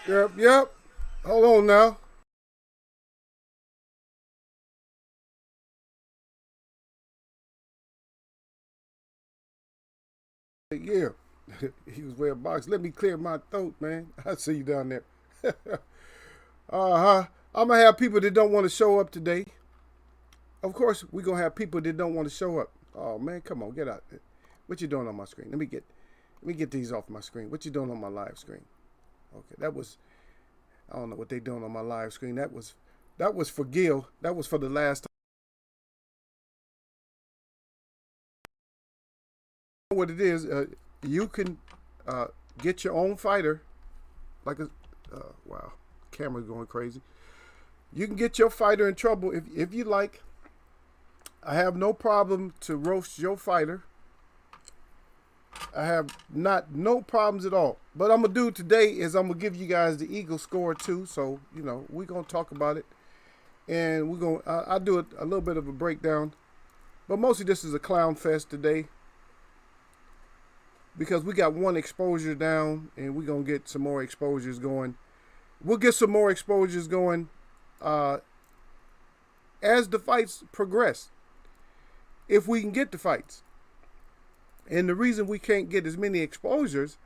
Yep. Hold on now. Yeah. He was wearing a box. Let me clear my throat, man. I see you down there. Uh-huh. I'm gonna have people that don't want to show up today. Of course, we're gonna have people that don't want to show up. Oh man, come on, get out. What you doing on my screen? Let me get these off my screen. What you doing on my live screen? Okay, that was I don't know what they doing on my live screen. That was for Gil. That was for the last time. What it is, you can get your own fighter. Like a wow, camera's going crazy. You can get your fighter in trouble if you like. I have no problem to roast your fighter. I have no problems at all. But I'm gonna do today is I'm gonna give you guys the Eagle score too. So we're gonna talk about it, and we're gonna I'll do a little bit of a breakdown. But mostly this is a clown fest today because we got one exposure down, and we're gonna get some more exposures going. We'll get some more exposures going as the fights progress, if we can get the fights. And the reason we can't get as many exposures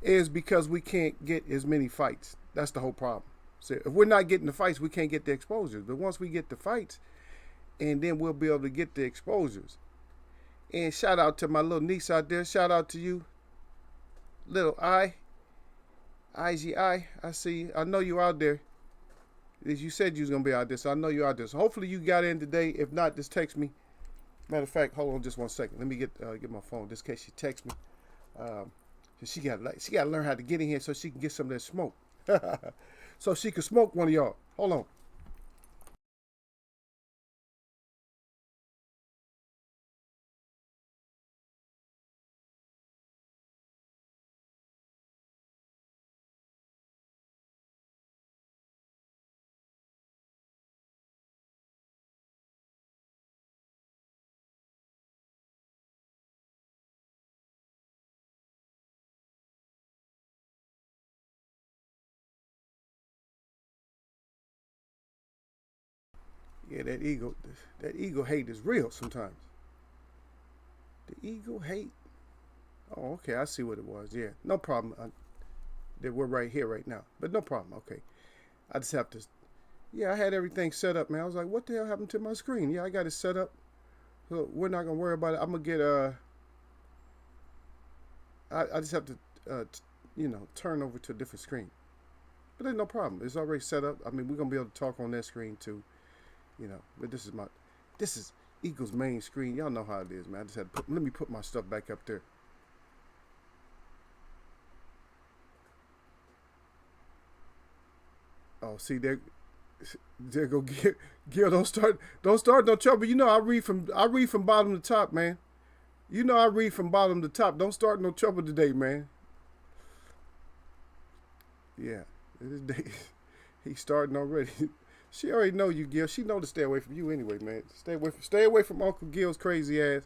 is because we can't get as many fights. That's the whole problem. So if we're not getting the fights, we can't get the exposures. But once we get the fights, and then we'll be able to get the exposures. And shout out to my little niece out there. Shout out to you, little IGI. I see you. I know you out there. As you said you was going to be out there, so I know you're out there. So hopefully you got in today. If not, just text me. Matter of fact, hold on just 1 second. Let me get my phone just in case she texts me. She got to learn how to get in here so she can get some of that smoke. So she can smoke one of y'all. Hold on. Yeah, that ego hate is real sometimes. The ego hate. Oh, okay, I see what it was. Yeah, no problem. That we're right here right now, but no problem. Okay, I just have to. Yeah, I had everything set up, man. I was like, what the hell happened to my screen? Yeah, I got it set up. So we're not gonna worry about it. I'm gonna get I just have to turn over to a different screen. But there's no problem. It's already set up. I mean, we're gonna be able to talk on that screen too. But this is Eagle's main screen. Y'all know how it is, man. I just had to let me put my stuff back up there. Oh, see there go Gil. Don't start no trouble. I read from bottom to top, man. I read from bottom to top. Don't start no trouble today, man. Yeah, he's starting already. She already know you, Gil. She know to stay away from you anyway, man. Stay away from Uncle Gil's crazy ass.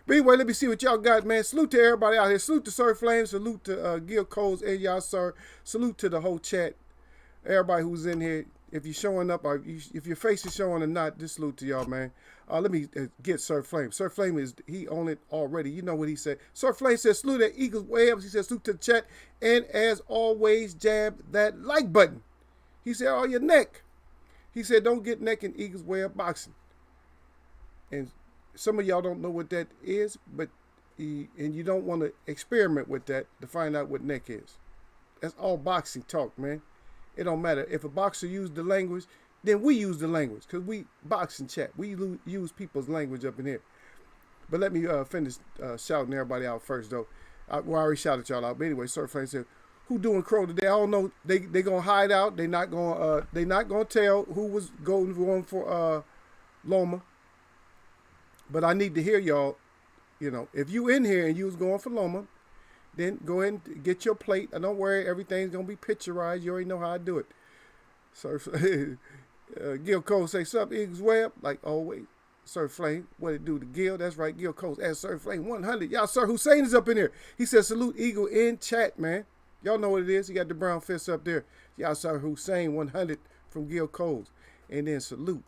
But anyway, let me see what y'all got, man. Salute to everybody out here. Salute to Sir Flame. Salute to Gil Coles and y'all, sir. Salute to the whole chat. Everybody who's in here. If you're showing up, or if your face is showing or not, just salute to y'all, man. Let me get Sir Flame. Sir Flame he on it already. You know what he said. Sir Flame says salute at Eagles Webs. He says salute to the chat. And as always, jab that like button. He said, oh, your neck. He said, don't get neck in Eagles way of boxing. And some of y'all don't know what that is, but and you don't want to experiment with that to find out what neck is. That's all boxing talk, man. It don't matter. If a boxer used the language, then we use the language because we box and chat. We use people's language up in here. But let me finish shouting everybody out first, though. I already shouted y'all out. But anyway, Sir Flame said, who doing crow today? I don't know. They gonna hide out. They not gonna tell who was going for LOMA. But I need to hear y'all. If you in here and you was going for LOMA, then go ahead and get your plate. And don't worry, everything's gonna be picturized. You already know how I do it. So Gil Cole say something Eagles Web like always. Sir Flame, what it do to Gil? That's right, Gil Cole. As Sir Flame 100. Y'all, Sir Hussein is up in here. He says salute Eagle in chat, man. Y'all know what it is. He got the brown fist up there. Yasser Hussein 100 from Gil Coles. And then salute.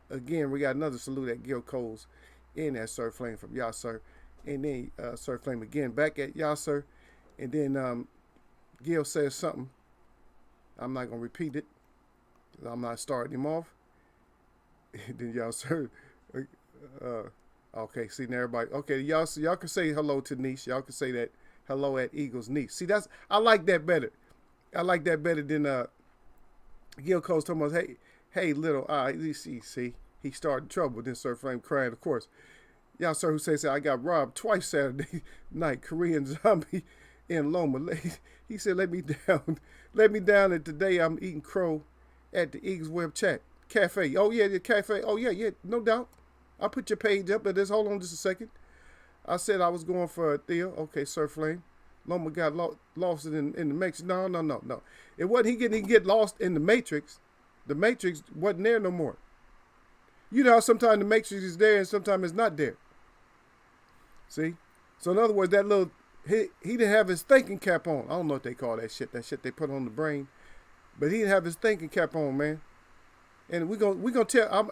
Again, we got another salute at Gil Coles in that Sir Flame from Yasser. And then Sir Flame again back at Yasser. And then Gil says something. I'm not going to repeat it. I'm not starting him off. And then Yasser. Okay, see now everybody. Okay, y'all can say hello to niece. Y'all can say that hello at Eagle's niece. See, I like that better. I like that better than Gil Cole's talking about, hey little see he started trouble. Then Sir Flame crying, of course. Y'all Sir Hussein said I got robbed twice Saturday night. Korean zombie in Loma. He said let me down, and today I'm eating crow at the Eagles Web Chat Cafe. Oh yeah, the cafe. Oh yeah, no doubt. I'll put your page up, but just hold on just a second. I said I was going for a Theo. Okay, Sir Flame. Loma got lost in the Matrix. No. It wasn't he didn't get lost in the Matrix. The Matrix wasn't there no more. You know how sometimes the Matrix is there and sometimes it's not there. See? So in other words, that little, he didn't have his thinking cap on. I don't know what they call that shit they put on the brain. But he didn't have his thinking cap on, man. And we're gonna tell.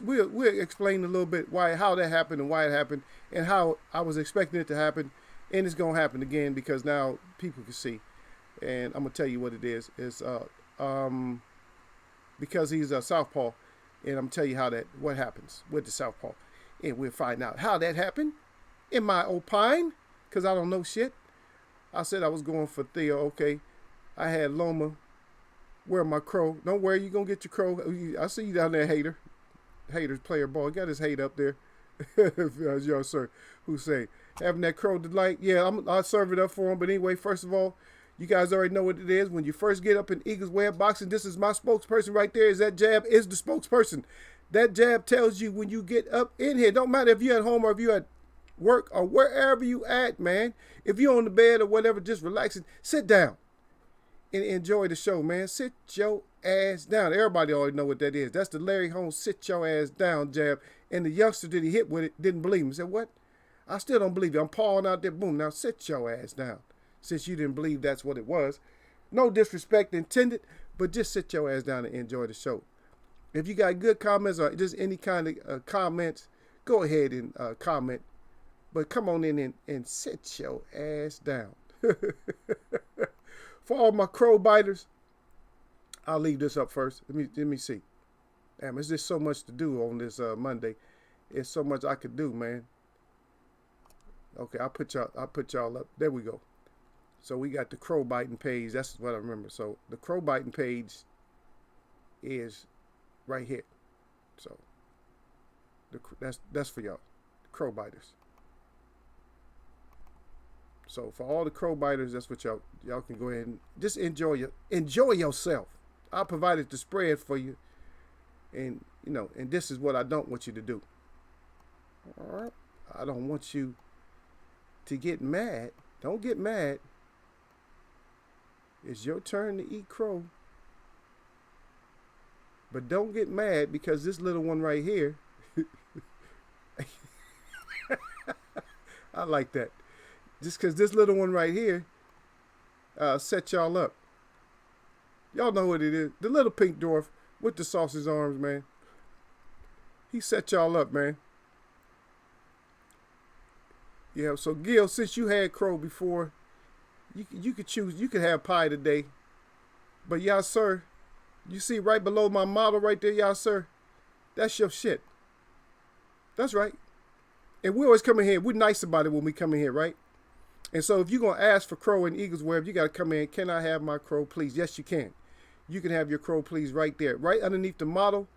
We'll explain a little bit how that happened and why it happened and how I was expecting it to happen, and it's gonna happen again because now people can see. And I'm gonna tell you what it is. It's because he's a southpaw, and I'm gonna tell you what happens with the southpaw, and we'll find out how that happened. In my opine, because I don't know shit. I said I was going for Theo. Okay, I had Loma. Where my crow? Don't worry, you gonna get your crow. I see you down there, haters player ball. Got his hate up there. Yo, Sir Hussein. Having that crow delight. Yeah, I'll serve it up for him. But anyway, first of all, you guys already know what it is. When you first get up in Eagles Web Boxing, this is my spokesperson right there. Is that jab is the spokesperson. That jab tells you when you get up in here. Don't matter if you're at home or if you're at work or wherever you at, man. If you're on the bed or whatever, just relaxing, sit down. And enjoy the show, man. Sit your ass down. Everybody already know what that is. That's the Larry Holmes sit your ass down jab. And the youngster that he hit with it didn't believe him. He said, what? I still don't believe you. I'm pawing out there. Boom. Now sit your ass down. Since you didn't believe that's what it was. No disrespect intended, but just sit your ass down and enjoy the show. If you got good comments or just any kind of comments, go ahead and comment. But come on in and sit your ass down. For all my crow biters, I'll leave this up first. Let me see. Damn, it's just so much to do on this Monday. It's so much I could do, man. Okay, I'll put y'all up. There we go. So we got the crow biting page. That's what I remember. So the crow biting page is right here. So that's for y'all, crow biters. So for all the crow biters, that's what y'all can go ahead and just enjoy yourself. I provided the spread for you, and and this is what I don't want you to do. All right, I don't want you to get mad. Don't get mad. It's your turn to eat crow, but don't get mad because this little one right here. I like that. Just because this little one right here set y'all up. Y'all know what it is. The little pink dwarf with the sausage arms, man. He set y'all up, man. Yeah, so Gil, since you had crow before, you could choose. You could have pie today. But y'all, sir, you see right below my model right there, y'all, sir? That's your shit. That's right. And we always come in here. We're nice about it when we come in here, right? And so if you're going to ask for crow in Eagles Web, you got to come in. Can I have my crow, please? Yes, you can. You can have your crow, please, right there. Right underneath the model.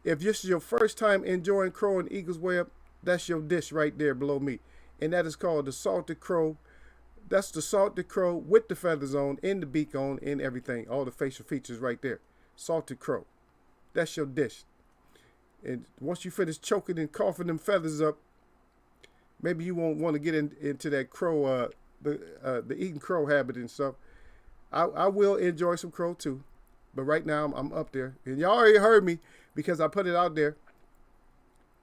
If this is your first time enjoying crow in Eagles Web, that's your dish right there below me. And that is called the salted crow. That's the salted crow with the feathers on, and the beak on, and everything. All the facial features right there. Salted crow. That's your dish. And once you finish choking and coughing them feathers up, maybe you won't want to get into that crow, the eating crow habit and stuff. I will enjoy some crow too. But right now I'm up there. And y'all already heard me because I put it out there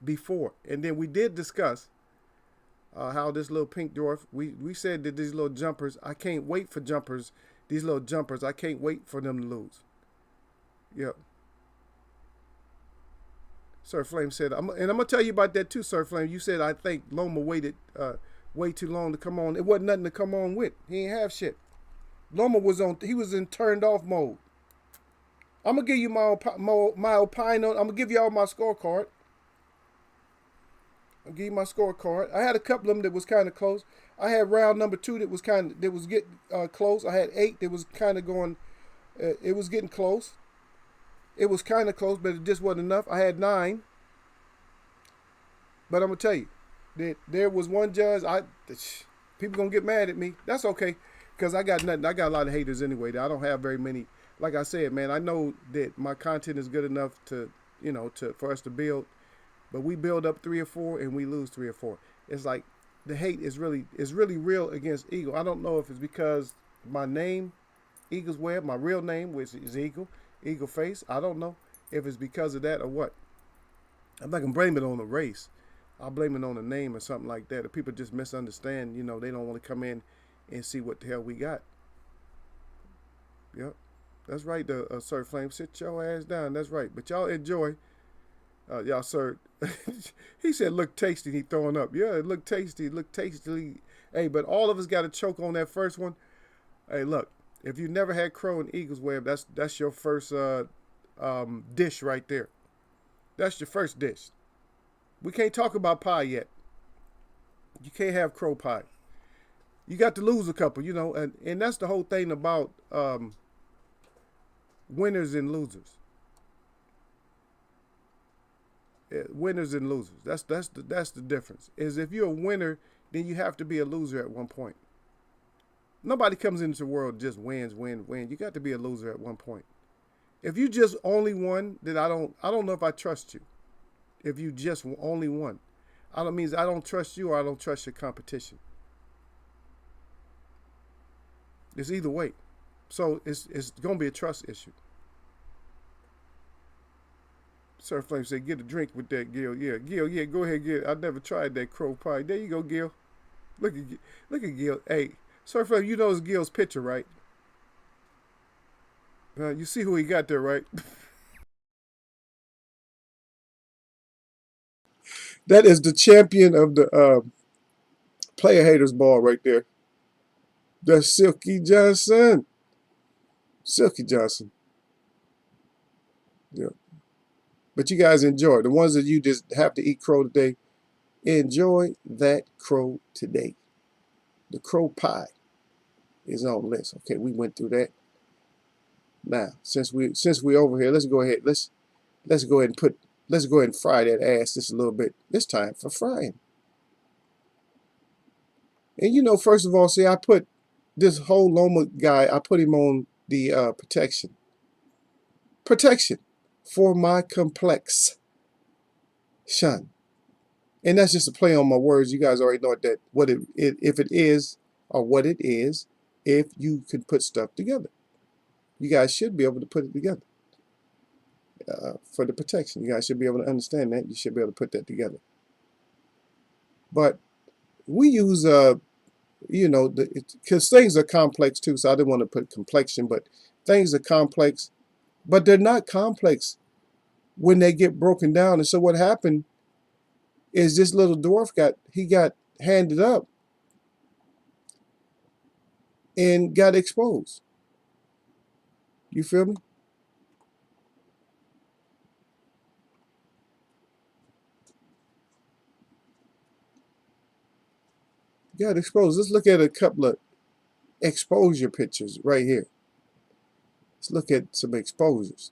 before. And then we did discuss how this little pink dwarf, we said that these little jumpers, I can't wait for jumpers These little jumpers, I can't wait for them to lose. Yep. Sir Flame said, and I'm gonna tell you about that too, Sir Flame. You said I think Loma waited way too long to come on. It wasn't nothing to come on with. He ain't have shit. Loma was on. He was in turned off mode. I'm gonna give you my opine on. I'm gonna give y'all my scorecard. I'll give you my scorecard. I had a couple of them that was kind of close. I had round number 2 that was getting close. I had 8 that was kind of going. It was getting close. It was kind of close, but it just wasn't enough. I had 9. But I'm gonna tell you that there was one judge. People gonna get mad at me. That's okay, because I got nothing. I got a lot of haters anyway. I don't have very many. Like I said, man, I know that my content is good enough to, for us to build. But we build up 3 or 4 and we lose 3 or 4. It's like the hate is really real against Eagle. I don't know if it's because my name, Eagle's Web, my real name, which is Eagle Face. I don't know if it's because of that or what. I'm not gonna blame it on the race. I'll blame it on the name or something like that. If people just misunderstand, they don't want to come in and see what the hell we got. Yep, that's right. The Sir Flame, sit your ass down. That's right. But y'all enjoy. Y'all, sir, he said, look tasty. He throwing up. Yeah, it looked tasty. It looked tasty. Hey, but all of us got to choke on that first one. Hey, look, if you never had crow and Eagle's Web, that's your first dish right there. That's your first dish. We can't talk about pie yet. You can't have crow pie. You got to lose a couple, and that's the whole thing about winners and losers. Winners and losers. That's the difference. Is if you're a winner, then you have to be a loser at one point. Nobody comes into the world just wins. You got to be a loser at one point. If you just only won, then I don't know if I trust you. If you just only won, I don't trust you or I don't trust your competition. It's either way. So it's gonna be a trust issue. Sir Flame said, get a drink with that, Gil. Yeah, Gil, yeah, go ahead, Gil. I never tried that crow pie. There you go, Gil. Look at Gil. Hey, Sir Flame, you know it's Gil's picture, right? You see who he got there, right? That is the champion of the player haters ball right there. That's Silky Johnson. Silky Johnson. Yeah. But you guys enjoy. The ones that you just have to eat crow today, enjoy that crow today. The crow pie is on the list. Okay, we went through that. Now, since we over here, let's go ahead and fry that ass just a little bit. This time for frying. And first of all, see, I put this whole Loma guy, I put him on the protection. Protection for my complexion. And that's just a play on my words. You guys already know if it is or what it is, if you can put stuff together. You guys should be able to put it together. For the protection. You guys should be able to understand that. You should be able to put that together. But we use, because things are complex too, so I didn't want to put complexion, but things are complex, but they're not complex when they get broken down. And so what happened is this little dwarf got handed up and got exposed. You feel me? Got exposed. Let's look at a couple of exposure pictures right here. Let's look at some exposures.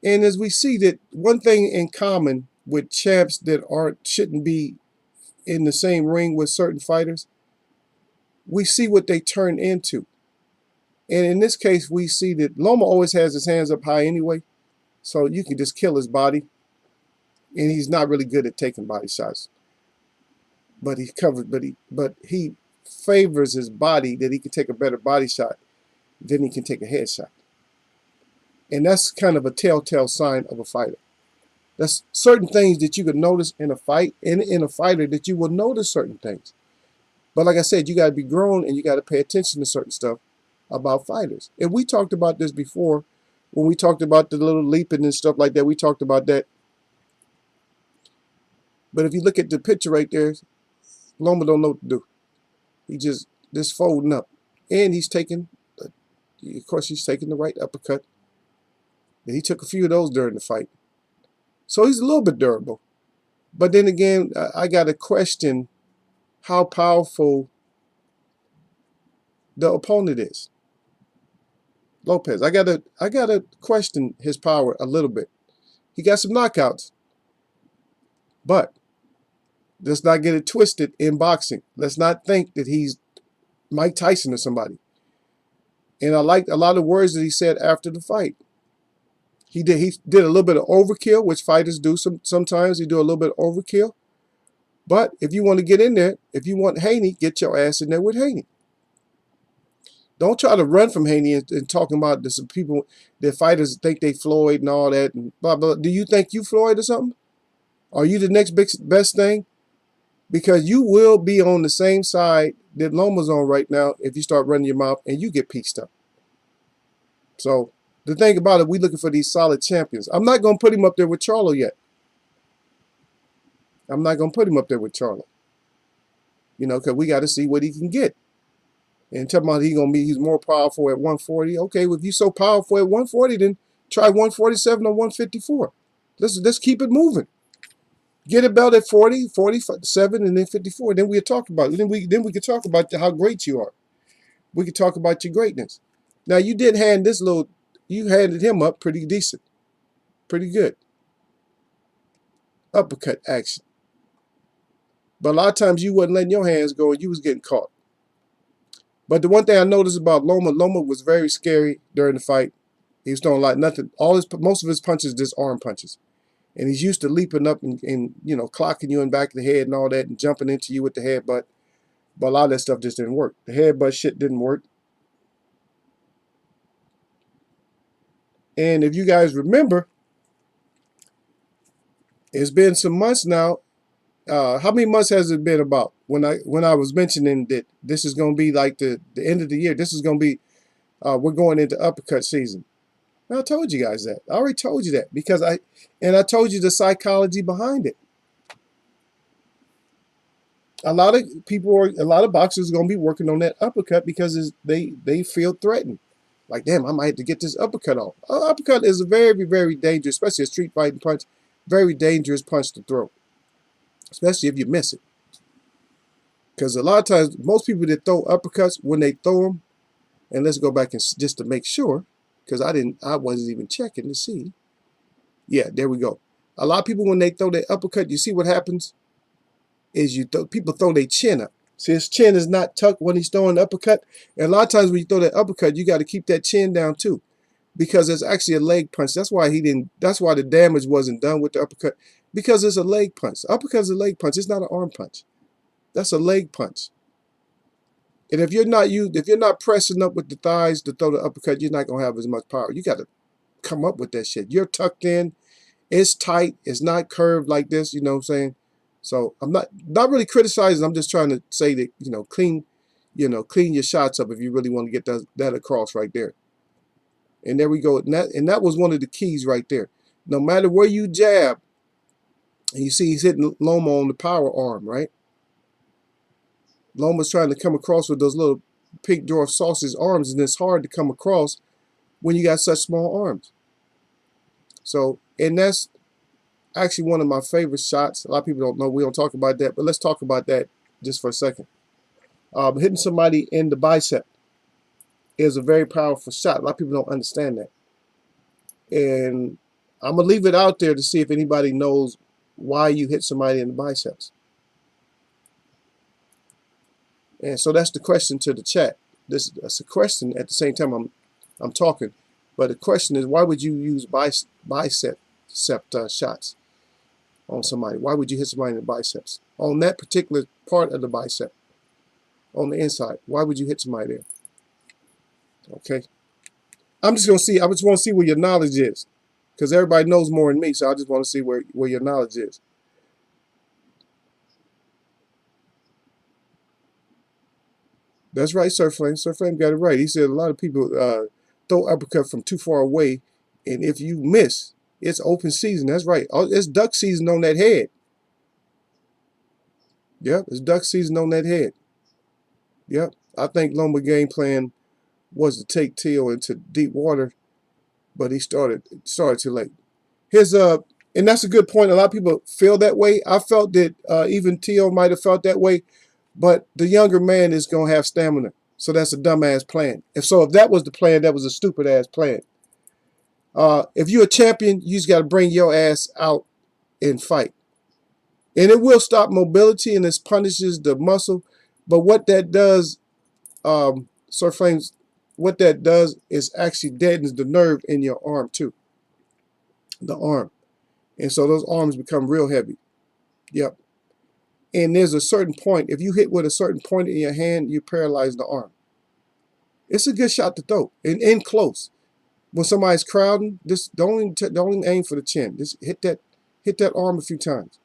And as we see that one thing in common with champs that shouldn't be in the same ring with certain fighters, we see what they turn into. And in this case, we see that Loma always has his hands up high anyway, so you can just kill his body. And he's not really good at taking body shots. But he favors his body that he can take a better body shot than he can take a headshot. And that's kind of a telltale sign of a fighter. That's certain things that you could notice in a fight, in a fighter, that you will notice certain things. But like I said, you got to be grown and you got to pay attention to certain stuff about fighters. And we talked about this before when we talked about the little leaping and stuff like that. We talked about that. But if you look at the picture right there, Loma don't know what to do. He just folding up. And he's taking, of course, he's taking the right uppercut. And he took a few of those during the fight. So he's a little bit durable. But then again, I got to question how powerful the opponent is. Lopez. I gotta question his power a little bit. He got some knockouts, but let's not get it twisted in boxing. Let's not think that he's Mike Tyson or somebody. And I liked a lot of words that he said after the fight. He did a little bit of overkill, which fighters do sometimes. They do a little bit of overkill. But if you want to get in there, if you want Haney, get your ass in there with Haney. Don't try to run from Haney and talking about this people, that fighters think they Floyd and all that and blah, blah. Do you think you Floyd or something? Are you the next best thing? Because you will be on the same side that Loma's on right now if you start running your mouth and you get pieced up. So the thing about it, we're looking for these solid champions. I'm not going to put him up there with Charlo yet. I'm not going to put him up there with Charlo. You know, because we got to see what he can get. And talking about he's more powerful at 140. Okay, well, if you're so powerful at 140, then try 147 or 154. Let's keep it moving. Get a belt at 40, 47, and then 54. Then we'll talk about it. Then we can talk about how great you are. We can talk about your greatness. Now you did hand you handed him up pretty decent, pretty good. Uppercut action. But a lot of times you wasn't letting your hands go and you was getting caught. But the one thing I noticed about Loma was very scary during the fight. He was throwing like nothing. Most of his punches just arm punches. And he's used to leaping up and you know, clocking you in the back of the head and all that and jumping into you with the headbutt. But a lot of that stuff just didn't work. The headbutt shit didn't work. And if you guys remember, it's been some months now. How many months has it been about when I was mentioning that this is going to be like the end of the year? This is going to be, we're going into uppercut season. I told you guys that. I already told you that because I told you the psychology behind it. A lot of boxers are going to be working on that uppercut because they feel threatened. Like, damn, I might have to get this uppercut off. Uppercut is a very, very dangerous, especially a street fighting punch, very dangerous punch to throw. Especially if you miss it. Because a lot of times, most people that throw uppercuts, when they throw them, and let's go back and just to make sure, because I wasn't even checking to see. Yeah, there we go. A lot of people, when they throw their uppercut, you see what happens? Is people throw their chin up. See, his chin is not tucked when he's throwing the uppercut. And a lot of times when you throw that uppercut, you got to keep that chin down too. Because it's actually a leg punch. That's why the damage wasn't done with the uppercut. Because it's a leg punch. Uppercut is a leg punch. It's not an arm punch. That's a leg punch. And if you're not pressing up with the thighs to throw the uppercut, you're not gonna have as much power. You got to come up with that shit. You're tucked in. It's tight. It's not curved like this. You know what I'm saying? So I'm not really criticizing. I'm just trying to say that clean your shots up if you really want to get that across right there. And there we go. And that was one of the keys right there. No matter where you jab. And you see he's hitting Loma on the power arm, right? Loma's trying to come across with those little pink dwarf sausage arms, and it's hard to come across when you got such small arms. So, and that's actually one of my favorite shots. A lot of people don't know. We don't talk about that, but let's talk about that just for a second. Hitting somebody in the bicep is a very powerful shot. A lot of people don't understand that. And I'm going to leave it out there to see if anybody knows why you hit somebody in the biceps. And so that's the question to the chat. That's a question at the same time I'm talking. But the question is, why would you use bicep shots on somebody? Why would you hit somebody in the biceps? On that particular part of the bicep, on the inside, why would you hit somebody there? Okay. I just want to see where your knowledge is. Because everybody knows more than me, so I just want to see where your knowledge is. That's right, Sir Flame. Sir Flame got it right. He said a lot of people throw uppercut from too far away, and if you miss, it's open season. That's right. It's duck season on that head. Yep, it's duck season on that head. Yep. I think Loma game plan was to take Teal into deep water, but he started too late. His and that's a good point. A lot of people feel that way. I felt that even Teal might have felt that way, but the younger man is gonna have stamina. So that's a dumbass plan. If that was the plan, that was a stupid ass plan. If you're a champion, you just got to bring your ass out and fight. And it will stop mobility and it punishes the muscle. But what that does, Sir Flames, what that does is actually deadens the nerve in your arm too. The arm. And so those arms become real heavy. Yep. And there's a certain point, if you hit with a certain point in your hand, you paralyze the arm. It's a good shot to throw. And in close. When somebody's crowding, don't even aim for the chin. Just hit that arm a few times.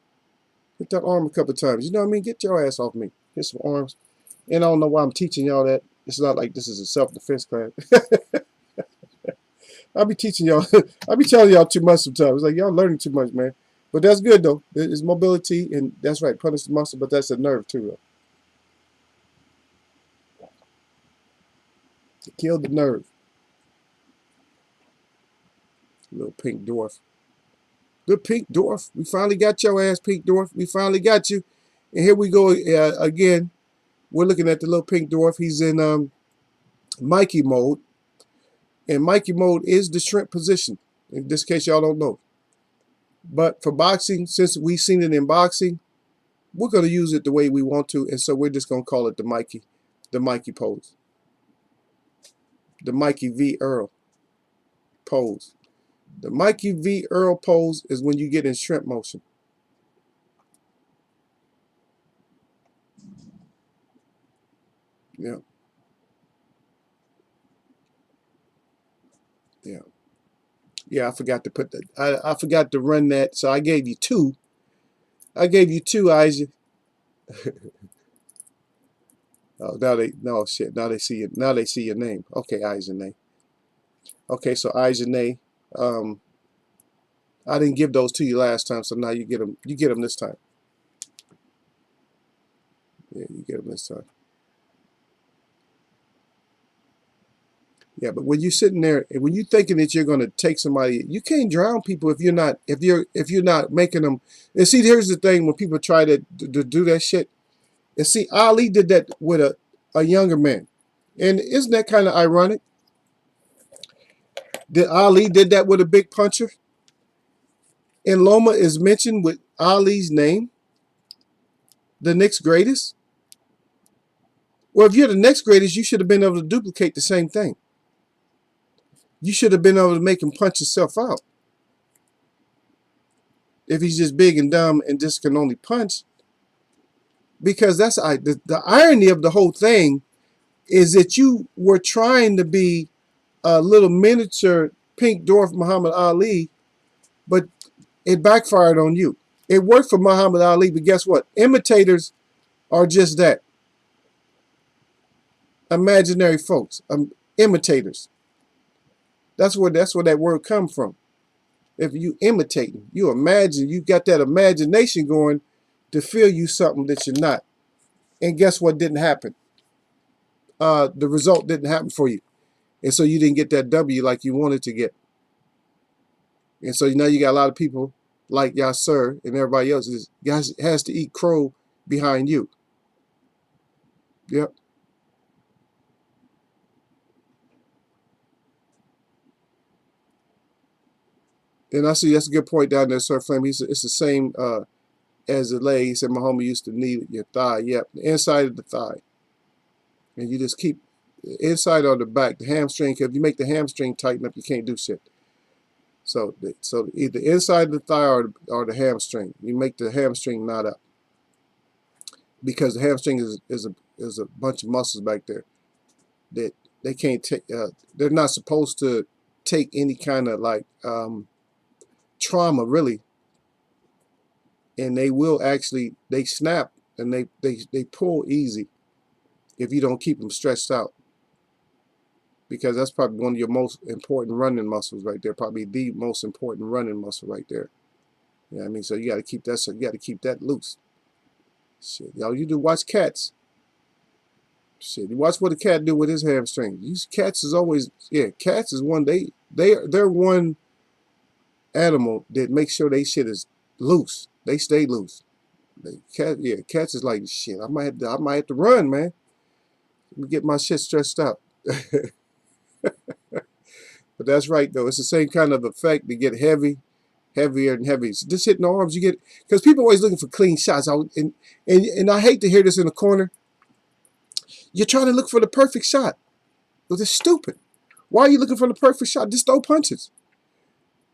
Hit that arm a couple of times. You know what I mean? Get your ass off me. Hit some arms. And I don't know why I'm teaching y'all that. It's not like this is a self-defense class. I'll be teaching y'all. I'll be telling y'all too much sometimes. It's like y'all learning too much, man. But that's good though. It's mobility, and that's right. Punish the muscle, but that's a nerve too. Though. Kill the nerve. Little pink dwarf. The pink dwarf. We finally got your ass, pink dwarf. We finally got you. And here we go again. We're looking at the little pink dwarf. He's in Mikey mode. And Mikey mode is the shrimp position. In this case, y'all don't know. But for boxing, since we've seen it in boxing, we're going to use it the way we want to. And so we're just going to call it the Mikey pose. The Mikey V. Earl pose. The Mikey V. Earl pose is when you get in shrimp motion. Yeah. Yeah. Yeah, I forgot to put that. I forgot to run that. So I gave you two. I gave you two, Isaac. Oh, now they see it. Now they see your name. Okay, Isaac. Okay, so Isaac. I didn't give those to you last time, so now you get them. You get them this time. Yeah, you get them this time. Yeah, but when you're sitting there, and when you're thinking that you're going to take somebody, you can't drown people if you're not making them. And see, here's the thing: when people try to do that shit, and see, Ali did that with a younger man, and isn't that kind of ironic? That Ali did that with a big puncher, and Loma is mentioned with Ali's name, the next greatest. Well, if you're the next greatest, you should have been able to duplicate the same thing. You should have been able to make him punch himself out. If he's just big and dumb and just can only punch. Because that's the irony of the whole thing is that you were trying to be a little miniature pink dwarf Muhammad Ali, but it backfired on you. It worked for Muhammad Ali, but guess what? Imitators are just that. Imaginary folks. Imitators. That's where that word comes from. If you imitating, you imagine, you got that imagination going to feel you something that you're not. And guess what didn't happen? The result didn't happen for you. And so you didn't get that W like you wanted to get. And so now you got a lot of people like Yasser and everybody else has to eat crow behind you. Yep. And I see that's a good point down there, Sir Flame. It's the same as the leg. He said my homie used to knee your thigh. Yep, the inside of the thigh. And you just keep the inside or the back, the hamstring. If you make the hamstring tighten up, you can't do shit. So either inside of the thigh or the hamstring. You make the hamstring knot up. Because the hamstring is a bunch of muscles back there that they can't take. They're not supposed to take any kind of like trauma really, and they will actually they snap and they pull easy. if you don't keep them stretched out, because that's probably one of your most important running muscles right there, probably the most important running muscle right there. You know what I mean? So you got to keep that. So you got to keep that loose. Shit, y'all, you do watch cats. Shit, you watch what a cat do with his hamstring. These cats is always, yeah, cats is one, they're one animal that makes sure they shit is loose. They stay loose. Cats is like, shit, I might have to run, man. Let me get my shit stretched out. But that's right though. It's the same kind of effect. They get heavy, heavier and heavier. So just hitting the arms, you get, because people are always looking for clean shots. And I hate to hear this in the corner. You're trying to look for the perfect shot. Well, that's stupid. Why are you looking for the perfect shot? Just throw punches.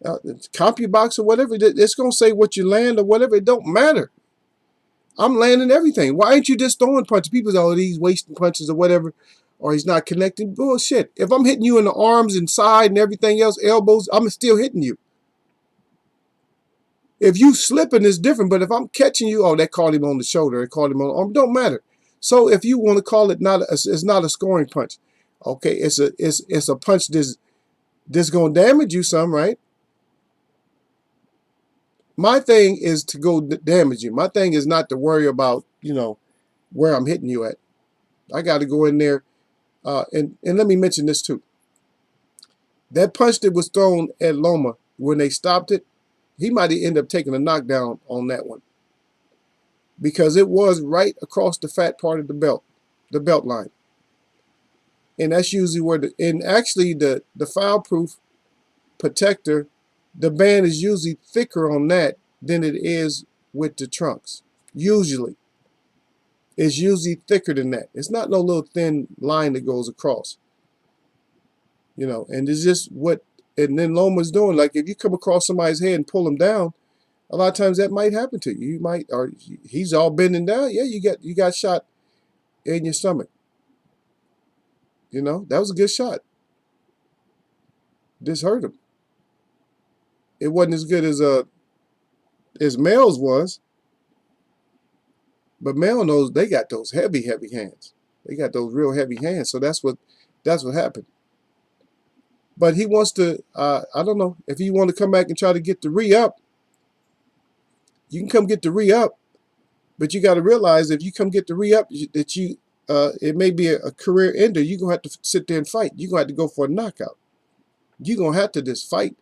CompuBox or whatever, it's going to say what you land or whatever. It don't matter. I'm landing everything. Why aren't you just throwing punches? People say, oh, he's wasting punches or whatever, or he's not connecting. Bullshit. If I'm hitting you in the arms and side and everything else, elbows, I'm still hitting you. If you slipping, it's different. But if I'm catching you, oh, that called him on the shoulder. It called him on the arm. Don't matter. So if you want to call it it's not a scoring punch. Okay, it's a punch that's going to damage you some, right? My thing is to go damage you. My thing is not to worry about, where I'm hitting you at. I got to go in there. And let me mention this too. That punch that was thrown at Loma, when they stopped it, he might have ended up taking a knockdown on that one. Because it was right across the fat part of the belt line. And that's usually where actually the foul-proof protector, the band is usually thicker on that than it is with the trunks. Usually. It's usually thicker than that. It's not no little thin line that goes across. And it's just and then Loma's doing. Like if you come across somebody's head and pull them down, a lot of times that might happen to you. You might, or he's all bending down. Yeah, you got shot in your stomach. That was a good shot. This hurt him. It wasn't as good as Mel's was, but Mel knows they got those heavy, heavy hands. They got those real heavy hands. So that's what happened. But he wants to. I don't know if you want to come back and try to get the re-up. You can come get the re-up, but you got to realize if you come get the re-up that it may be a career ender. You're gonna have to sit there and fight. You're gonna have to go for a knockout. You're gonna have to just fight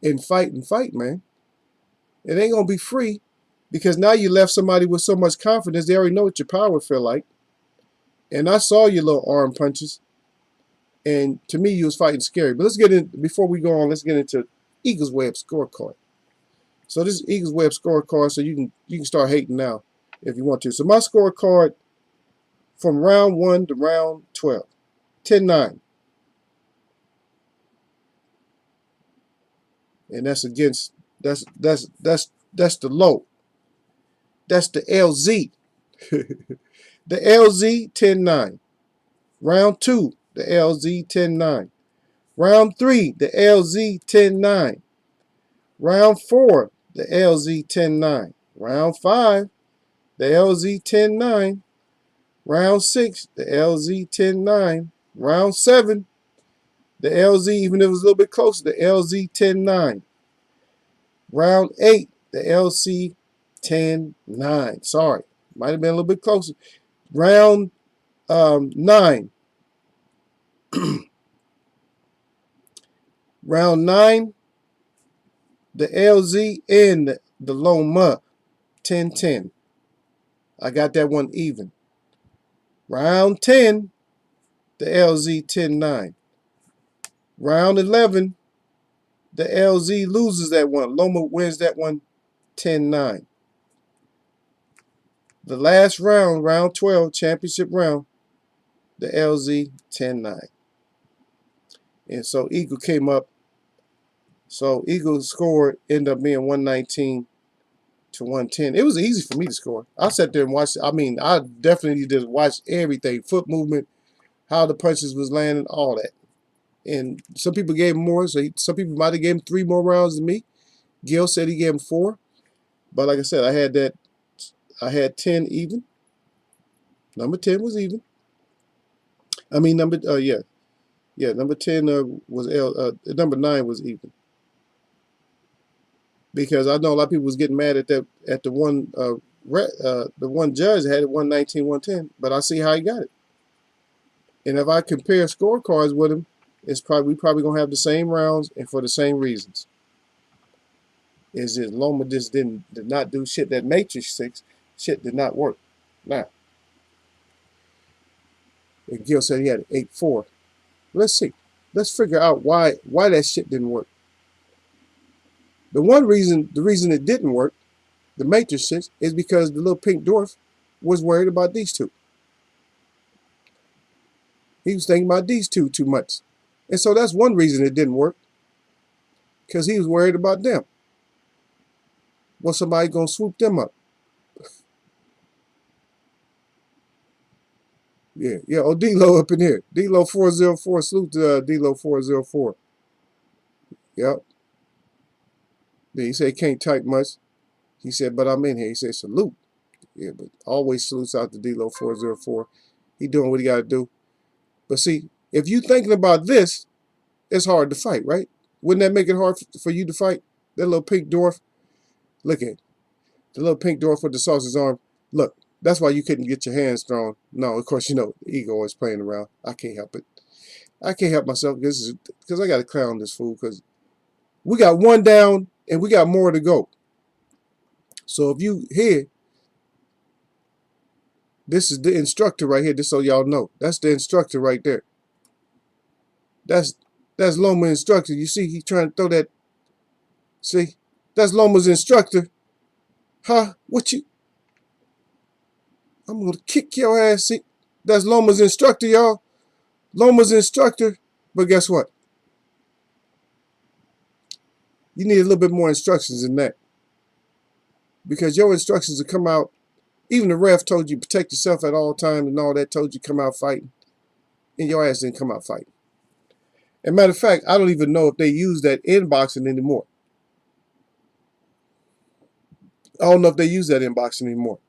and fight and fight, man. It ain't gonna be free, because now you left somebody with so much confidence. They already know what your power feel like. And I saw your little arm punches, and to me, you was fighting scary. But let's get in before we go on. Let's get into Eagles Web scorecard. So this is Eagles Web scorecard. So you can start hating now if you want to. So my scorecard from round 1 to round 12, 10-9. And that's against that's the low. That's the LZ. The LZ 10-9. Round 2, the LZ 10-9. Round 3, the LZ 10-9. Round 4, the LZ 10-9. Round 5, the LZ 10-9. Round 6, the LZ 10-9. Round 7, the LZ, even if it was a little bit closer, the LZ 10-9. Round 8, the LC 10-9. Sorry, might have been a little bit closer. Round 9. Round 9, the LZ and the LOMA 10-10. I got that one even. Round 10, the LZ 10-9. Round 11, the LZ loses that one. LOMA wins that one 10-9. The last round, round 12, championship round, the LZ 10-9. And so Eagle came up. So Eagles score ended up being 119 to 110. It was easy for me to score. I sat there and watched. I mean, I definitely just watched everything. Foot movement, how the punches was landing, all that. And some people gave him more. So some people might have gave him 3 more rounds than me. Gil said he gave him 4. But like I said, I had 10 even. Number 10 was even. I mean, yeah, number 10 was L. Number 9 was even, because I know a lot of people was getting mad at that at the one judge had it 119-110, but I see how he got it. And if I compare scorecards with him, we probably gonna have the same rounds and for the same reasons. Is just Loma just did not do shit. That Matrix 6 shit did not work. Now, and Gil said he had an 8-4. Let's see. Let's figure out why that shit didn't work. The reason it didn't work, the Matrix 6, is because the little pink dwarf was worried about these two. He was thinking about these two too much. And so that's one reason it didn't work, because he was worried about them. Was somebody going to swoop them up? Yeah. Oh, D-Lo up in here. D-Lo 404. Salute to D-Lo 404. Yep. He said he can't type much. He said, but I'm in here. He said, salute. Yeah, but always salutes out to D-Lo 404. He doing what he got to do. But see, if you thinking about this, it's hard to fight, right? Wouldn't that make it hard for you to fight? That little pink dwarf. Look at it. The little pink dwarf with the sausage arm. Look, that's why you couldn't get your hands thrown. No, of course, the ego always playing around. I can't help it. I can't help myself because I got to clown this fool, because we got one down and we got more to go. So if you here, this is the instructor right here, just so y'all know. That's the instructor right there. That's Loma instructor. You see, he's trying to throw that. See, that's Loma's instructor. Huh? What you? I'm gonna kick your ass. See, that's Loma's instructor, y'all. Loma's instructor. But guess what? You need a little bit more instructions than that, because your instructions will come out. Even the ref told you protect yourself at all times and all that. Told you come out fighting, and your ass didn't come out fighting. As a matter of fact, I don't even know if they use that in boxing anymore. I don't know if they use that in boxing anymore.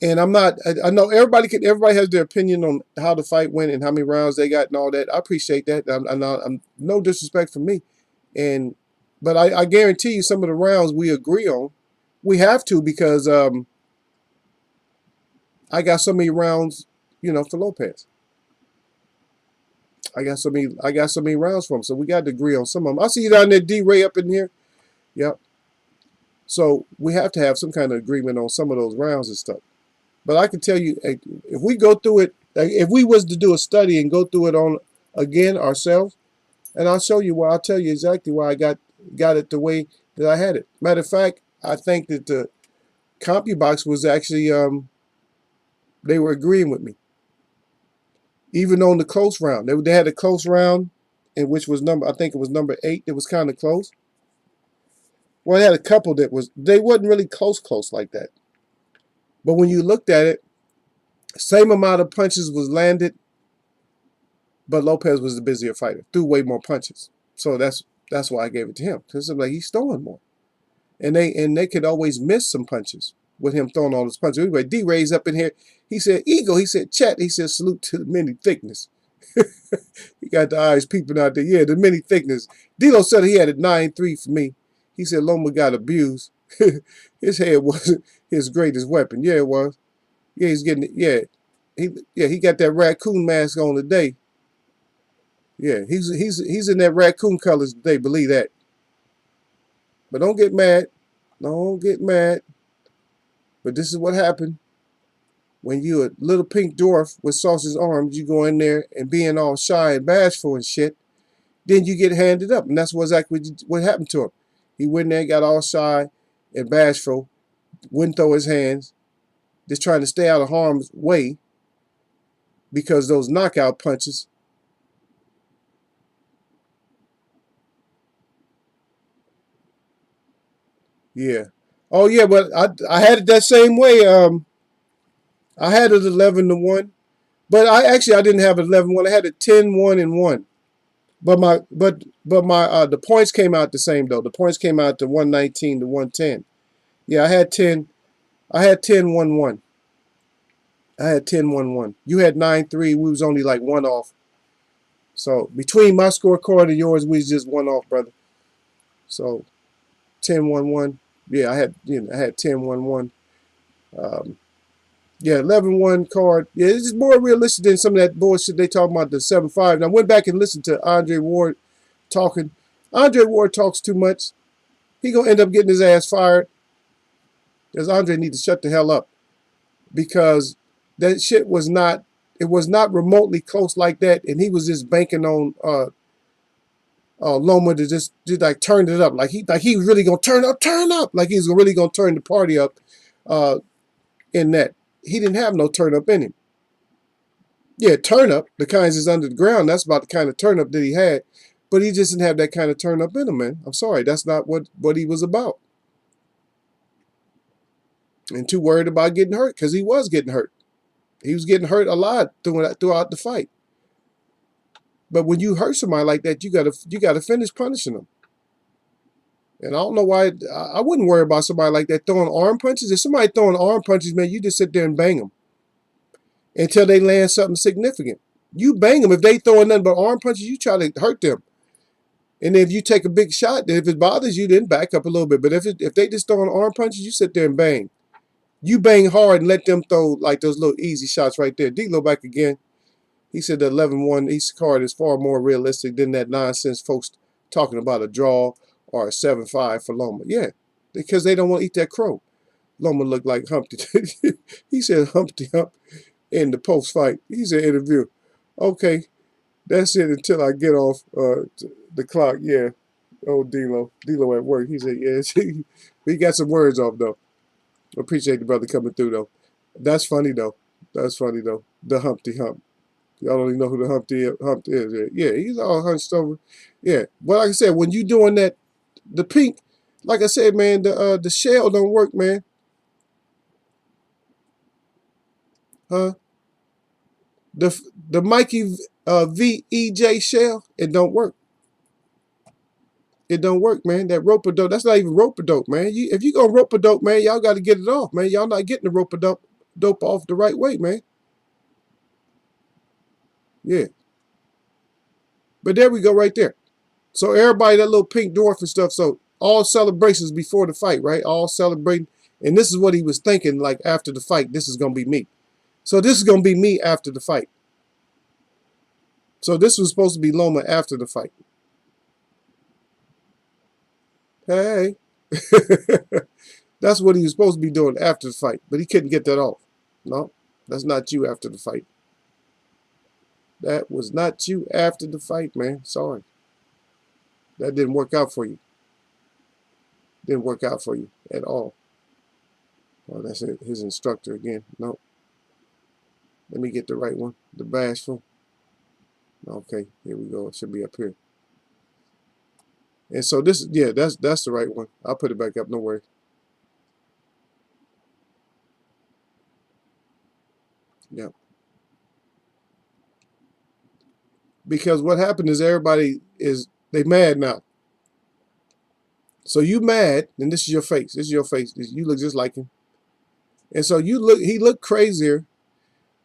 And I'm not. I know everybody has their opinion on how the fight went and how many rounds they got and all that. I appreciate that. I'm no disrespect for me, but I guarantee you some of the rounds we agree on. We have to, because I got so many rounds, for Lopez. I got so many rounds for him, so we got to agree on some of them. I see you down there, D-Ray, up in here. Yep. So we have to have some kind of agreement on some of those rounds and stuff. But I can tell you, if we go through it, if we was to do a study and go through it on again ourselves, and I'll show you why. I'll tell you exactly why I got it the way that I had it. Matter of fact, I think that the CompuBox was actually they were agreeing with me, even on the close round. They had a close round, in which was I think it was number 8. It was kind of close. Well, they had a couple they wasn't really close like that. But when you looked at it, same amount of punches was landed, but Lopez was the busier fighter, threw way more punches. So that's why I gave it to him, because I'm like, he's throwing more, and they could always miss some punches with him throwing all those punches. Anyway, D-Ray's up in here. He said, Eagle. He said, Chat. He said, salute to the many thickness. He got the eyes peeping out there. Yeah, the many thickness. D-Lo said he had a 9-3 for me. He said Loma got abused. His head wasn't his greatest weapon. Yeah, it was. Yeah, he's getting it. Yeah, he got that raccoon mask on today. Yeah, he's in that raccoon colors today. Believe that. But don't get mad. Don't get mad. But this is what happened when you a little pink dwarf with sausage arms. You go in there and being all shy and bashful and shit. Then you get handed up, and that's exactly what happened to him. He went there, got all shy and bashful, wouldn't throw his hands, just trying to stay out of harm's way, because those knockout punches. Yeah. Oh yeah, but I had it that same way. I had it 11-1, but I didn't have it 11-1. I had it 10-1 and 1. But my the points came out the same though. The points came out to 119-110. Yeah, I had 10. I had 10-1-1. I had 10-1-1. You had 9-3. We was only like one off. So between my scorecard and yours, we was just one off, brother. So 10-1-1. Yeah, I had 10-1-1. Yeah, 11-1 card. Yeah, it's more realistic than some of that bullshit they talking about the 7-5. And I went back and listened to Andre Ward talking. Andre Ward talks too much. He gonna end up getting his ass fired. Because Andre need to shut the hell up. Because that shit was not, it was not remotely close like that. And he was just banking on Loma to just like turn it up. Like he was really gonna turn up. Like he's really gonna turn the party up in that. He didn't have no turn up in him. Yeah, turn up, the kinds that's under the ground, that's about the kind of turn up that he had. But he just didn't have that kind of turn up in him, man. I'm sorry, that's not what he was about. And too worried about getting hurt, because he was getting hurt. He was getting hurt a lot throughout the fight. But when you hurt somebody like that, you gotta finish punishing them. And I don't know why I wouldn't worry about somebody like that throwing arm punches. If somebody throwing arm punches, man, you just sit there and bang them until they land something significant. You bang them. If they throwing nothing but arm punches, you try to hurt them. And if you take a big shot, if it bothers you, then back up a little bit. But if they just throwing arm punches, you sit there and bang. You bang hard and let them throw like those little easy shots right there. D-Lo back again. He said the 11-1 East card is far more realistic than that nonsense folks talking about a draw or a 7-5 for Loma. Yeah, because they don't want to eat that crow. Loma looked like Humpty. He said Humpty Hump in the post-fight. He said interview. Okay, that's it until I get off the clock. Yeah. Oh, D-Lo. D-Lo at work. He said, yeah. He got some words off, though. Appreciate the brother coming through, though. That's funny, though. That's funny, though. The Humpty Hump. Y'all don't even know who the Humpty is. Yeah, he's all hunched over. Yeah. But like I said, when you doing that, the pink, like I said, man, the shell don't work, man. Huh? The Mikey VEJ shell, it don't work. It don't work, man. That rope-a-dope, that's not even rope-a-dope, man. If you go rope-a-dope, man, y'all got to get it off, man. Y'all not getting the rope-a-dope off the right way, man. Yeah. But there we go right there. So everybody, that little pink dwarf and stuff, so all celebrations before the fight, right? All celebrating. And this is what he was thinking, like, after the fight, this is going to be me. So this is going to be me after the fight. So this was supposed to be Loma after the fight. Hey. That's what he was supposed to be doing after the fight. But he couldn't get that off. No, that's not you after the fight. That was not you after the fight, man. Sorry. That didn't work out for you. Didn't work out for you at all. Oh, that's it. His instructor again. No. Let me get the right one. The bashful. Okay, here we go. It should be up here. And so this, yeah, that's the right one. I'll put it back up. No worries. Yeah. Because what happened is everybody they mad now. So you mad, and this is your face. This is your face. You look just like him. And so he looked crazier.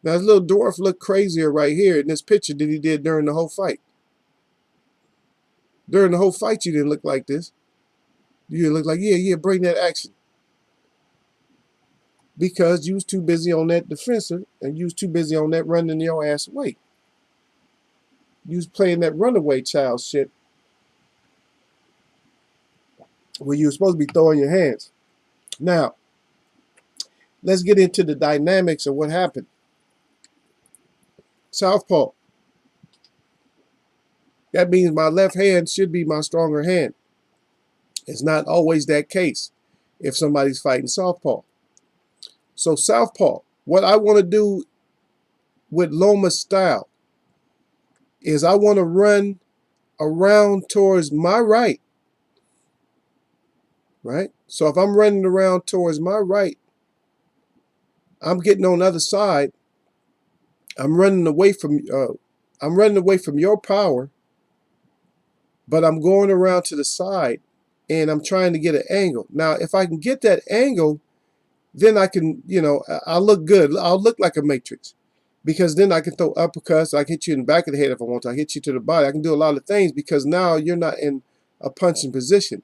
Now his little dwarf looked crazier right here in this picture than he did during the whole fight. During the whole fight, you didn't look like this. You look like, yeah, bring that action. Because you was too busy on that defensive, and you was too busy on that running your ass away. You was playing that runaway child shit where you were supposed to be throwing your hands. Now, let's get into the dynamics of what happened. Southpaw. That means my left hand should be my stronger hand. It's not always that case if somebody's fighting southpaw. So southpaw, what I want to do with Loma's style is I want to run around towards my right. Right? So if I'm running around towards my right, I'm getting on the other side. I'm running away from your power, but I'm going around to the side and I'm trying to get an angle. Now, if I can get that angle, then I can, I'll look good. I'll look like a matrix because then I can throw uppercuts. I can hit you in the back of the head if I want to. I hit you to the body. I can do a lot of things because now you're not in a punching position.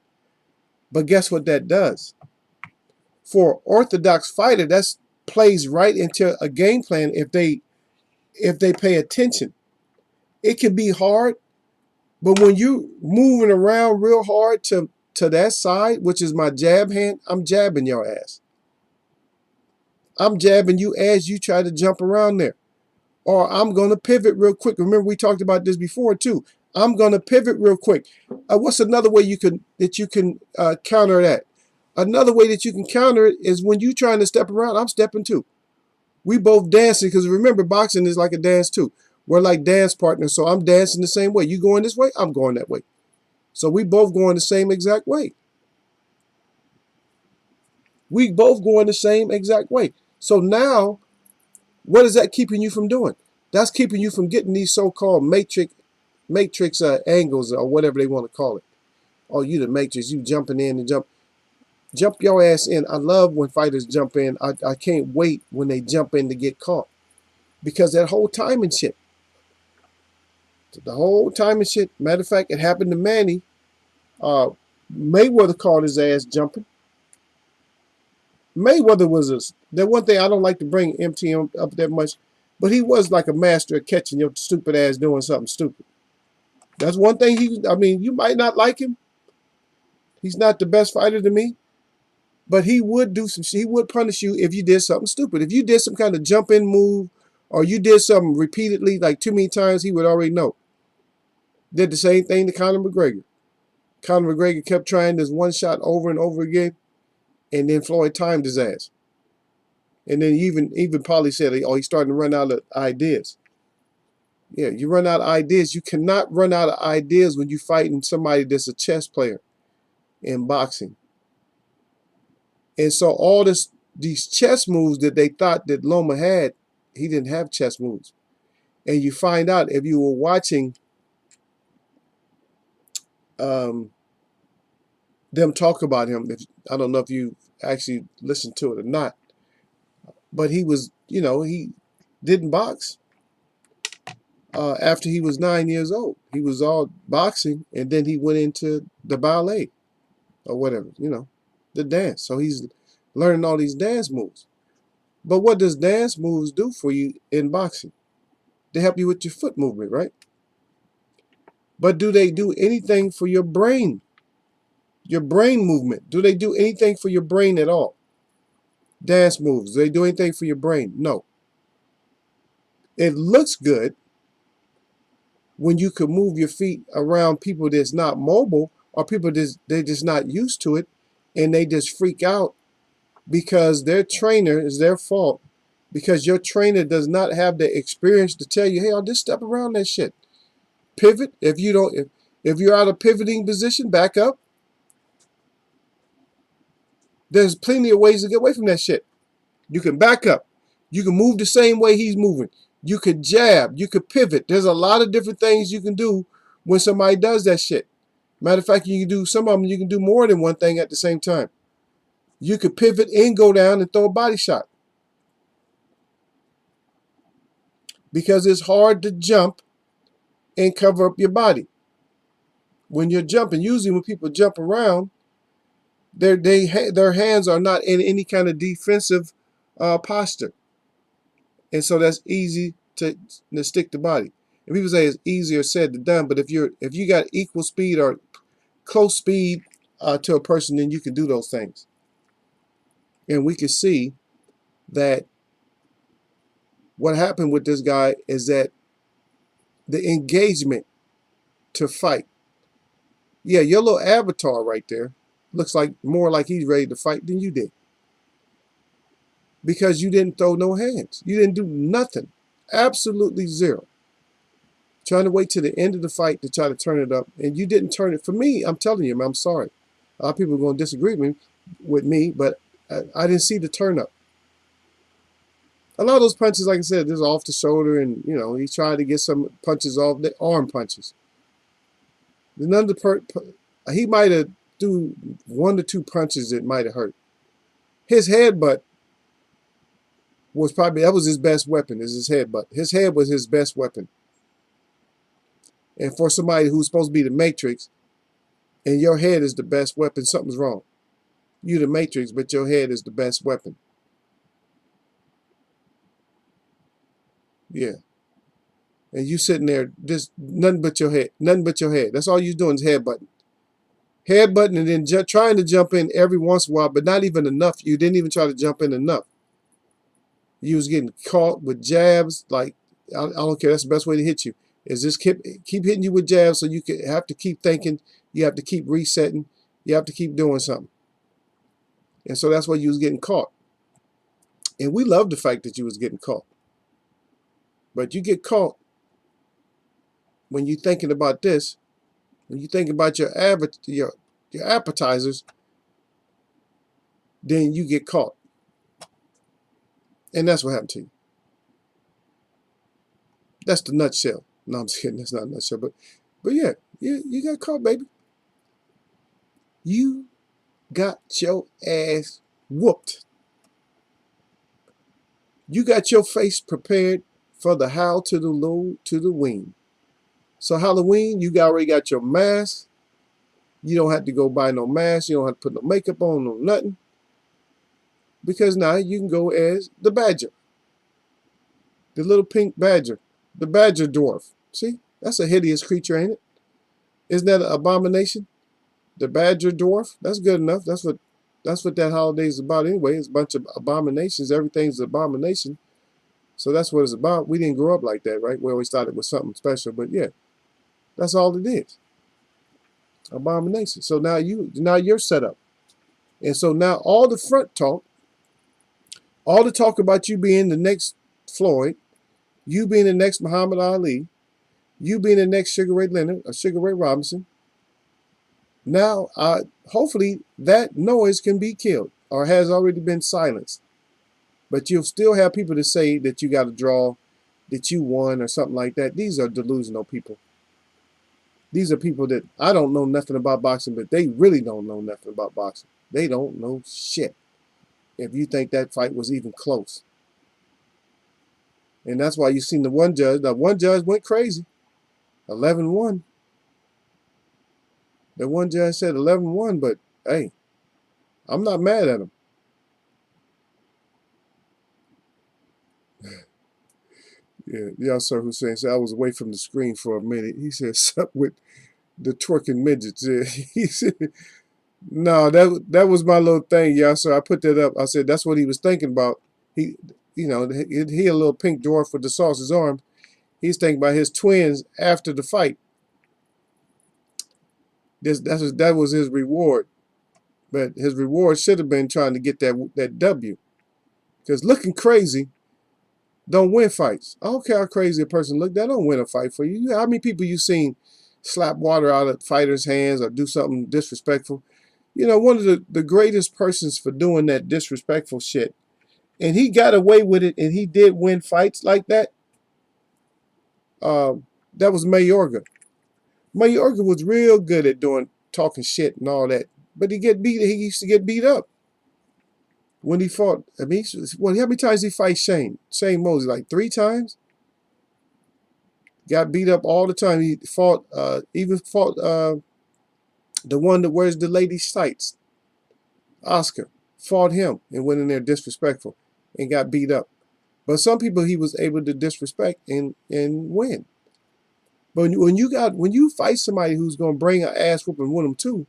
But guess what that does? For an orthodox fighter, that plays right into a game plan if they pay attention. It can be hard, but when you moving around real hard to that side, which is my jab hand, I'm jabbing your ass. I'm jabbing you as you try to jump around there. Or I'm going to pivot real quick. Remember, we talked about this before too. I'm going to pivot real quick. What's another way you can counter that? Another way that you can counter it is when you trying to step around, I'm stepping too. We both dancing because remember, boxing is like a dance too. We're like dance partners, so I'm dancing the same way. You going this way, I'm going that way. So we both going the same exact way. We both going the same exact way. So now, what is that keeping you from doing? That's keeping you from getting these so-called matrix angles or whatever they want to call it. Oh, you the matrix, you jumping in and jump your ass in. I love when fighters jump in. I can't wait when they jump in to get caught. Because that whole timing shit. The whole timing shit. Matter of fact, it happened to Manny. Mayweather caught his ass jumping. Mayweather was the one thing I don't like to bring MTM up that much, but he was like a master at catching your stupid ass doing something stupid. That's one thing you might not like him. He's not the best fighter to me, but he would punish you if you did something stupid. If you did some kind of jump in move or you did something repeatedly, like too many times, he would already know. Did the same thing to Conor McGregor. Conor McGregor kept trying this one shot over and over again, and then Floyd timed his ass. And then even Paulie said, oh, he's starting to run out of ideas. Yeah, you run out of ideas. You cannot run out of ideas when you're fighting somebody that's a chess player in boxing. And so all these chess moves that they thought that Loma had, he didn't have chess moves. And you find out if you were watching them talk about him. I don't know if you actually listened to it or not, but he was, he didn't box after he was 9 years old. He was all boxing, and then he went into the ballet or whatever, the dance. So he's learning all these dance moves. But what does dance moves do for you in boxing? They help you with your foot movement, right? But do they do anything for your brain? Your brain movement. Do they do anything for your brain at all? Dance moves. Do they do anything for your brain? No. It looks good when you can move your feet around people that's not mobile or people they're just not used to it, and they just freak out because their trainer is their fault, because your trainer does not have the experience to tell you, hey, I'll just step around that shit. Pivot. If you're out of pivoting position, back up. There's plenty of ways to get away from that shit. You can back up. You can move the same way he's moving. You could jab. You could pivot. There's a lot of different things you can do when somebody does that shit. Matter of fact, you can do some of them. You can do more than one thing at the same time. You could pivot and go down and throw a body shot. Because it's hard to jump and cover up your body. When you're jumping, usually when people jump around, their hands are not in any kind of defensive posture. And so that's easy to stick the body. And people say it's easier said than done, but if you got equal speed or close speed to a person, then you can do those things. And we can see that what happened with this guy is that the engagement to fight. Yeah, your little avatar right there looks like more like he's ready to fight than you did. Because you didn't throw no hands. You didn't do nothing. Absolutely zero. Trying to wait to the end of the fight to try to turn it up. And you didn't turn it. For me, I'm telling you, I'm sorry. A lot of people are going to disagree with me, but I didn't see the turn up. A lot of those punches, like I said, this off the shoulder, and he tried to get some punches off, the arm punches. None of he might have threw 1 to 2 punches that might have hurt. His headbutt was probably, that was his best weapon, is his headbutt. His head was his best weapon. And for somebody who's supposed to be the Matrix, and your head is the best weapon, something's wrong. You the Matrix, but your head is the best weapon. Yeah. And you sitting there, just nothing but your head. Nothing but your head. That's all you doing is headbutting. Headbutting and then trying to jump in every once in a while, but not even enough. You didn't even try to jump in enough. You was getting caught with jabs. Like, I don't care. That's the best way to hit you. Is just keep hitting you with jabs, so you have to keep thinking. You have to keep resetting. You have to keep doing something. And so that's why you was getting caught. And we love the fact that you was getting caught. But you get caught when you're thinking about this, when you think about your appetizers, then you get caught. And that's what happened to you. That's the nutshell. No, I'm just kidding. That's not a nutshell. But yeah, you got caught, baby. You got your ass whooped. You got your face prepared for the howl to the low to the wing. So Halloween, you already got your mask. You don't have to go buy no mask. You don't have to put no makeup on, no nothing. Because now you can go as the badger. The little pink badger. The badger dwarf. See? That's a hideous creature, ain't it? Isn't that an abomination? The badger dwarf? That's good enough. That's what that holiday is about anyway. It's a bunch of abominations. Everything's an abomination. So that's what it's about. We didn't grow up like that, right? We always thought it was something special. But yeah, that's all it is. Abomination. So now you're set up. And so now all the front talk, all the talk about you being the next Floyd, you being the next Muhammad Ali, you being the next Sugar Ray Leonard or Sugar Ray Robinson, now hopefully that noise can be killed or has already been silenced. But you'll still have people to say that you got to draw, that you won or something like that. These are delusional people. These are people that, I don't know nothing about boxing, but they really don't know nothing about boxing. They don't know shit if you think that fight was even close. And that's why you seen the one judge went crazy. 11-1. The one judge said 11-1, but hey, I'm not mad at him. Yeah, sir Hussein said I was away from the screen for a minute. He said, "Sup with the twerking midgets." Yeah. He said, "No, that was my little thing, yeah, sir. I put that up. I said that's what he was thinking about. He a little pink dwarf with the sausage arm. He's thinking about his twins after the fight. That was his reward, but his reward should have been trying to get that W, because looking crazy don't win fights. I don't care how crazy a person look, that don't win a fight for you. How many people you seen slap water out of fighters' hands or do something disrespectful? You know, one of the greatest persons for doing that disrespectful shit, and he got away with it, and he did win fights like that. That was Mayorga. Mayorga was real good at talking shit and all that, but he used to get beat up when he fought. I mean, how many times did he fight Shane Mosley? Like 3 times. Got beat up all the time. He fought, even fought the one that wears the lady's tights, Oscar. Fought him and went in there disrespectful and got beat up. But some people he was able to disrespect and win. But when you fight somebody who's gonna bring an ass whooping with them too,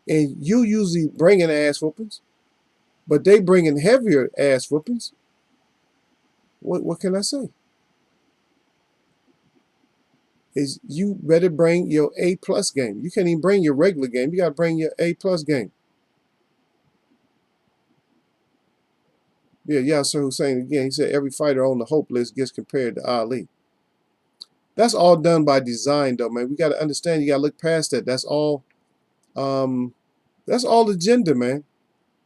and you usually bringing ass whoopings, but they bringing heavier ass whoopings, what can I say? Is you better bring your A+ game. You can't even bring your regular game. You gotta bring your A+ game. Yeah, Sir Hussein again. He said every fighter on the hope list gets compared to Ali. That's all done by design, though, man. We got to understand. You got to look past that. That's all agenda, man.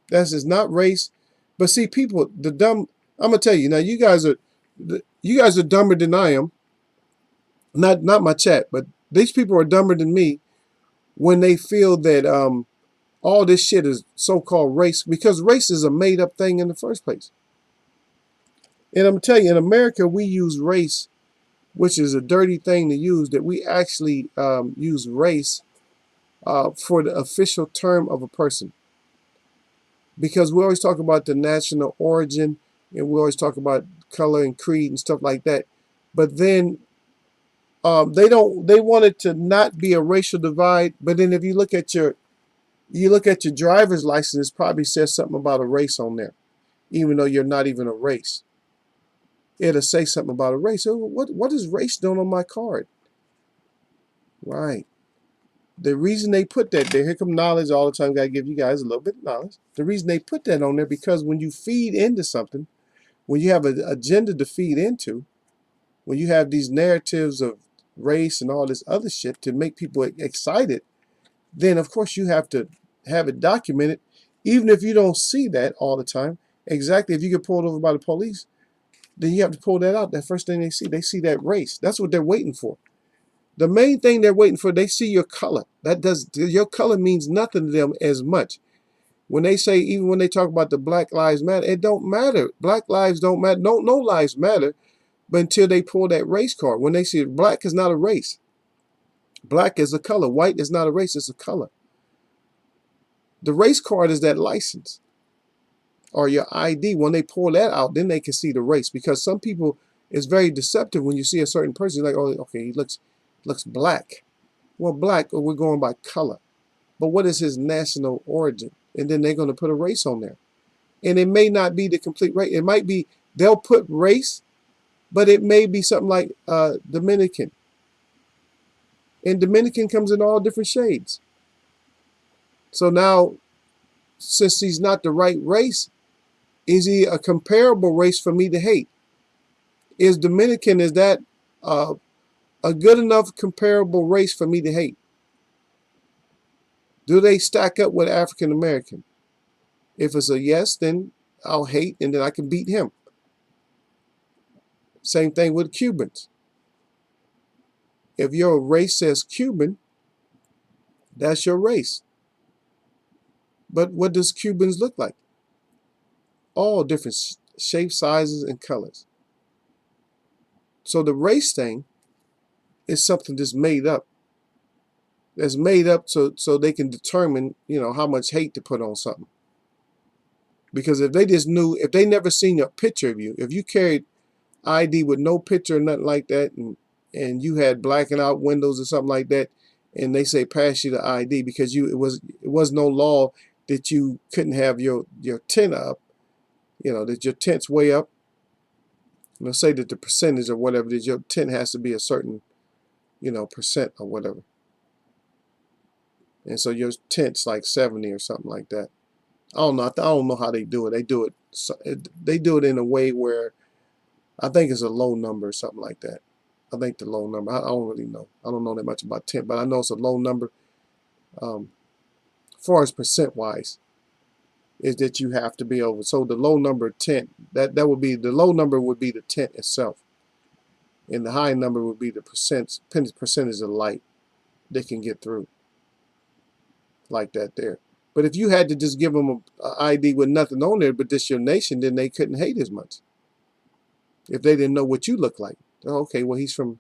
That's is not race. But see, people, I'm gonna tell you now. You guys are dumber than I am. Not my chat, but these people are dumber than me when they feel that all this shit is so-called race, because race is a made-up thing in the first place. And I'm telling you, in America, we use race, which is a dirty thing to use, that we actually use race for the official term of a person. Because we always talk about the national origin, and we always talk about color and creed and stuff like that. But then they want it to not be a racial divide. But then if you look at your driver's license, it probably says something about a race on there, even though you're not even a race. It'll say something about a race. So what is race doing on my card? Right. The reason they put that there, here come knowledge all the time. Got to give you guys a little bit of knowledge. The reason they put that on there, because when you feed into something, when you have an agenda to feed into, when you have these narratives of race and all this other shit to make people excited, then of course you have to have it documented, even if you don't see that all the time. Exactly, if you get pulled over by the police, then you have to pull that out. That first thing they see that race. That's what they're waiting for. The main thing they're waiting for, they see your color. Your color means nothing to them as much. When they say, even when they talk about the Black Lives Matter, it don't matter. Black lives don't matter. No lives matter, but until they pull that race card. When they see black is not a race. Black is a color. White is not a race, it's a color. The race card is that license or your ID. When they pull that out, then they can see the race. Because some people, it's very deceptive when you see a certain person. You're like, oh, okay, he looks black. Well, black, we're going by color. But what is his national origin? And then they're going to put a race on there. And it may not be the complete race. It might be, they'll put race, but it may be something like Dominican. And Dominican comes in all different shades. So now, since he's not the right race, is he a comparable race for me to hate? Is Dominican, is that a good enough comparable race for me to hate? Do they stack up with African American? If it's a yes, then I'll hate and then I can beat him. Same thing with Cubans. If your race says Cuban, that's your race. But what does Cubans look like? All different shapes, sizes, and colors. So the race thing is something that's made up. That's made up so they can determine, how much hate to put on something. Because if they just knew, if they never seen a picture of you, if you carried ID with no picture or nothing like that, and you had blacking out windows or something like that, and they say pass you the ID because it was no law that you couldn't have your tent up, that your tent's way up. Let's say that the percentage or whatever that your tent has to be a certain, percent or whatever. And so your tent's like 70 or something like that. I don't know how they do it. They do it in a way where I think it's a low number or something like that. I think the low number. I don't really know. I don't know that much about tent, but I know it's a low number. As far as percent wise, is that you have to be over. So the low number tent, that would be, the low number would be the tent itself, and the high number would be the percentage of light they can get through, like that there. But if you had to just give them an ID with nothing on there but just your nation, then they couldn't hate as much. If they didn't know what you look like. Okay, well, he's from,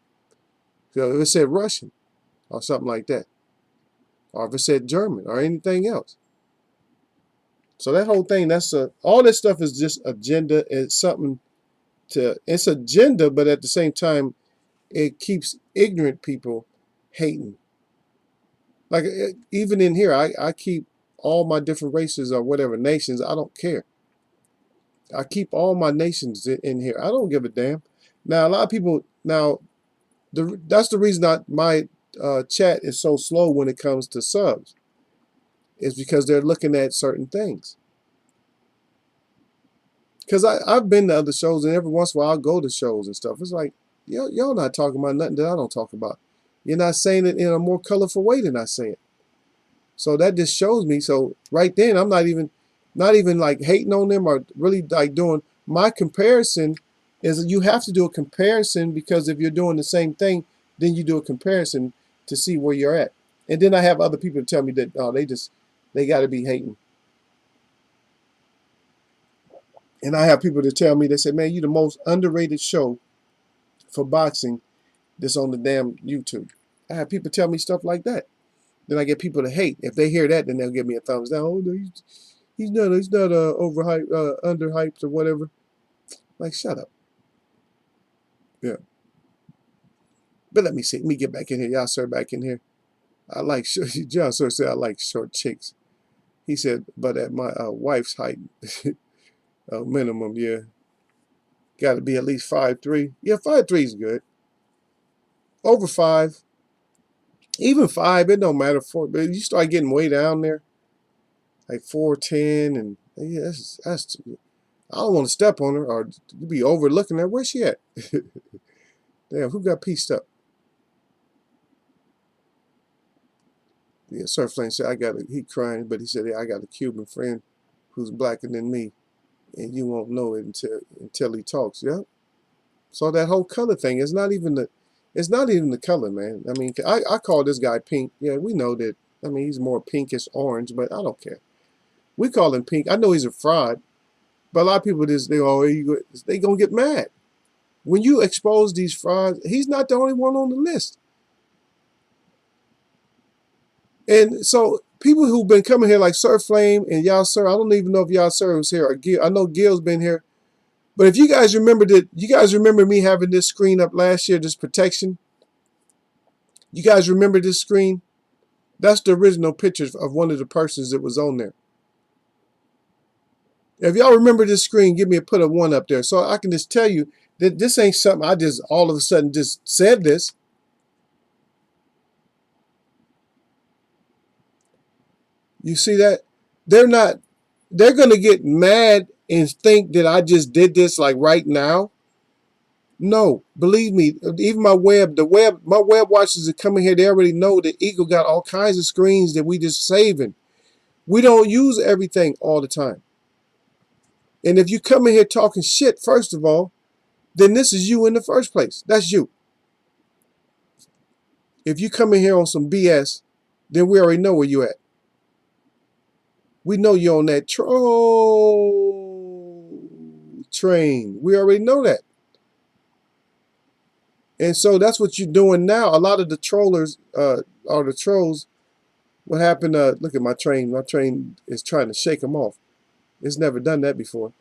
if it said Russian or something like that, or if it said German or anything else. So that whole thing, all this stuff is just agenda. It's it's agenda, but at the same time, it keeps ignorant people hating. Like, even in here, I keep all my different races or whatever nations. I don't care. I keep all my nations in here. I don't give a damn. Now, a lot of people, that's the reason my chat is so slow when it comes to subs, is because they're looking at certain things. Because I've been to other shows, and every once in a while I'll go to shows and stuff. It's like, y'all not talking about nothing that I don't talk about. You're not saying it in a more colorful way than I say it. So that just shows me. So right then, I'm not even like hating on them or really like doing my comparison. Is you have to do a comparison, because if you're doing the same thing, then you do a comparison to see where you're at. And then I have other people tell me that they got to be hating. And I have people that tell me, they say, man, you the most underrated show for boxing that's on the damn YouTube. I have people tell me stuff like that. Then I get people to hate. If they hear that, then they'll give me a thumbs down. Oh, no, he's not overhyped, underhyped or whatever. Like, shut up. Yeah. But let me see. Let me get back in here. Y'all, sir, back in here. I like, John Sir said I like short chicks. He said, but at my wife's height, minimum, yeah. Got to be at least 5'3". Yeah, 5'3" is good. Over 5. Even 5, it don't matter. But you start getting way down there, like 4'10", and yeah, that's too, I don't want to step on her or be overlooking her. Where's she at? Damn, who got pieced up? Yeah, Surf Flame said, he crying, but he said, yeah, I got a Cuban friend who's blacker than me, and you won't know it until he talks. Yeah. So that whole color thing is not even the color, man. I mean, I call this guy pink. Yeah, we know that. I mean, he's more pinkish orange, but I don't care. We call him pink. I know he's a fraud, but a lot of people they gonna get mad when you expose these frauds. He's not the only one on the list. And so people who've been coming here like Surf Flame and Y'all Sir, I don't even know if Y'all Sir was here or Gil. I know Gil's been here. But if you guys remember me having this screen up last year, this protection. You guys remember this screen? That's the original pictures of one of the persons that was on there. If y'all remember this screen, put a 1 up there so I can just tell you that this ain't something I just all of a sudden just said this. You see that? They're going to get mad and think that I just did this like right now. No, believe me, even my web watchers that come in here, they already know that Eagle got all kinds of screens that we just saving. We don't use everything all the time. And if you come in here talking shit, first of all, then this is you in the first place. That's you. If you come in here on some BS, then we already know where you at. We know you're on that troll train. We already know that. And so that's what you're doing now. A lot of the trollers or the trolls, what happened? Look at my train. My train is trying to shake them off. It's never done that before.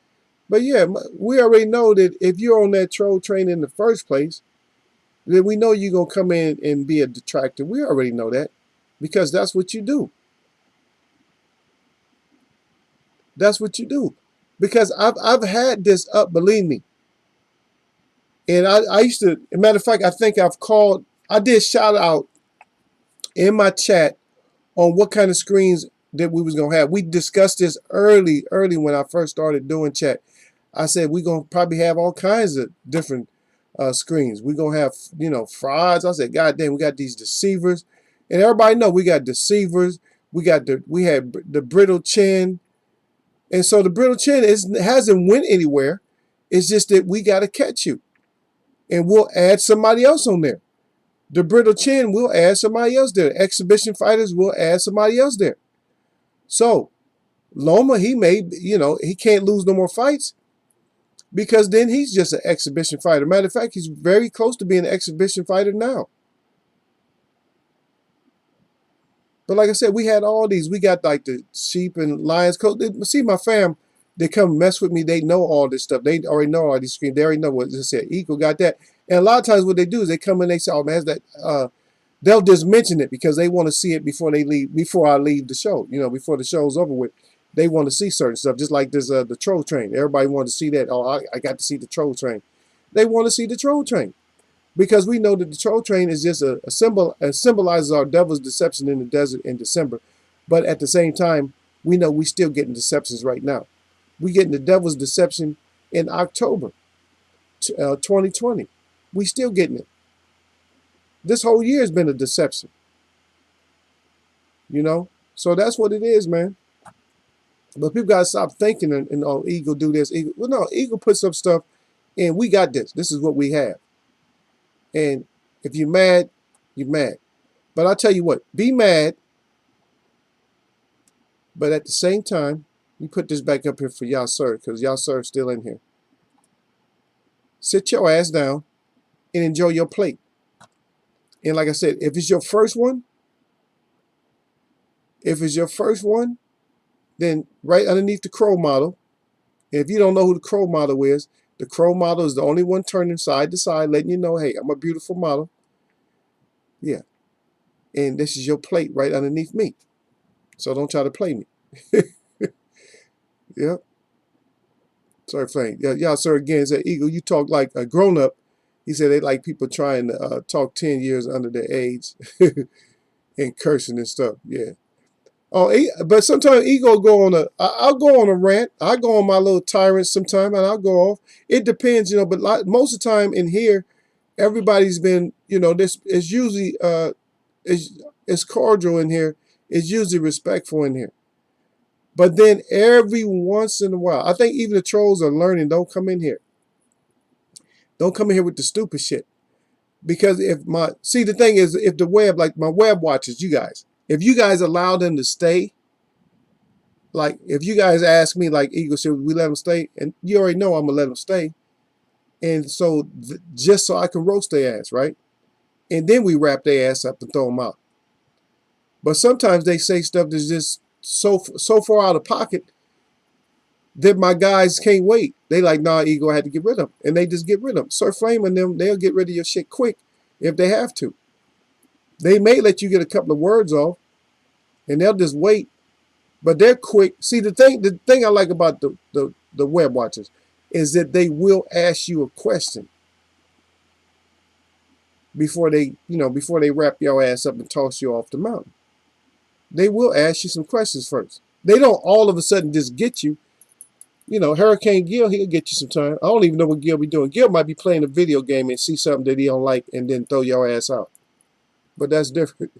But yeah, we already know that if you're on that troll train in the first place, then we know you're going to come in and be a detractor. We already know that because that's what you do. That's what you do. Because I've had this up, believe me. And I used to, as a matter of fact, I think I did shout out in my chat on what kind of screens that we was going to have. We discussed this early when I first started doing chat. I said, we're going to probably have all kinds of different screens. We're going to have, frauds. I said, God damn, we got these deceivers. And everybody know we got deceivers. We had the brittle chin. And so the brittle chin hasn't went anywhere. It's just that we got to catch you. And we'll add somebody else on there. The brittle chin, we'll add somebody else there. Exhibition fighters, we'll add somebody else there. So Loma, he can't lose no more fights because then he's just an exhibition fighter. Matter of fact, he's very close to being an exhibition fighter now. But like I said, we had all these. We got like the sheep and lions. See, my fam, they come mess with me. They know all this stuff. They already know all these screens. They already know what I said. Eagle got that. And a lot of times what they do is they come in, they say, oh man, that they'll just mention it because they want to see it before they leave, before I leave the show, before the show's over with. They want to see certain stuff, just like this the troll train. Everybody wanted to see that. Oh, I got to see the troll train. They want to see the troll train because we know that the troll train is just a symbol and symbolizes our devil's deception in the desert in December. But at the same time, we know we still getting deceptions right now. We getting the devil's deception in October 2020. We still getting it. This whole year has been a deception. So that's what it is, man. But people gotta stop thinking and oh, Eagle do this. Well, no, Eagle puts up stuff, and we got this. This is what we have. And if you're mad, you're mad. But I tell you what, be mad. But at the same time, me put this back up here for y'all, sir, because y'all, sir, still in here. Sit your ass down and enjoy your plate. And like I said, if it's your first one, then right underneath the crow model, and if you don't know who the crow model is, the crow model is the only one turning side to side, letting you know, hey, I'm a beautiful model. Yeah. And this is your plate right underneath me. So don't try to play me. Yeah. Sorry, Frank. Yeah, y'all, sir, again, said, Eagle, you talk like a grown-up. He said they like people trying to talk 10 years under their age and cursing and stuff. Yeah. Oh, but sometimes Ego go on I'll go on a rant. I go on my little tyrant sometime and I'll go off. It depends, but most of the time in here, everybody's been, this is usually, it's cordial in here. It's usually respectful in here. But then every once in a while, I think even the trolls are learning, don't come in here. Don't come in here with the stupid shit. Because the thing is, if the web, like my web watchers, you guys, if you guys allow them to stay, like if you guys ask me, like Eagle, should we let them stay? And you already know I'm going to let them stay. And so, just so I can roast their ass, right? And then we wrap their ass up and throw them out. But sometimes they say stuff that's just so far out of pocket that my guys can't wait. They like, nah, Eagle, I had to get rid of them. And they just get rid of them. Sir Flame and them, they'll get rid of your shit quick if they have to. They may let you get a couple of words off, and they'll just wait. But they're quick. See, the thing I like about the web watchers is that they will ask you a question before they wrap your ass up and toss you off the mountain. They will ask you some questions first. They don't all of a sudden just get you. Hurricane Gil, he'll get you some time. I don't even know what Gil be doing. Gil might be playing a video game and see something that he don't like and then throw your ass out. But that's different.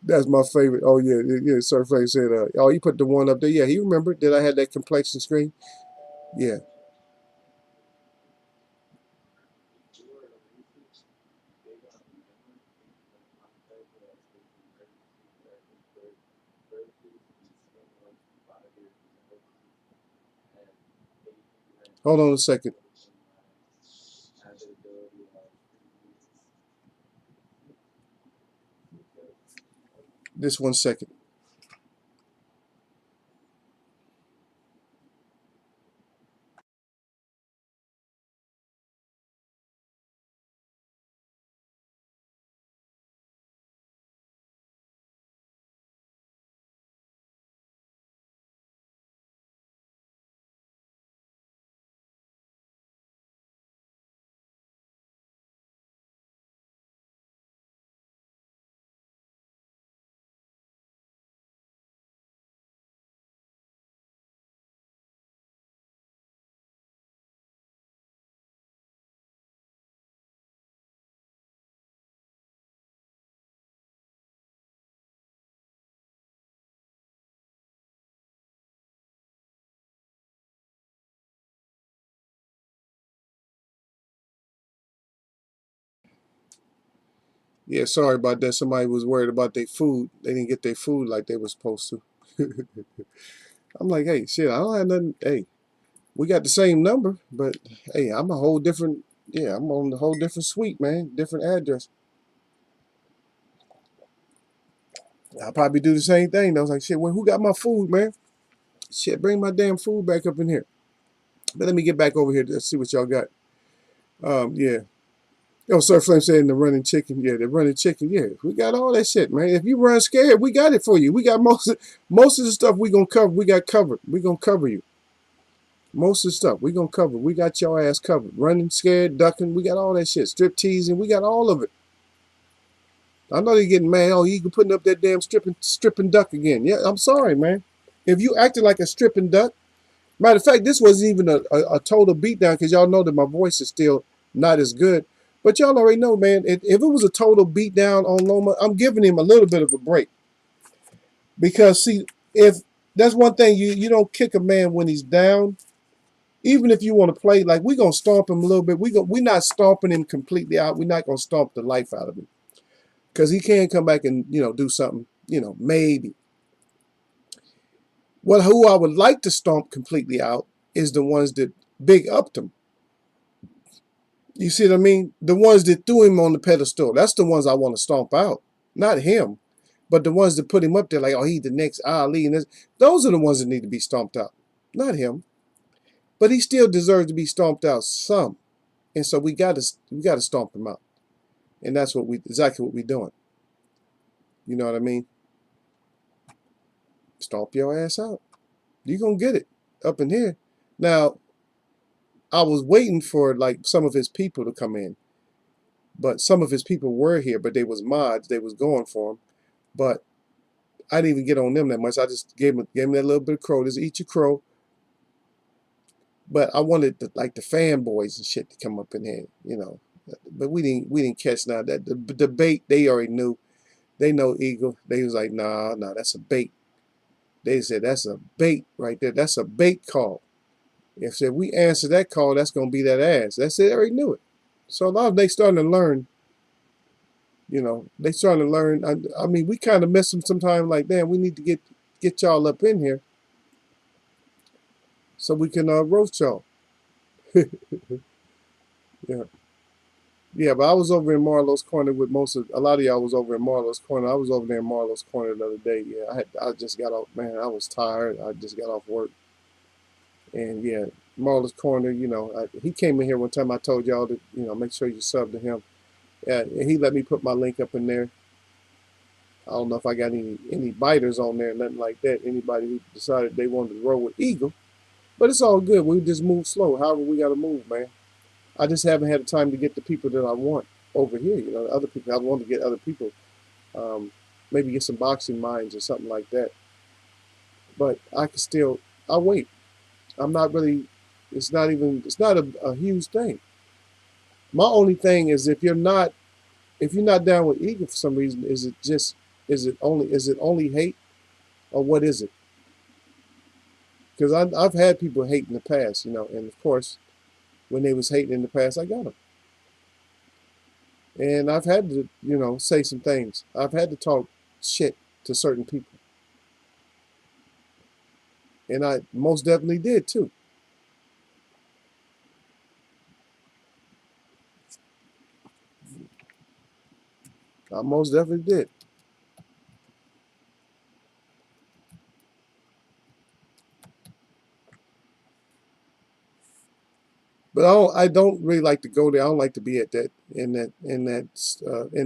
That's my favorite. Oh, yeah. Sir Flame said, oh, he put the one up there. Yeah, he remembered that I had that complexion screen. Yeah. Hold on a second. Just 1 second. Yeah, sorry about that. Somebody was worried about their food. They didn't get their food like they were supposed to. I'm like, hey, shit, I don't have nothing. Hey, we got the same number, but hey, I'm a whole different, yeah, I'm on a whole different suite, man. Different address. I'll probably do the same thing. I was like, shit, well, who got my food, man? Shit, bring my damn food back up in here. But let me get back over here to see what y'all got. Yeah. Oh, Sir Flame saying the running chicken. Yeah, the running chicken. Yeah, we got all that shit, man. If you run scared, we got it for you. We got most of the stuff we gonna cover. We got covered. We gonna cover you. Most of the stuff we gonna cover. We got your ass covered. Running scared, ducking. We got all that shit. Strip teasing. We got all of it. I know they're getting mad. Oh, you putting up that damn stripping duck again. Yeah, I'm sorry, man. If you acted like a stripping duck, matter of fact, this wasn't even a total beatdown because y'all know that my voice is still not as good. But y'all already know, man, if it was a total beatdown on Loma, I'm giving him a little bit of a break. Because, see, if that's one thing, you don't kick a man when he's down. Even if you want to play, like, we're going to stomp him a little bit. We're not stomping him completely out. We're not going to stomp the life out of him. Because he can come back and, do something, maybe. Well, who I would like to stomp completely out is the ones that big upped him. You see what I mean? The ones that threw him on the pedestal. That's the ones I want to stomp out. Not him, but the ones that put him up there like, oh, he's the next Ali. And this. Those are the ones that need to be stomped out. Not him. But he still deserves to be stomped out some. And so we gotta stomp him out. And that's exactly what we're doing. You know what I mean? Stomp your ass out. You're gonna get it up in here. Now, I was waiting for like some of his people to come in. But some of his people were here, but they was mods. They was going for him. But I didn't even get on them that much. I just gave him that little bit of crow. Just eat your crow. But I wanted like the fanboys and shit to come up in here, you know. But we didn't catch now that the bait they already knew. They know Eagle. They was like, nah, that's a bait. They said that's a bait right there. That's a bait call. If we answer that call, that's gonna be that ass. That's it. They already knew it. So a lot of they starting to learn. You know, they starting to learn. I mean, we kind of miss them sometimes. Like, damn, we need to get y'all up in here so we can roast y'all. Yeah. Yeah, but I was over in Marlowe's Corner with a lot of y'all was over in Marlowe's Corner. I was over there in Marlowe's Corner the other day. Yeah, I just got off, man, I was tired. I just got off work. And yeah, Marlowe's Corner, you know, he came in here one time. I told y'all to, you know, make sure you sub to him. Yeah, and he let me put my link up in there. I don't know if I got any biters on there, nothing like that. Anybody who decided they wanted to roll with Eagle. But it's all good. We just move slow. However we got to move, man. I just haven't had the time to get the people that I want over here. You know, other people. I want to get other people. Maybe get some boxing minds or something like that. But I can still. I'll wait. I'm not really. It's not a huge thing. My only thing is if you're not down with Eagle for some reason, is it only hate, or what is it? Because I've had people hate in the past, you know, and of course, when they was hating in the past, I got them. And I've had to, you know, say some things. I've had to talk shit to certain people. And I most definitely did too. I most definitely did. But I don't really like to go there. I don't like to be at that in the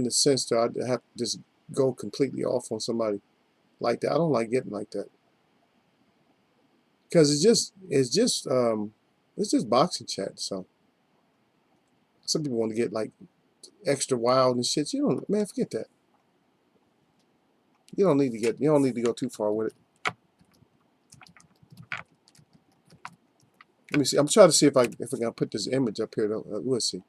sense that I have to just go completely off on somebody like that. I don't like getting like that because it's just boxing chat. So some people want to get like extra wild and shit. You don't, man, forget that. You don't need to go too far with it. Let me see. I'm trying to see if I can put this image up here. Though. We'll see.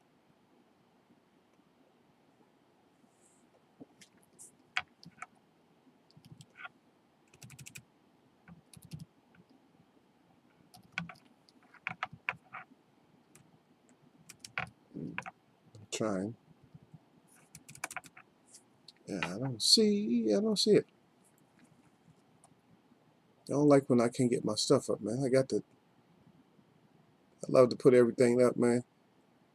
I'm trying. Yeah, I don't see it. I don't like when I can't get my stuff up, man. I love to put everything up, man.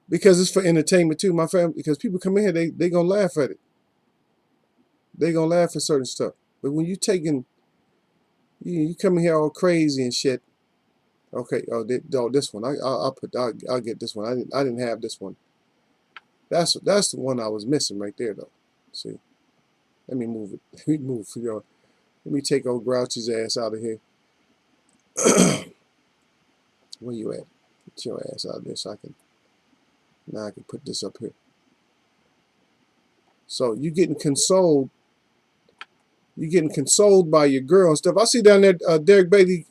Because it's for entertainment too, my family. Because people come in here, they gonna laugh at it. They gonna laugh at certain stuff. But when you come in here all crazy and shit. Okay, this one. I'll get this one. I didn't have this one. That's the one I was missing right there though. See, let me move it. Let me move for y'all. Let me take old Grouchy's ass out of here. Where you at? Get your ass out of there so now I can put this up here. So you getting consoled. You getting consoled by your girl and stuff. I see down there Derek Bailey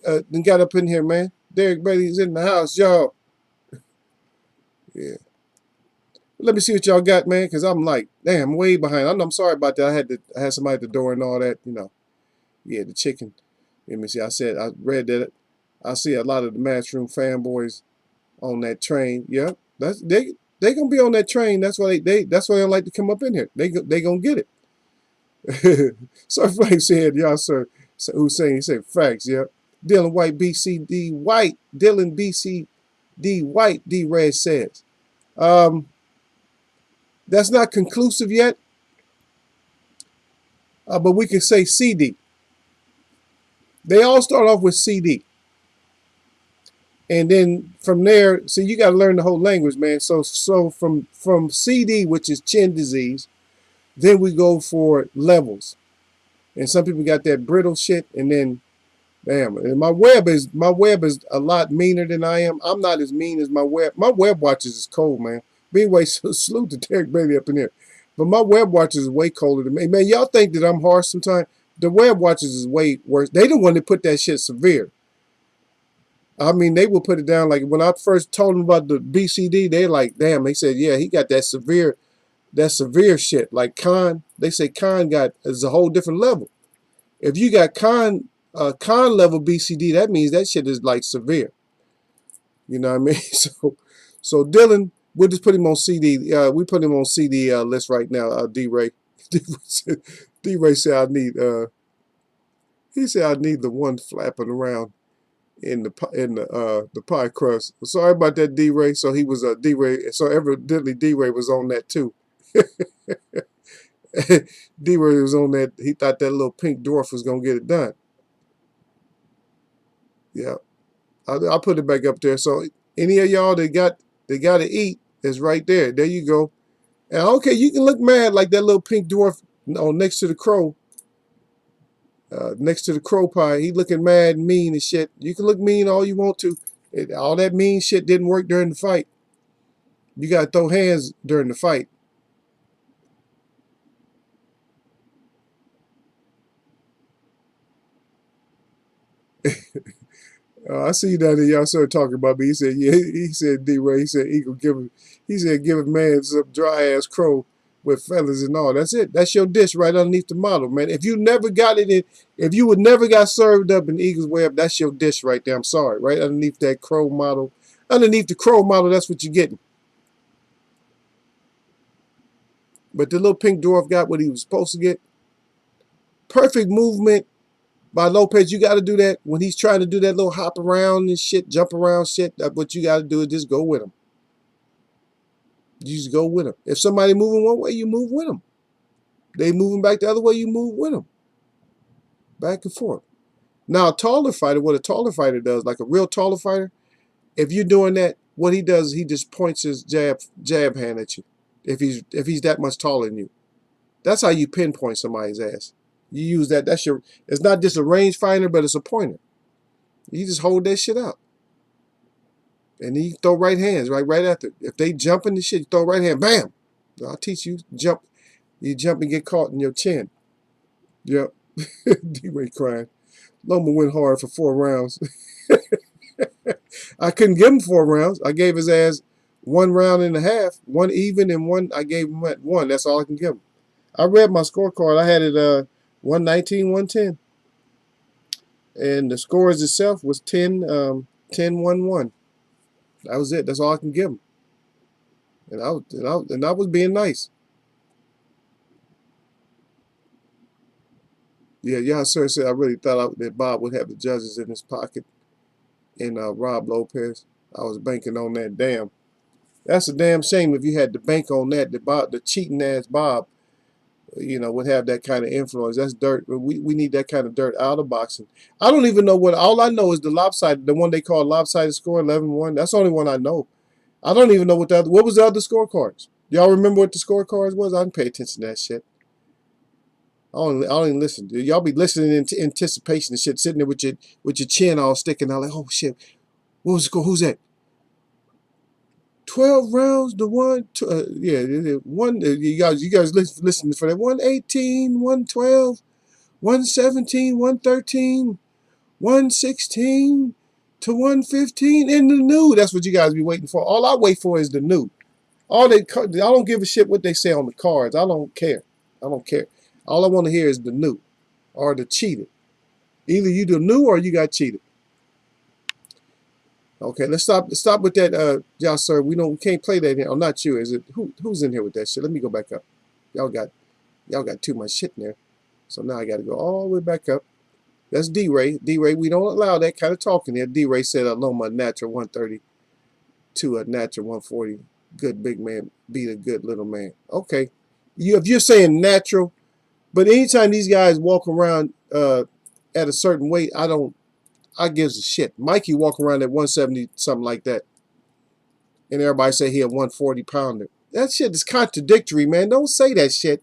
got up in here, man. Derek Bailey's in the house, y'all. Yeah. Let me see what y'all got, man, because I'm like, damn, I'm way behind. I'm sorry about that. I had somebody at the door and all that, you know. Yeah, the chicken. Let me see. I read that. I see a lot of the Matchroom fanboys on that train. Yep, they gonna be on that train. That's why they don't like to come up in here. They gonna get it. So Frank said, y'all sir, Hussein, he said facts. Yep. Dylan White, BCD White, Dylan BCD White, D-Red says. That's not conclusive yet, but we can say CD. They all start off with CD. And then from there, see, you got to learn the whole language, man. So from CD, which is chin disease, then we go for levels. And some people got that brittle shit, and then damn. And my web is a lot meaner than I am. I'm not as mean as my web. My web watches is cold, man. But anyway, so salute to Derek Bailey up in there. But my web watches is way colder than me. Man, y'all think that I'm harsh sometimes? The web watches is way worse. They the one that put that shit severe. I mean, they will put it down. Like when I first told them about the BCD, they like, damn. They said, yeah, he got that severe shit. Like Khan, they say Khan is a whole different level. If you got Khan level BCD, that means that shit is like severe. You know what I mean? So Dylan, we'll just put him on CD. We put him on CD list right now. D-Ray, D-Ray said I need. He said I need the one flapping around in the pie crust. Sorry about that, D-Ray. So he was D-Ray. So evidently D-Ray was on that too. D-Ray was on that. He thought that little pink dwarf was gonna get it done. Yeah, I'll put it back up there. So any of y'all that got to eat is right there. There you go. And okay, you can look mad like that little pink dwarf next to the crow. Next to the crow pie, he looking mad and mean and shit. You can look mean all you want to. All that mean shit didn't work during the fight. You got to throw hands during the fight. I see that y'all started talking about me. He said, yeah, he said, D-Ray, he said, Eagle, give a man some dry ass crow with feathers and all. That's it. That's your dish right underneath the model, man. If you never got it in, if you would never got served up in Eagle's Web, that's your dish right there. I'm sorry, right underneath that crow model. Underneath the crow model, that's what you're getting. But the little pink dwarf got what he was supposed to get. Perfect movement by Lopez. You got to do that when he's trying to do that little hop around and shit, jump around shit. What you got to do is just go with him. You just go with him. If somebody moving one way, you move with them. They moving back the other way, you move with them. Back and forth. Now, a taller fighter, what a taller fighter does, like a real taller fighter, if you're doing that, what he does is he just points his jab hand at you. If he's that much taller than you. That's how you pinpoint somebody's ass. You use that. It's not just a range finder, but it's a pointer. You just hold that shit out. And then you throw right hands right after. If they jump in the shit, you throw right hand, bam. I'll teach you. Jump. You jump and get caught in your chin. Yep. D-Ray crying. Loma went hard for 4 rounds. I couldn't give him 4 rounds. I gave his ass 1 round and a half, 1 even, and 1 I gave him at 1. That's all I can give him. I read my scorecard. I had it 119, 110. And the scores itself was 10, 1, 1. That was it. That's all I can give him. And I was being nice. Yeah, sir said I really thought that Bob would have the judges in his pocket and Rob Lopez. I was banking on that. Damn. That's a damn shame if you had to bank on that. The cheating ass Bob, would have that kind of influence. That's dirt. We need that kind of dirt out of boxing. I don't even know what. All I know is the lopsided, the one they call lopsided score, 11-1. That's the only one I know. I don't even know what was the other scorecards. Y'all remember what the scorecards was? I didn't pay attention to that shit. I don't even listen. Y'all be listening in anticipation and shit, sitting there with your chin all sticking out like, oh shit, what was the score? Who's that? 12 rounds to 1. Yeah, 1. You guys listen for that. 118, 112, 117, 113, 116 to 115 in the new. That's what you guys be waiting for. All I wait for is the new. I don't give a shit what they say on the cards. I don't care. All I want to hear is the new or the cheated. Either you do new or you got cheated. Okay, let's stop with that, y'all, sir. We can't play that here. Oh, not you. Is it who's in here with that shit? Let me go back up. Y'all got too much shit in there. So now I got to go all the way back up. That's D-Ray. D-Ray, we don't allow that kind of talking there. D-Ray said LOMA natural 130 to a natural 140. Good big man beat a good little man. Okay. If you're saying natural, but anytime these guys walk around at a certain weight, I gives a shit. Mikey walk around at 170, something like that. And everybody say he a 140 pounder. That shit is contradictory, man. Don't say that shit.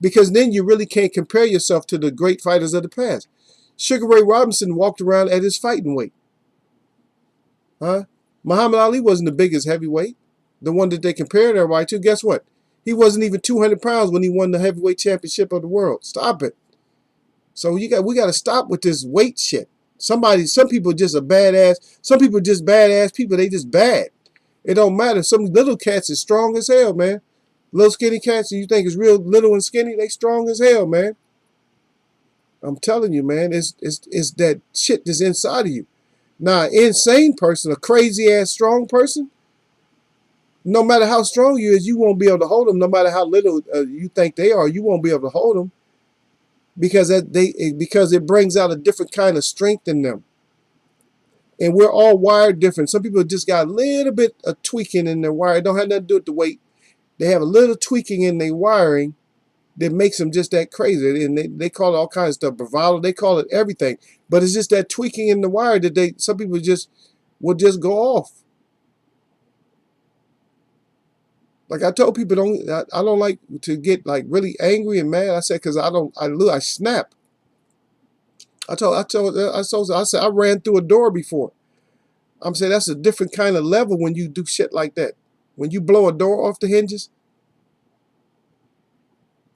Because then you really can't compare yourself to the great fighters of the past. Sugar Ray Robinson walked around at his fighting weight. Huh? Muhammad Ali wasn't the biggest heavyweight. The one that they compared everybody to. Guess what? He wasn't even 200 pounds when he won the heavyweight championship of the world. Stop it. So we got to stop with this weight shit. Some people just a badass. Some people just badass people. They just bad. It don't matter. Some little cats is strong as hell, man. Little skinny cats you think is real little and skinny, they strong as hell, man. I'm telling you, man, it's that shit that's inside of you. Now, an insane person, a crazy ass strong person, no matter how strong you is, you won't be able to hold them. No matter how little you think they are, you won't be able to hold them because it brings out a different kind of strength in them. And we're all wired different. Some people just got a little bit of tweaking in their wire. It don't have nothing to do with the weight. They have a little tweaking in their wiring that makes them just that crazy. And they call it all kinds of stuff, bravado. They call it everything. But it's just that tweaking in the wire that some people will just go off. Like I told people, I don't like to get like really angry and mad. I said, because I snap. I said I ran through a door before. I'm saying that's a different kind of level when you do shit like that. When you blow a door off the hinges,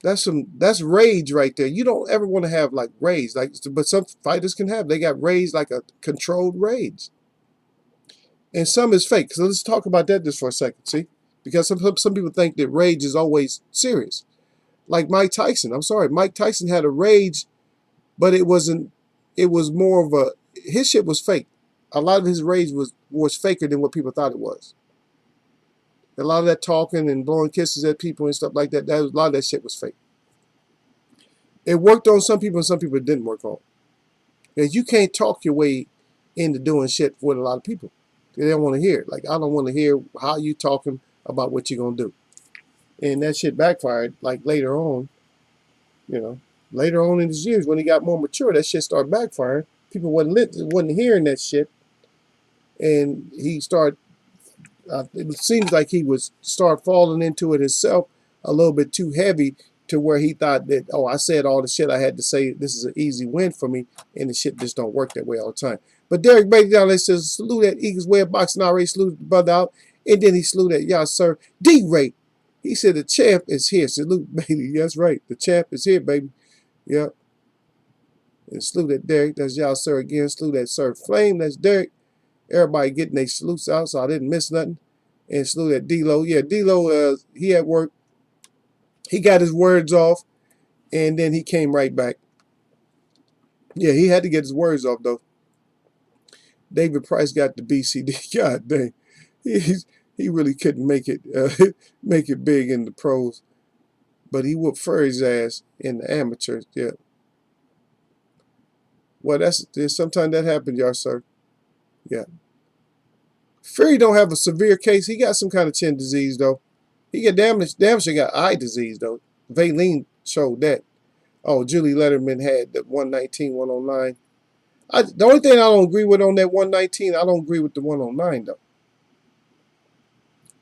that's rage right there. You don't ever want to have like rage, but some fighters can have. They got rage like a controlled rage, and some is fake. So let's talk about that just for a second, see? Because some people think that rage is always serious. Like Mike Tyson. I'm sorry, Mike Tyson had a rage, but it wasn't. It was more of his shit was fake. A lot of his rage was faker than what people thought it was. A lot of that talking and blowing kisses at people and stuff like that, a lot of that shit was fake. It worked on some people and some people it didn't work on. Because you can't talk your way into doing shit with a lot of people. They don't want to hear it. Like, I don't want to hear how you talking about what you're going to do. And that shit backfired, like later on, later on in his years when he got more mature, that shit started backfiring. People wasn't hearing that shit. And he started, it seems like he was start falling into it himself a little bit too heavy to where he thought that, oh, I said all the shit I had to say. This is an easy win for me. And the shit just don't work that way all the time. But Derek Bailey down there says, salute that Eagles way of boxing. I already saluted the brother out. And then he saluted that, y'all, sir, D-Ray. He said, the champ is here. Salute, Bailey. That's right. The champ is here, baby. Yep. And salute that Derek. That's y'all, sir, again. Salute that Sir Flame. That's Derek. Everybody getting their salutes out, so I didn't miss nothing. And salute that D-Lo. Yeah, D-Lo, he at work. He got his words off, and then he came right back. Yeah, he had to get his words off, though. David Price got the BCD. God dang. He really couldn't make it big in the pros. But he whooped Furry's ass in the amateurs. Yeah. Well, sometimes that happens, y'all, sir. Yeah. Fury don't have a severe case. He got some kind of chin disease, though. He got damn sure got eye disease, though. Valine showed that. Oh, Julie Letterman had the 119, 109. The only thing I don't agree with on that 119, I don't agree with the 109, though.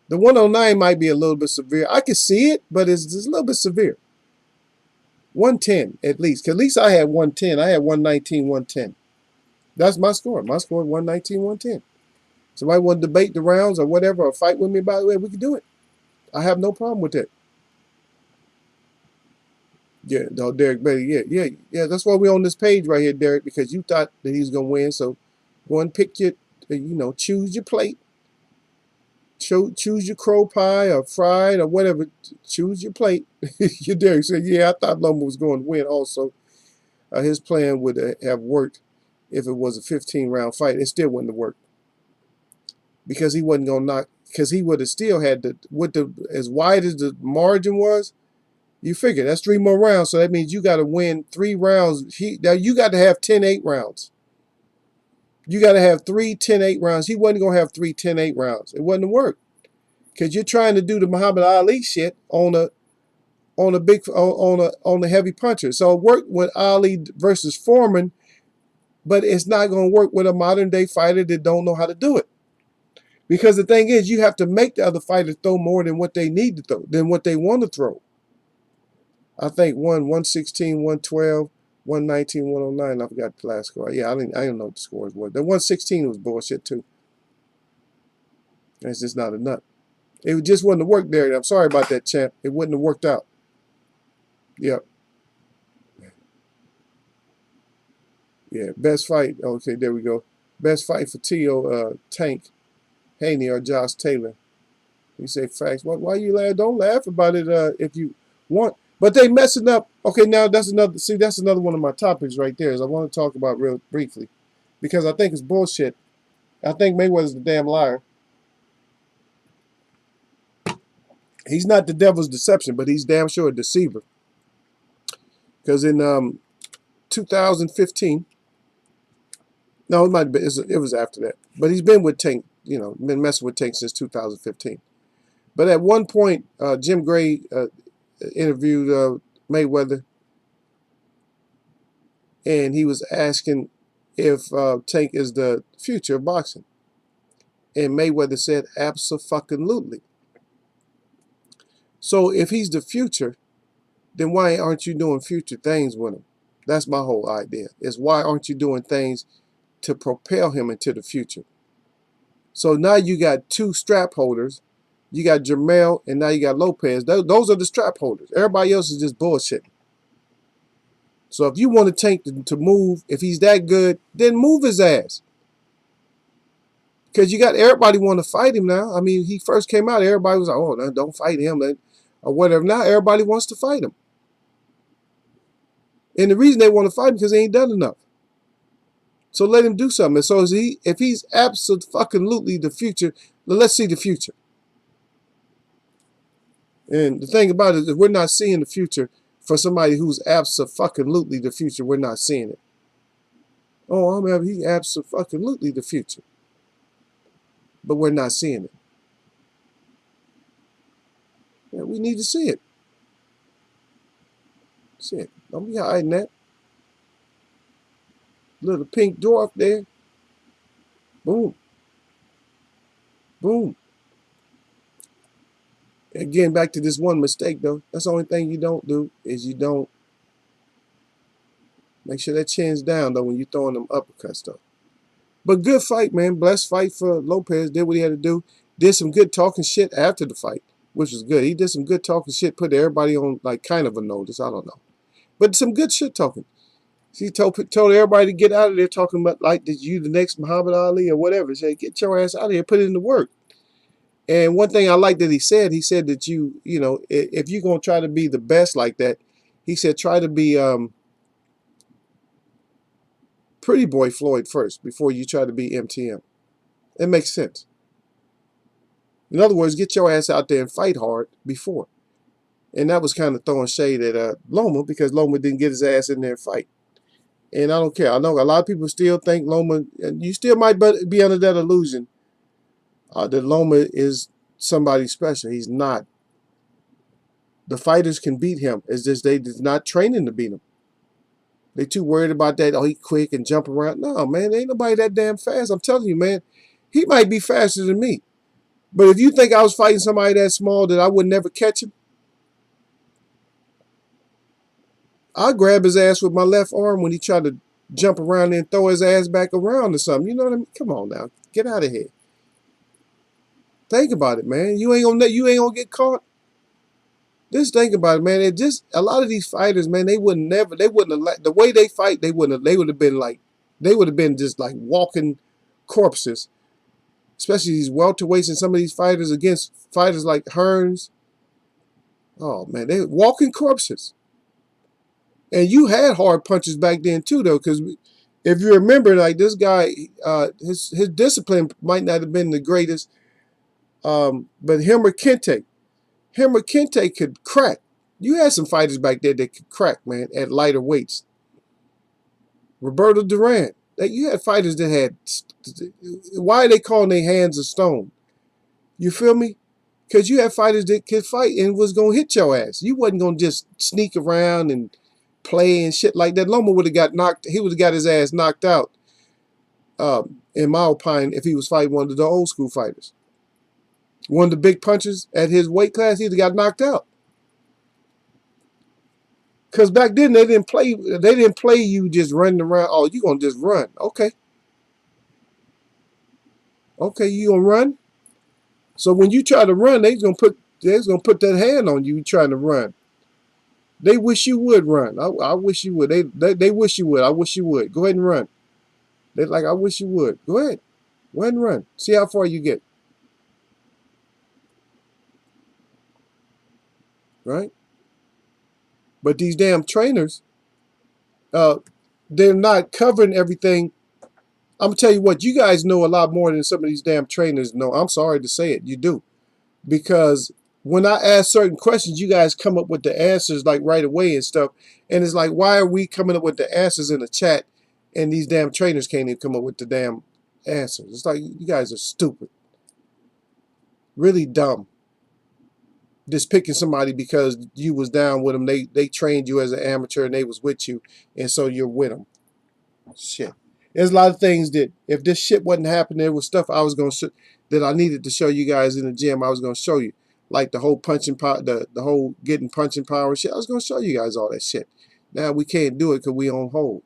The 109 might be a little bit severe. I can see it, but it's a little bit severe. 110, at least. Because at least I had 110. I had 119, 110. That's my score. My score is 119, 110. Somebody want to debate the rounds or whatever, or fight with me, by the way, we can do it. I have no problem with that. Yeah, no, Derek Bailey. Yeah. That's why we're on this page right here, Derek, because you thought that he was going to win. So go and pick your, choose your plate. Choose your crow pie or fried or whatever. Choose your plate. Your Derek said, yeah, I thought Loma was going to win also. His plan would have worked if it was a 15-round fight. It still wouldn't have worked. Because he wasn't going to knock, because he would have still had as wide as the margin was, You figure that's 3 more rounds, so that means you got to win 3 rounds. Now you got to have 10-8 rounds. You got to have 3 10-8 rounds. He wasn't gonna have 3 10-8 rounds. It wasn't gonna work because you're trying to do the Muhammad Ali shit on a heavy puncher. So it worked with Ali versus Foreman, but it's not gonna work with a modern day fighter that don't know how to do it. Because the thing is, you have to make the other fighter throw more than what they need to throw, than what they want to throw. I think 116, 112, 119, 109. I forgot the last score. Yeah, I don't know what the scores were. The 116 was bullshit too. It's just not enough. It just wouldn't have worked there. I'm sorry about that, champ. It wouldn't have worked out. Yep. Yeah, best fight. Okay, there we go. Best fight for T.O. Tank Haney or Josh Taylor. You say facts. Why you laugh? Don't laugh about it if you want. But they messing up. Okay, now that's another. See, that's another one of my topics right there. Is I want to talk about real briefly, because I think it's bullshit. I think Mayweather's the damn liar. He's not the devil's deception, but he's damn sure a deceiver. Because in 2015, no, it might have been, it was after that. But he's been with Tank, been messing with Tank since 2015. But at one point, Jim Gray interviewed Mayweather, and he was asking if Tank is the future of boxing. And Mayweather said, abso-fucking-lutely. So if he's the future, then why aren't you doing future things with him? That's my whole idea, is why aren't you doing things to propel him into the future? So now you got 2 strap holders. You got Jermell, and now you got Lopez. Those are the strap holders. Everybody else is just bullshit. So if you want to Tank to move, if he's that good, then move his ass. Because you got everybody want to fight him now. I mean, he first came out, everybody was like, oh, no, don't fight him, or whatever. Now everybody wants to fight him. And the reason they want to fight him because they ain't done enough. So let him do something. And so if he's absolutely the future, let's see the future. And the thing about it is, we're not seeing the future for somebody who's absolutely the future. We're not seeing it. Oh, he's absolutely the future. But we're not seeing it. Yeah, we need to see it. See it. Don't be hiding that. Little pink dwarf there. Boom. Boom. Again, back to this one mistake, though. That's the only thing you don't do, is you don't make sure that chin's down, though, when you're throwing them uppercuts, though. But good fight, man. Blessed fight for Lopez. Did what he had to do. Did some good talking shit after the fight, which was good. He did some good talking shit, put everybody on, like, kind of a notice. I don't know. But some good shit talking. He told everybody to get out of there talking about, like, that you the next Muhammad Ali or whatever. He said, get your ass out of here. Put it in the work. And one thing I like that he said that you know, if you're going to try to be the best like that, he said, try to be Pretty Boy Floyd first before you try to be MTM. It makes sense. In other words, get your ass out there and fight hard before. And that was kind of throwing shade at Loma, because Loma didn't get his ass in there and fight. And I don't care. I know a lot of people still think Loma, and you still might be under that illusion that Loma is somebody special. He's not. The fighters can beat him. It's just they're not training to beat him. They too worried about that. Oh, he quick and jump around. No, man, ain't nobody that damn fast. I'm telling you, man. He might be faster than me. But if you think I was fighting somebody that small that I would never catch him, I'll grab his ass with my left arm when he tried to jump around there and throw his ass back around or something. You know what I mean? Come on now. Get out of here. Think about it, man. You ain't gonna get caught. Just think about it, man. It just, a lot of these fighters, man, they would have, the way they fight, they would have been just like walking corpses. Especially these welterweights and some of these fighters against fighters like Hearns. Oh man, they walking corpses. And you had hard punches back then too, though, because if you remember, like this guy, his discipline might not have been the greatest, but him or Kente could crack. You had some fighters back there that could crack, man, at lighter weights. Roberto Duran. You had fighters that had. Why are they calling their hands of stone? You feel me? Because you had fighters that could fight and was going to hit your ass. You wasn't going to just sneak around and play and shit like that. Loma would have got knocked. He would have got his ass knocked out, in my opinion, if he was fighting one of the old school fighters. One of the big punchers at his weight class, he'd have got knocked out. Because back then they didn't play you just running around. Oh, you gonna just run. Okay. Okay, you gonna run? So when you try to run, they's gonna put that hand on you trying to run. They wish you would run. I wish you would. They wish you would. I wish you would. Go ahead and run. They're like, I wish you would. Go ahead. Go ahead and run. See how far you get. Right? But these damn trainers, they're not covering everything. I'm gonna tell you what, you guys know a lot more than some of these damn trainers know. I'm sorry to say it, you do. Because when I ask certain questions, you guys come up with the answers like right away and stuff. And it's like, why are we coming up with the answers in the chat and these damn trainers can't even come up with the damn answers? It's like, you guys are stupid. Really dumb. Just picking somebody because you was down with them. They trained you as an amateur and they was with you. And so you're with them. Shit. There's a lot of things that if this shit wasn't happening, there was stuff I was going to that I needed to show you guys in the gym. I was going to show you, like the whole punching power, the whole getting punching power shit. I was going to show you guys all that shit. Now we can't do it because we on hold.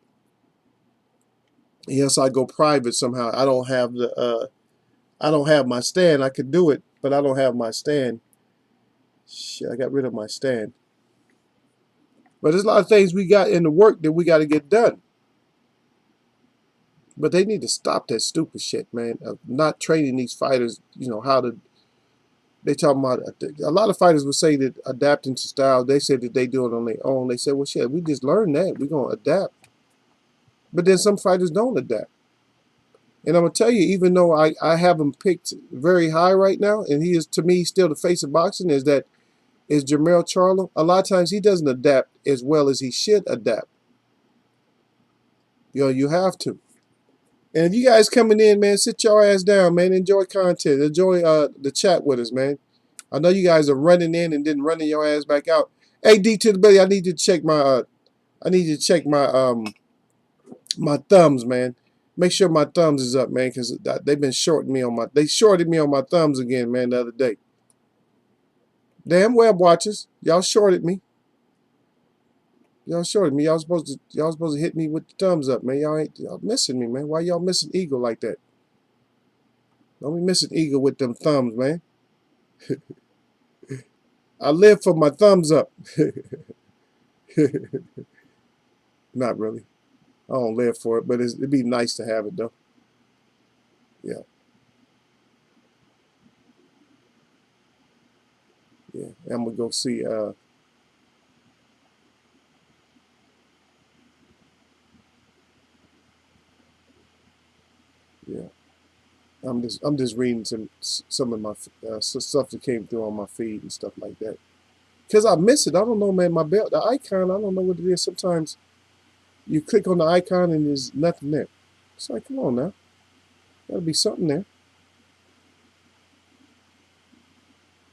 Yes, I go private somehow. I don't have my stand. I could do it, but I don't have my stand. Shit, I got rid of my stand. But there's a lot of things we got in the work that we got to get done. But they need to stop that stupid shit, man, of not training these fighters, how to. They talking about, a lot of fighters will say that adapting to style, they said that they do it on their own. They said, well, shit, we just learned that. We're going to adapt. But then some fighters don't adapt. And I'm going to tell you, even though I have him picked very high right now, and he is, to me, still the face of boxing, is Jermell Charlo. A lot of times he doesn't adapt as well as he should adapt. You have to. And if you guys coming in, man, sit your ass down, man. Enjoy content. Enjoy the chat with us, man. I know you guys are running in and then running your ass back out. Hey, D to the belly, I need you to check my my thumbs, man. Make sure my thumbs is up, man, because they've been shorting me on they shorted me on my thumbs again, man, the other day. Damn web watchers, y'all shorted me. Y'all shorted me. Y'all supposed to hit me with the thumbs up, man. Y'all missing me, man. Why y'all missing Eagle like that? Don't be missing Eagle with them thumbs, man. I live for my thumbs up. Not really. I don't live for it, but it'd be nice to have it, though. Yeah. Yeah. I'm going to go see... Yeah, I'm just reading some of my stuff that came through on my feed and stuff like that. Cause I miss it. I don't know, man. My belt, the icon, I don't know what it is. Sometimes you click on the icon and there's nothing there. It's like, come on now, gotta be something there.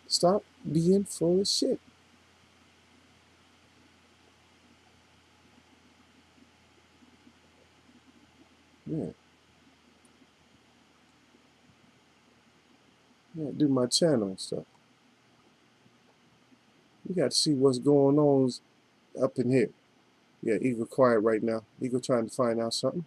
Stop being full of shit. Yeah. Yeah, do my channel and stuff. You got to see what's going on up in here. Yeah, Eagle quiet right now. Eagle trying to find out something.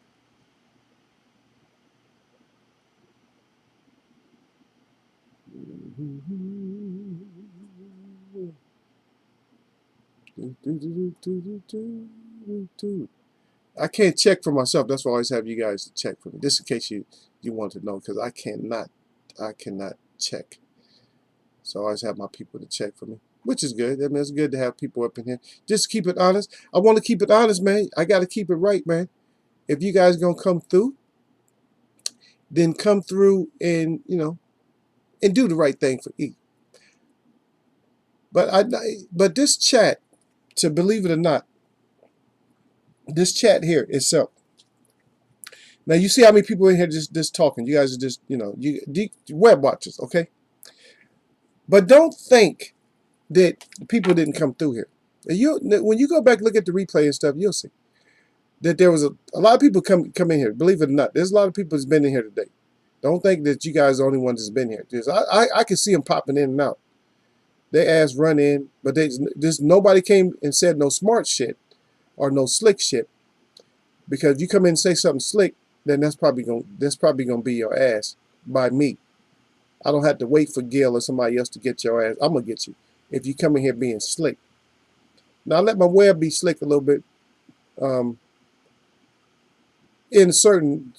I can't check for myself. That's why I always have you guys to check for me. Just in case you want to know, because I cannot check. So I always have my people to check for me, which is good. I mean, it's good to have people up in here. Just keep it honest. I want to keep it honest, man. I got to keep it right, man. If you guys going to come through, then come through and, and do the right thing for E. But this chat, to believe it or not, this chat here itself. Now you see how many people in here just talking. You guys are just, you know, you web watchers, okay? But don't think that people didn't come through here. When you go back and look at the replay and stuff, you'll see that there was a lot of people come in here. Believe it or not, there's a lot of people that's been in here today. Don't think that you guys are the only ones that's been here. I can see them popping in and out. They ass run in, but there's nobody came and said no smart shit or no slick shit. Because if you come in and say something slick, then that's probably gonna be your ass by me. I don't have to wait for Gil or somebody else to get your ass. I'm gonna get you if you come in here being slick. Now I let my web be slick a little bit, in certain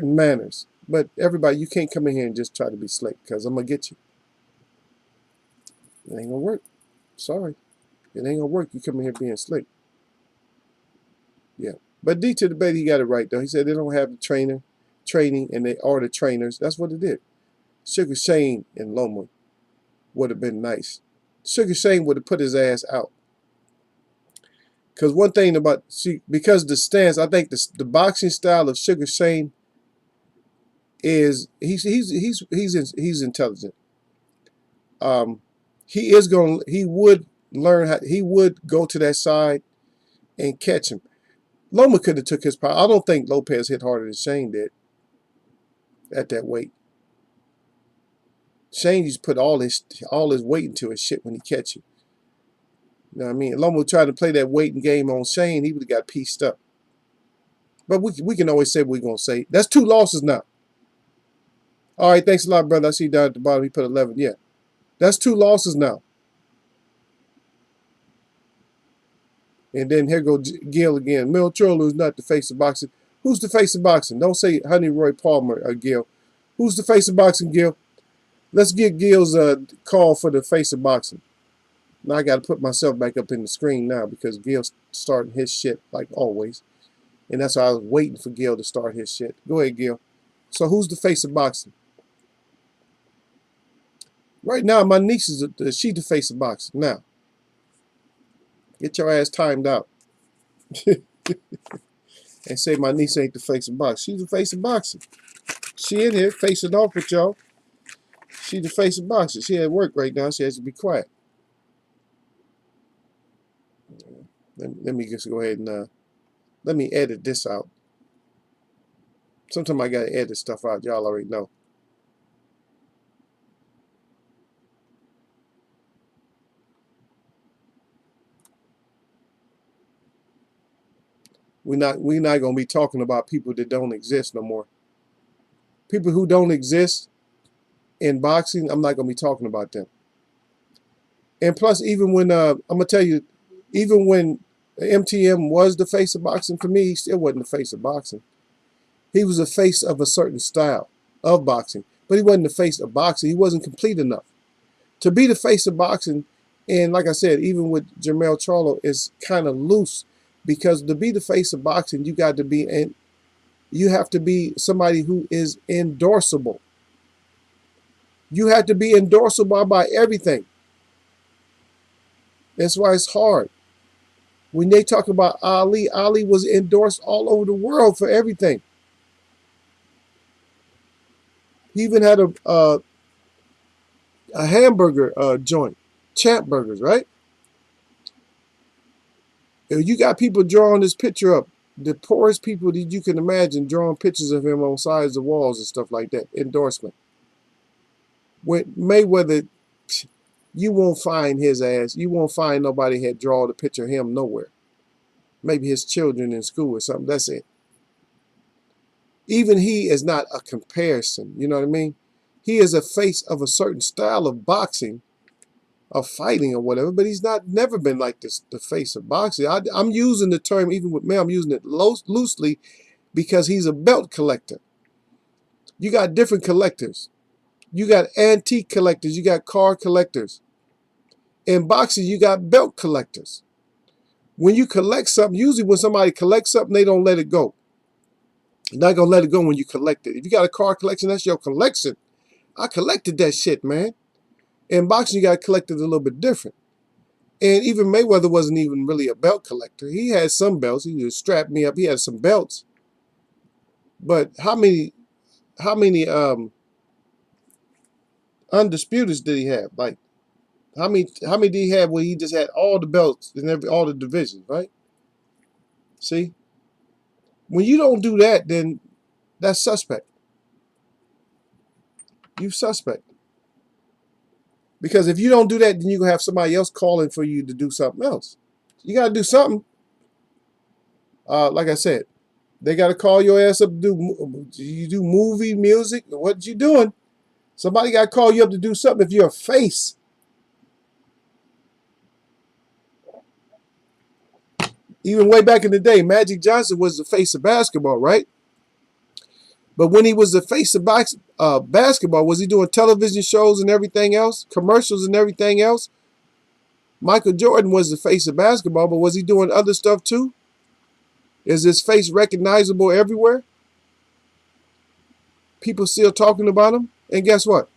manners. But everybody, you can't come in here and just try to be slick, because I'm gonna get you. It ain't gonna work. Sorry, it ain't gonna work. You come in here being slick. Yeah. But D to the bait, he got it right though. He said they don't have the training, and they are the trainers. That's what it did. Sugar Shane and Loma would have been nice. Sugar Shane would have put his ass out. Because one thing about, see, because the stance, I think the boxing style of Sugar Shane is he's intelligent. He would learn how, he would go to that side and catch him. Loma could have took his power. I don't think Lopez hit harder than Shane did at that weight. Shane used to put all his weight into his shit when he catch you. You know what I mean? Loma tried to play that waiting game on Shane, he would have got pieced up. But we can always say what we're gonna say. That's 2 losses now. All right, thanks a lot, brother. I see down at the bottom he put 11. Yeah, that's 2 losses now. And then here goes Gil again. Mil Trollo is not the face of boxing. Who's the face of boxing? Don't say Honey Roy Palmer, Gil. Who's the face of boxing, Gil? Let's get Gil's call for the face of boxing. Now I got to put myself back up in the screen now because Gil's starting his shit like always. And that's why I was waiting for Gil to start his shit. Go ahead, Gil. So who's the face of boxing? Right now, my niece is she's the face of boxing. Now, get your ass timed out. And say my niece ain't the face of boxing. She's the face of boxing. She in here facing off with y'all. She the face of boxing. She at work right now. She has to be quiet. Let me just go ahead and let me edit this out. Sometimes I gotta edit stuff out. Y'all already know. We're not gonna be talking about people that don't exist no more. People who don't exist in boxing, I'm not gonna be talking about them. And plus, even when I'm gonna tell you, even when MTM was the face of boxing, for me, he still wasn't the face of boxing. He was the face of a certain style of boxing, but he wasn't the face of boxing. He wasn't complete enough to be the face of boxing. And like I said, even with Jermell Charlo, is kind of loose. Because to be the face of boxing, you got to be, and you have to be somebody who is endorsable. You have to be endorsable by everything. That's why it's hard. When they talk about Ali, Ali was endorsed all over the world for everything. He even had a hamburger joint, Champ Burgers, right? You got people drawing this picture up. The poorest people that you can imagine drawing pictures of him on sides of walls and stuff like that. Endorsement. With Mayweather, you won't find his ass. You won't find nobody had drawn a picture of him nowhere. Maybe his children in school or something. That's it. Even he is not a comparison. You know what I mean? He is a face of a certain style of boxing, of fighting or whatever, but he's never been like this, the face of boxing. I'm using the term, even with me, I'm using it loosely because he's a belt collector. You got different collectors. You got antique collectors. You got car collectors. In boxing, you got belt collectors. When you collect something, usually when somebody collects something, they don't let it go. You're not going to let it go when you collect it. If you got a car collection, that's your collection. I collected that shit, man. In boxing, you got to collect it a little bit different. And even Mayweather wasn't even really a belt collector. He had some belts. He just strapped me up. He had some belts. But how many undisputeds did he have? Like how many did he have where he just had all the belts in all the divisions, right? See? When you don't do that, then that's suspect. You suspect. Because if you don't do that, then you're gonna have somebody else calling for you to do something else. You gotta do something. Like I said, they gotta call your ass up to do movie, music. What you doing? Somebody gotta call you up to do something if you're a face. Even way back in the day, Magic Johnson was the face of basketball, right? But when he was the face of basketball, was he doing television shows and everything else, commercials and everything else? Michael Jordan was the face of basketball, but was he doing other stuff too? Is his face recognizable everywhere? People still talking about him? And guess what?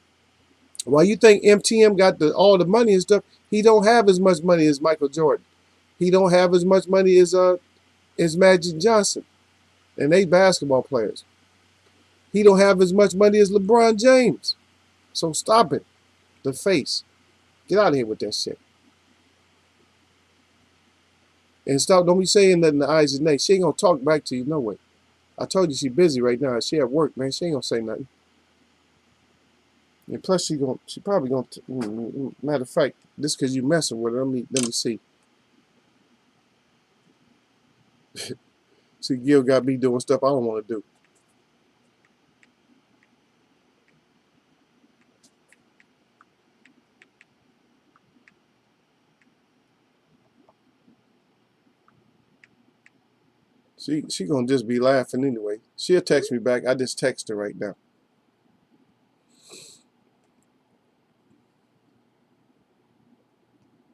While you think MTM got all the money and stuff, he don't have as much money as Michael Jordan. He don't have as much money as Magic Johnson. And they basketball players. He don't have as much money as LeBron James. So stop it. The face. Get out of here with that shit. And stop, don't be saying nothing to Isaac's neck. She ain't gonna talk back to you no way. I told you she busy right now. She at work, man. She ain't gonna say nothing. And plus she probably gonna matter of fact, this cause you messing with her. Let me see. See, Gil got me doing stuff I don't want to do. She gonna just be laughing anyway. She'll text me back. I just text her right now.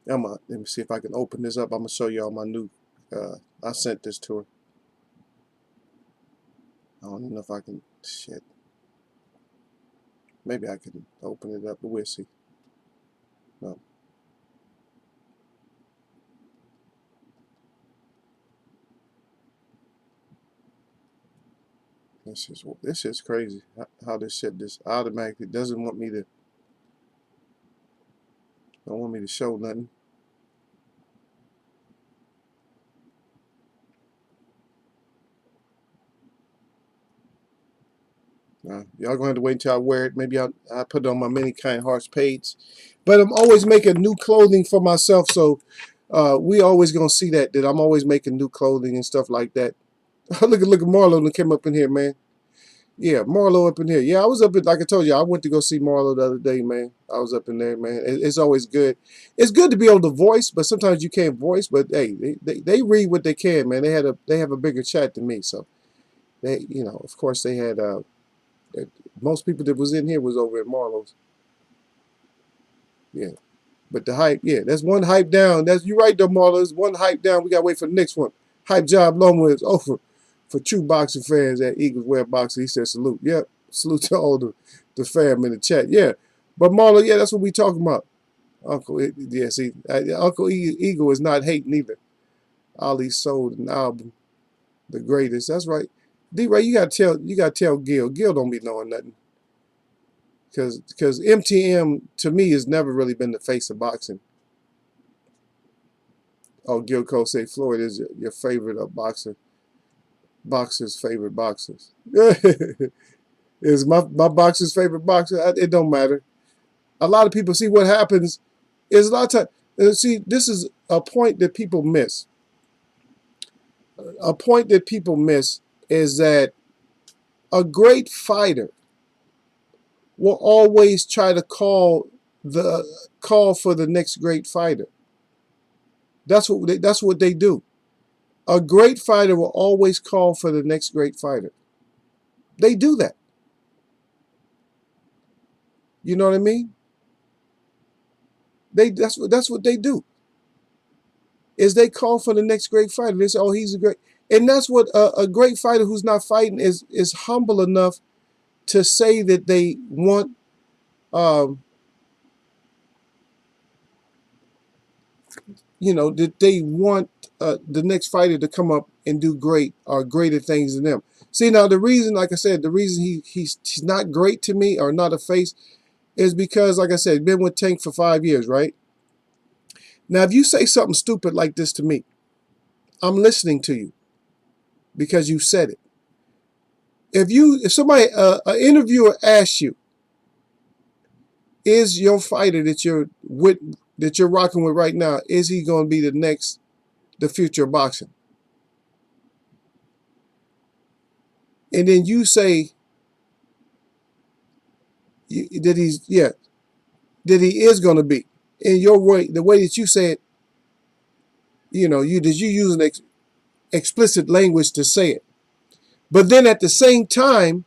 Let me see if I can open this up. I'm gonna show y'all my new. I sent this to her. I don't even know if I can. Shit. Maybe I can open it up, but we'll see. No. This is crazy. How this shit just automatically doesn't want me to. Don't want me to show nothing. Y'all gonna have to wait until I wear it. Maybe I put it on my Many Kind Hearts page. But I'm always making new clothing for myself, so we always gonna see that I'm always making new clothing and stuff like that. look at Marlo that came up in here, man. Yeah, Marlo up in here. Yeah, I was up in, like I told you, I went to go see Marlo the other day, man. I was up in there, man. It's always good. It's good to be able to voice, but sometimes you can't voice. But hey, they read what they can, man. They have a bigger chat than me, so they, of course they had most people that was in here was over at Marlo's. Yeah. But the hype, yeah, that's one hype down. That's you right though, Marlo. There's one hype down. We gotta wait for the next one. Hype job LOMA is over for true boxing fans at Eagles Wear Boxing. He said salute. Yep. Salute to all the fam in the chat. Yeah. But Marlo, yeah, that's what we talking about. Uncle, yeah, see, Uncle Eagle is not hating either. Ali sold an album, the greatest. That's right. D-Ray, you gotta tell Gil. Gil don't be knowing nothing. Because MTM to me has never really been the face of boxing. Oh, Gil Cole say Floyd is your favorite boxer's favorite boxers. Is my boxer's favorite boxer? It don't matter. A lot of people see what happens is a lot of time. See, this is a point that people miss. A point that people miss is that a great fighter will always try to call for the next great fighter. That's what they do. A great fighter will always call for the next great fighter. They do that. You know what I mean? That's what they do. Is they call for the next great fighter. They say, "Oh, he's a great," and that's what a great fighter who's not fighting is humble enough to say that they want. that they want the next fighter to come up and do great or greater things than them. See, now the reason, like I said, the reason he's not great to me or not a face is because, like I said, been with Tank for 5 years, right? Now, if you say something stupid like this to me, I'm listening to you because you said it. If somebody, an interviewer asks you, is your fighter that you're rocking with right now, is he going to be the future of boxing? And then you say that he is going to be in your way, the way that you say it. You use an explicit language to say it, but then at the same time,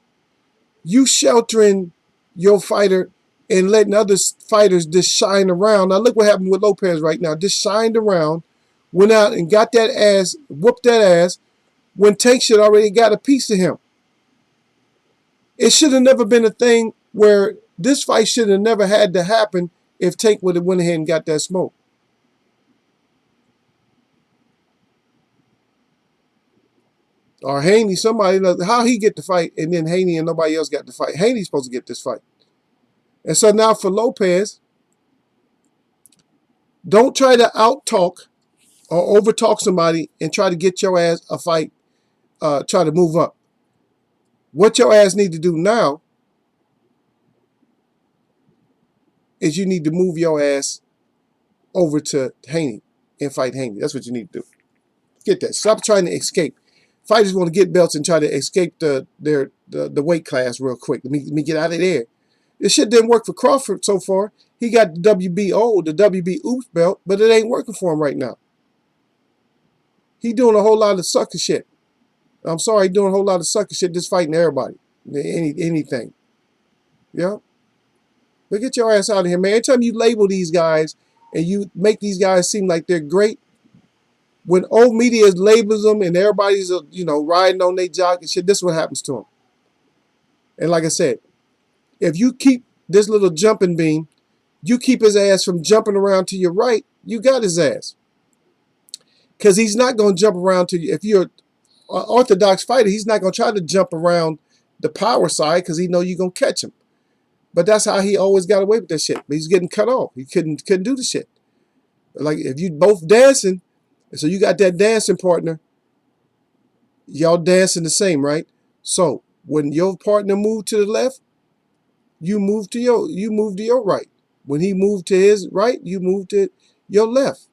you sheltering your fighter and letting other fighters just shine around. Now look what happened with Lopez right now. Just shined around, went out and got that ass, whooped that ass, when Tank should already got a piece of him. It should have never been a thing where this fight should have never had to happen if Tank would have went ahead and got that smoke. Or Haney, somebody, how he get the fight, and then Haney and nobody else got the fight. Haney's supposed to get this fight. And so now for Lopez, don't try to out-talk or over-talk somebody and try to get your ass a fight, try to move up. What your ass need to do now is you need to move your ass over to Haney and fight Haney. That's what you need to do. Get that. Stop trying to escape. Fighters want to get belts and try to escape the weight class real quick. Let me get out of there. This shit didn't work for Crawford so far. He got the WBO, the WB Oops belt, but it ain't working for him right now. He doing a whole lot of sucker shit. I'm sorry, he doing a whole lot of sucker shit, just fighting everybody. Anything. Yeah? But get your ass out of here, man. Every time you label these guys and you make these guys seem like they're great, when old media labels them and everybody's, riding on their jock and shit, this is what happens to them. And like I said, if you keep this little jumping beam, you keep his ass from jumping around to your right, you got his ass. Because he's not going to jump around to you. If you're an orthodox fighter, he's not going to try to jump around the power side because he know you're going to catch him. But that's how he always got away with that shit. But he's getting cut off. He couldn't do the shit. Like if you both dancing, so you got that dancing partner, y'all dancing the same, right? So when your partner moved to the left, you move to your right. When he moved to his right, you move to your left.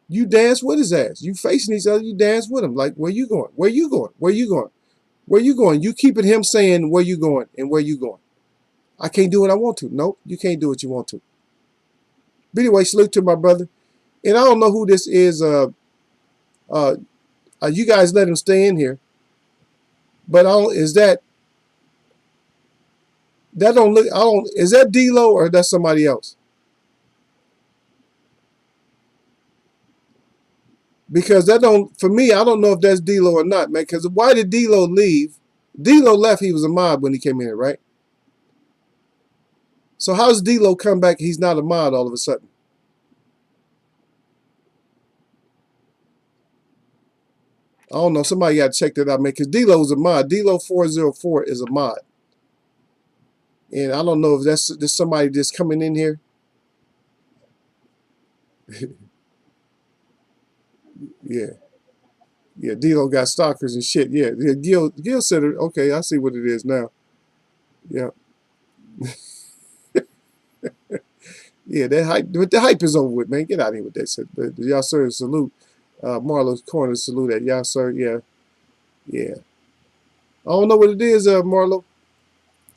You dance with his ass. You facing each other, you dance with him. Like, where you going? Where you going? Where you going? Where you going? You keeping him saying where you going and where you going. I can't do what I want to. Nope, you can't do what you want to. But anyway, salute to my brother. And I don't know who this is. You guys let him stay in here. But is that don't look? Is that D-Lo or that's somebody else? Because that don't, for me, I don't know if that's D-Lo or not, man. Because why did D-Lo leave? D-Lo left. He was a mod when he came in, right? So how's D-Lo come back? He's not a mod all of a sudden. I don't know. Somebody got to check that out, man. Because D-Lo is a mod. D-Lo 404 is a mod. And I don't know if that's somebody just coming in here. Yeah. Yeah, D-Lo got stalkers and shit. Yeah, Gil said it. Okay, I see what it is now. Yeah. Yeah, that hype, but the hype is over with, man. Get out of here with that shit. Y'all sir, salute. Marlo's Corner, salute that. Y'all sir, yeah. Yeah. I don't know what it is, Marlo.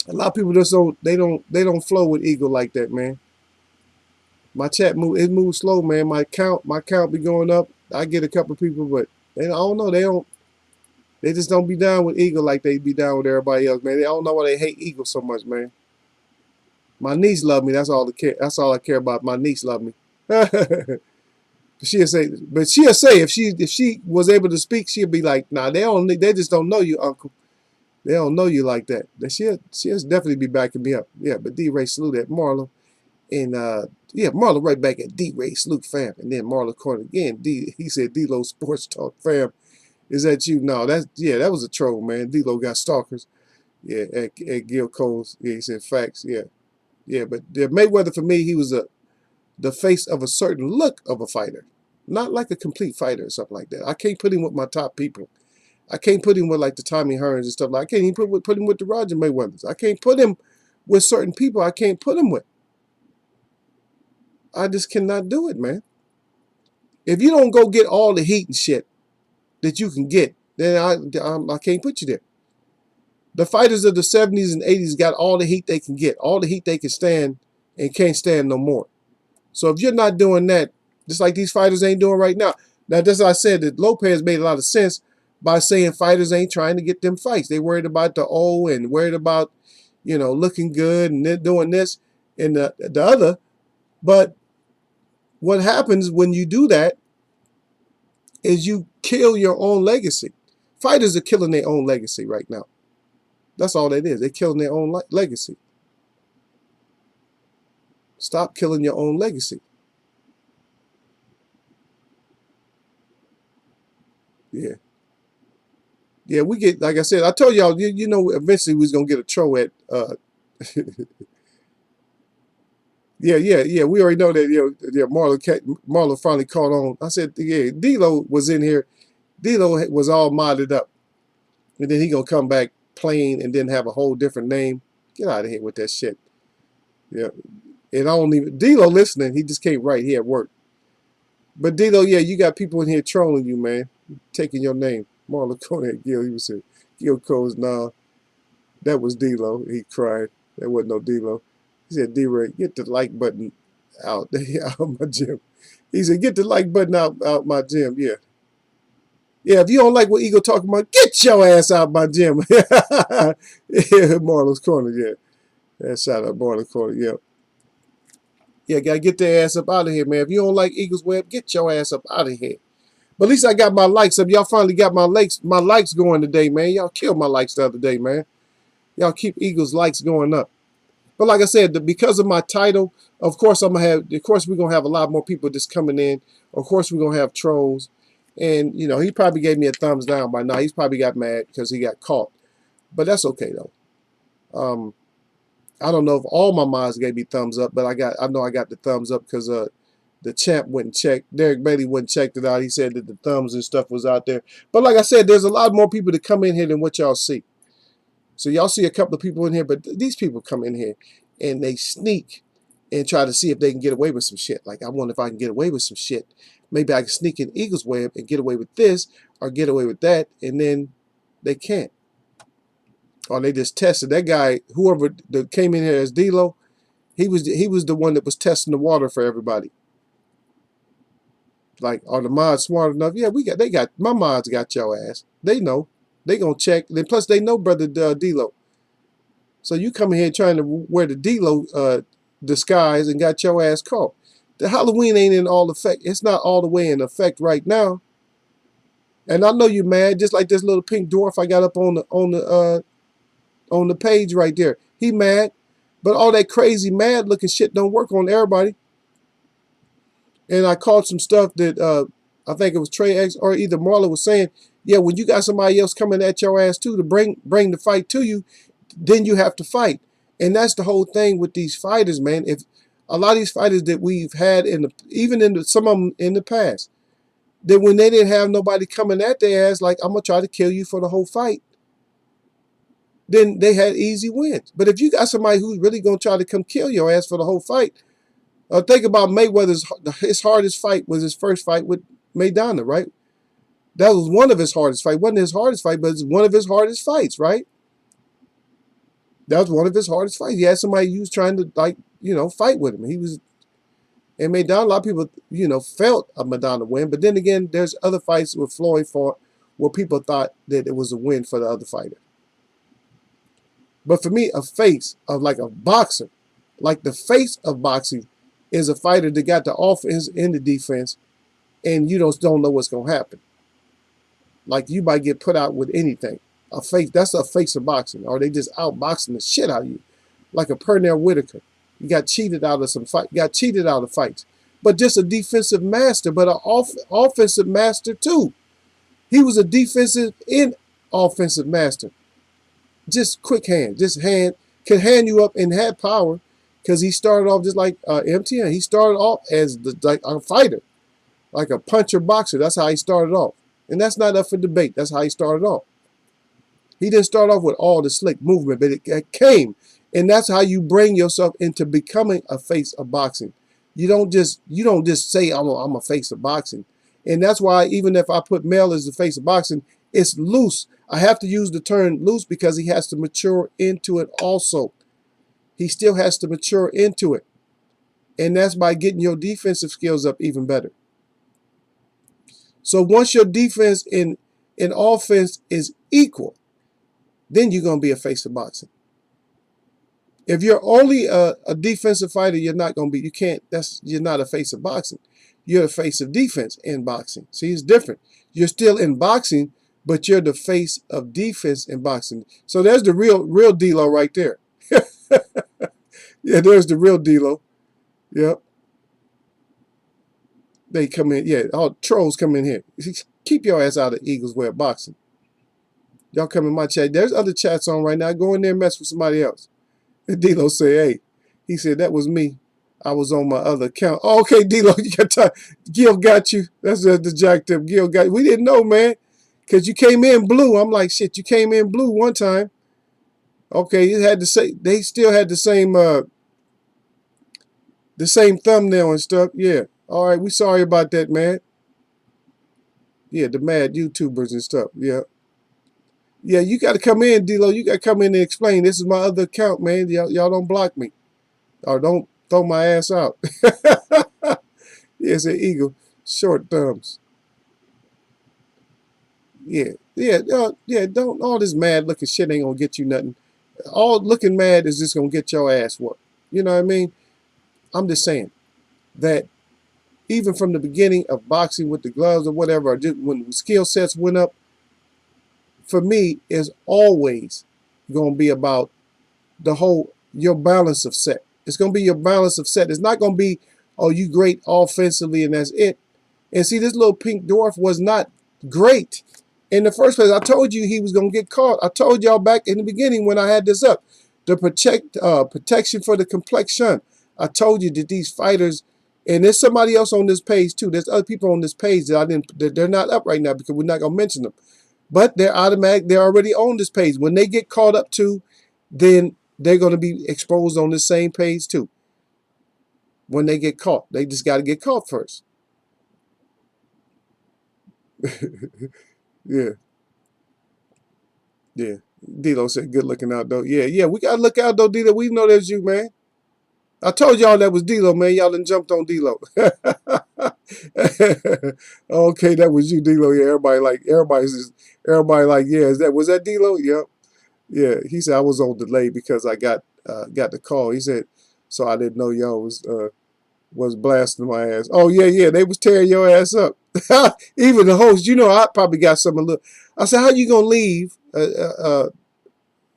A lot of people just don't flow with Eagle like that, man. My chat moves slow, man. My count be going up. I get a couple of people, but I don't know. They just don't be down with Eagle like they be down with everybody else, man. They don't know why they hate Eagle so much, man. My niece love me. That's all I care about. My niece love me. She'll say if she was able to speak, she'll be like, nah, they just don't know you, Uncle. They don't know you like that. She'll definitely be backing me up. Yeah, but D-Ray salute at Marlo. And Yeah, Marlon right back at D-Ray, salute fam. And then Marlon called again. He said, D-Lo Sports Talk fam. Is that you? No, that was a troll, man. D-Lo got stalkers. Yeah, at Gil Cole's. Yeah, he said facts. Yeah. Yeah, but Mayweather for me, he was the face of a certain look of a fighter. Not like a complete fighter or something like that. I can't put him with my top people. I can't put him with like the Tommy Hearns and stuff like that. I can't even put him with the Roger Mayweathers. I can't put him with certain people I can't put him with. I just cannot do it, man. If you don't go get all the heat and shit that you can get, then I can't put you there. The fighters of the 70s and 80s got all the heat they can get, all the heat they can stand and can't stand no more. So if you're not doing that, just like these fighters ain't doing right now. Now, that's why I said that Lopez made a lot of sense by saying fighters ain't trying to get them fights. They worried about the O and worried about, looking good and doing this and the other. But what happens when you do that is you kill your own legacy. Fighters are killing their own legacy right now. That's all that is. They're killing their own legacy. Stop killing your own legacy. Yeah. Yeah, we get, like I said, I told y'all, eventually we was going to get a troll at, yeah, we already know that, Marlon finally caught on. I said, yeah, D-Lo was in here. D-Lo was all modded up. And then he going to come back plain and then have a whole different name. Get out of here with that shit. Yeah. And I don't even, D-Lo listening, he just can't write here at work. But D-Lo, yeah, you got people in here trolling you, man. Taking your name. Marlon Conant Gil, he was saying, Gil Coles, nah, that was D-Lo. He cried. That wasn't no D-Lo. He said, D-Ray, get the like button out my gym. He said, get the like button out my gym. Yeah. Yeah, if you don't like what Eagle talking about, get your ass out my gym. Yeah, Marlon's Corner, yeah. Yeah, shout out Marlon's Corner, yeah. Yeah, gotta get their ass up out of here, man. If you don't like Eagles Web, get your ass up out of here. But at least I got my likes up. Y'all finally got my likes going today, man. Y'all killed my likes the other day, man. Y'all keep Eagles likes going up. But like I said, because of my title, of course we're gonna have a lot more people just coming in. Of course we're gonna have trolls. And he probably gave me a thumbs down by now. He's probably got mad because he got caught. But that's okay though. I don't know if all my mods gave me thumbs up, but I know I got the thumbs up because the champ went and checked. Derek Bailey went and checked it out. He said that the thumbs and stuff was out there. But like I said, there's a lot more people that come in here than what y'all see. So y'all see a couple of people in here, but these people come in here and they sneak and try to see if they can get away with some shit. Like, I wonder if I can get away with some shit. Maybe I can sneak in Eagles Web and get away with this or get away with that, and then they can't. Or they just tested. That guy, whoever that came in here as D-Lo, he was the one that was testing the water for everybody. Like, are the mods smart enough? Yeah, my mods got your ass. They know. They gonna check. Then plus they know brother D-Lo. So you come in here trying to wear the D-Lo disguise and got your ass caught. The Halloween ain't in all effect. It's not all the way in effect right now. And I know you mad, just like this little pink dwarf I got up on the page right there. He mad, but all that crazy mad looking shit don't work on everybody. And I caught some stuff that I think it was Trey X or either Marlon was saying, yeah, when you got somebody else coming at your ass too to bring the fight to you, then you have to fight. And that's the whole thing with these fighters, man. If a lot of these fighters that we've had some of them in the past, that when they didn't have nobody coming at their ass, like, I'm gonna try to kill you for the whole fight, then they had easy wins. But if you got somebody who's really gonna try to come kill your ass for the whole fight, think about Mayweather's his hardest fight was his first fight with Maidana, right? That was one of his hardest fights. Wasn't his hardest fight, but it's one of his hardest fights, right? That was one of his hardest fights. He had somebody who was trying to, like, fight with him. And Maidana, a lot of people, felt a Maidana win. But then again, there's other fights with Floyd fought where people thought that it was a win for the other fighter. But for me, a face of like a boxer, like the face of boxing is a fighter that got the offense and the defense, and you don't know what's going to happen. Like, you might get put out with anything. That's a face of boxing. Or they just outboxing the shit out of you. Like a Pernell Whitaker. He got cheated out of some fight. Got cheated out of fights. But just a defensive master, but an offensive master too. He was a defensive and offensive master. Just quick hand, just hand could hand you up and had power, because he started off just like MTN. He started off as like a fighter, like a puncher boxer. That's how he started off, and that's not up for debate. That's how he started off. He didn't start off with all the slick movement, but it came, and that's how you bring yourself into becoming a face of boxing. You don't just say I'm a face of boxing, and that's why even if I put Mel as the face of boxing, it's loose. I have to use the term loose because he has to mature into it also. He still has to mature into it, and that's by getting your defensive skills up even better. So once your defense and offense is equal, then you're going to be a face of boxing. If you're only a defensive fighter, you're not going to be, you're not a face of boxing. You're a face of defense in boxing. See, it's different. You're still in boxing, but you're the face of defense in boxing. So there's the real D-Lo right there. Yeah, there's the real D-Lo. Yep. They come in, yeah, all trolls come in here. Keep your ass out of Eagles Wear boxing. Y'all come in my chat. There's other chats on right now. Go in there and mess with somebody else. And D-Lo said, hey, he said, that was me. I was on my other account. Oh, okay, D-Lo, you got time. Gil got you. That's the jacked up. Gil got you. We didn't know, man, because you came in blue. I'm like, shit, you came in blue one time. Okay, it had to say they still had the same thumbnail and stuff. Yeah. All right, we sorry about that, man. Yeah, the mad YouTubers and stuff. Yeah. Yeah, you got to come in, D-Lo. You got to come in and explain. This is my other account, man. Y'all don't block me. Or don't throw my ass out. Yeah, it's an eagle. Short thumbs. Yeah. Yeah. Yeah. Don't, all this mad looking shit ain't going to get you nothing. All looking mad is just going to get your ass whooped. You know what I mean? I'm just saying that even from the beginning of boxing with the gloves or whatever, or just when the skill sets went up, for me, is always going to be about your balance of set. It's going to be your balance of set. It's not going to be, oh, you great offensively and that's it. And see, this little pink dwarf was not great in the first place. I told you he was going to get caught. I told y'all back in the beginning when I had this up, the protection for the complexion. I told you that these fighters, and there's somebody else on this page too. There's other people on this page that they're not up right now because we're not going to mention them. But they're automatic. They're already on this page. When they get caught up to, then they're going to be exposed on the same page too. When they get caught, they just got to get caught first. Yeah. Yeah. D-Lo said, good looking out though. Yeah, yeah. We got to look out though, D-Lo. We know that's you, man. I told y'all that was D-Lo, man. Y'all done jumped on D-Lo. Okay, that was you, D-Lo. Yeah, everybody like, yeah, was that D-Lo? Yep. Yeah. He said I was on delay because I got the call. He said, so I didn't know y'all was blasting my ass. Oh yeah, they was tearing your ass up. Even the host, I probably got some a little. I said, how you gonna leave? Yeah,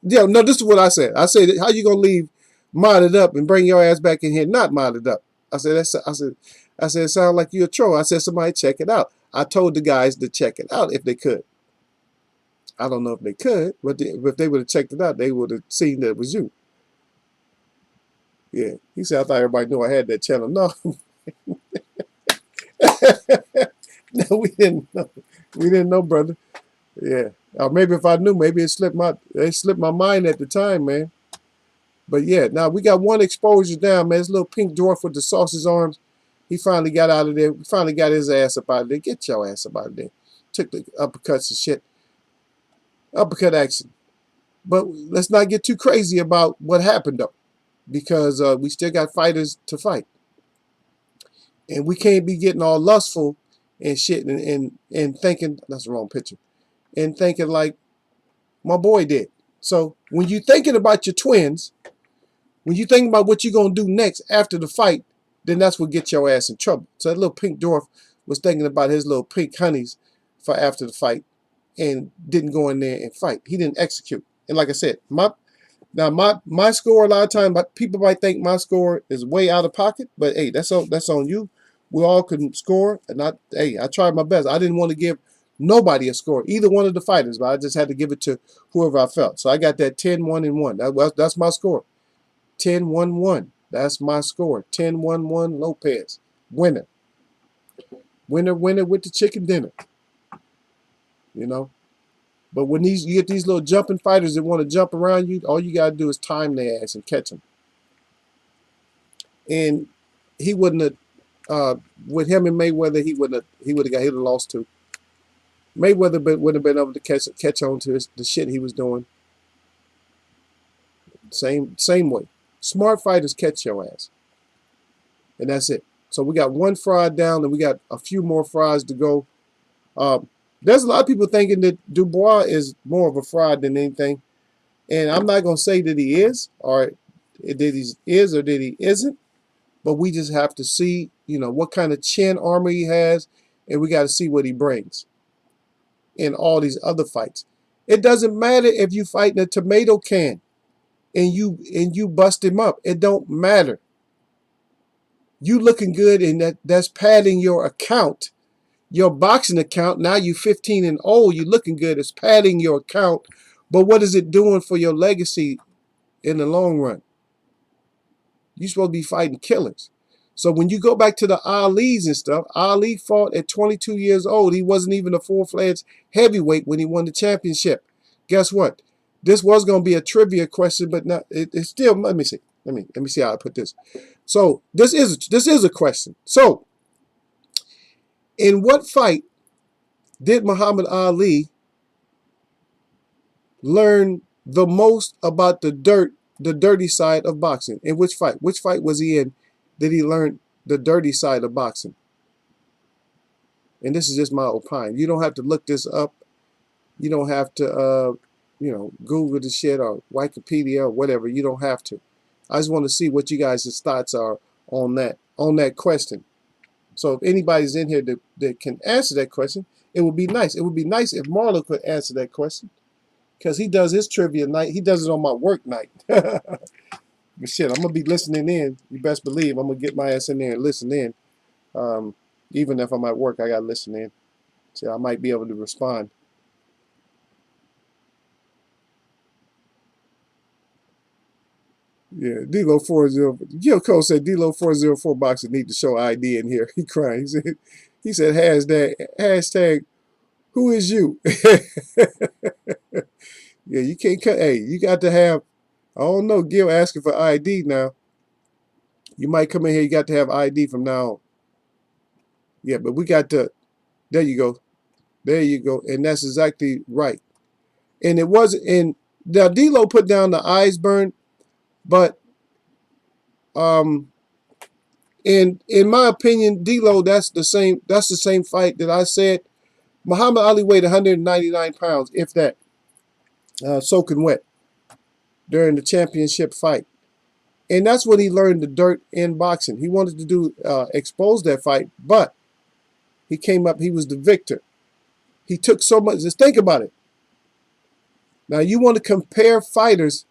no, this is what I said. I said, how you gonna leave modded up and bring your ass back in here not modded up? I said, it sounds like you a troll. I said, somebody check it out. I told the guys to check it out if they could. I don't know if they could, but if they would have checked it out, they would have seen that it was you. Yeah, he said, I thought everybody knew I had that channel. No. No, we didn't know. We didn't know, brother. Yeah. Or maybe if I knew, maybe it slipped my mind at the time, man. But yeah, now we got one exposure down, man. This little pink dwarf with the sausage arms. He finally got out of there. We finally got his ass up out of there. Get your ass up out of there. Took the uppercuts and shit. Uppercut action. But let's not get too crazy about what happened, though. Because we still got fighters to fight. And we can't be getting all lustful and shit and thinking, that's the wrong picture, and thinking like my boy did. So when you're thinking about your twins, when you think about what you're going to do next after the fight, then that's what gets your ass in trouble. So that little pink dwarf was thinking about his little pink honeys for after the fight and didn't go in there and fight. He didn't execute. And like I said, Now my score, a lot of times people might think my score is way out of pocket, but hey, that's on you. We all can score, and I tried my best. I didn't want to give nobody a score, either one of the fighters, but I just had to give it to whoever I felt. So I got that 10-1-1. That's my score. 10-1-1. That's my score. 10-1-1 Lopez. Winner. Winner, winner with the chicken dinner. You know? But when you get these little jumping fighters that want to jump around you, all you gotta do is time their ass and catch them. And he wouldn't have, with him and Mayweather, he would have lost to. Mayweather would have been able to catch on to the shit he was doing. Same way. Smart fighters catch your ass, and that's it. So we got one fraud down, and we got a few more frauds to go. There's a lot of people thinking that Dubois is more of a fraud than anything, and I'm not gonna say that he is, or that he is, or that he isn't. But we just have to see, what kind of chin armor he has, and we got to see what he brings in all these other fights. It doesn't matter if you fight in a tomato can and you bust him up. It don't matter. You looking good, and that's padding your account, your boxing account. Now you 15-0, you looking good. It's padding your account. But what is it doing for your legacy in the long run? You're supposed to be fighting killers. So when you go back to the Ali's and stuff, Ali fought at 22 years old. He wasn't even a full-fledged heavyweight when he won the championship. Guess what? This was going to be a trivia question, but not. It's still. Let me see. Let me see how I put this. So this is a question. So in what fight did Muhammad Ali learn the most about the dirty side of boxing? In which fight? Which fight was he in that he learned the dirty side of boxing? And this is just my opinion. You don't have to look this up. You don't have to, Google the shit or Wikipedia or whatever. You don't have to. I just want to see what you guys' thoughts are on that question. So if anybody's in here that can answer that question, it would be nice. It would be nice if Marlo could answer that question, because he does his trivia night. He does it on my work night. But shit, I'm going to be listening in. You best believe I'm going to get my ass in there and listen in. Even if I'm at work, I got to listen in. So I might be able to respond. Yeah, D-Lo 40. Gil Cole said D-Lo 404 boxers need to show ID in here. He crying. He said hashtag who is you? Yeah, you can't cut. Hey, you got to have. I don't know. Gil asking for ID now. You might come in here. You got to have ID from now on. Yeah, but we got to. There you go. There you go. And that's exactly right. And it wasn't. And now D-Lo put down the eyes burn, but in my opinion, D-Lo, that's the same fight that I said. Muhammad Ali weighed 199 pounds, if that, soaking wet during the championship fight. And that's when he learned the dirt in boxing. He wanted to expose that fight, but he came up, he was the victor. He took so much, just think about it. Now you want to compare fighters.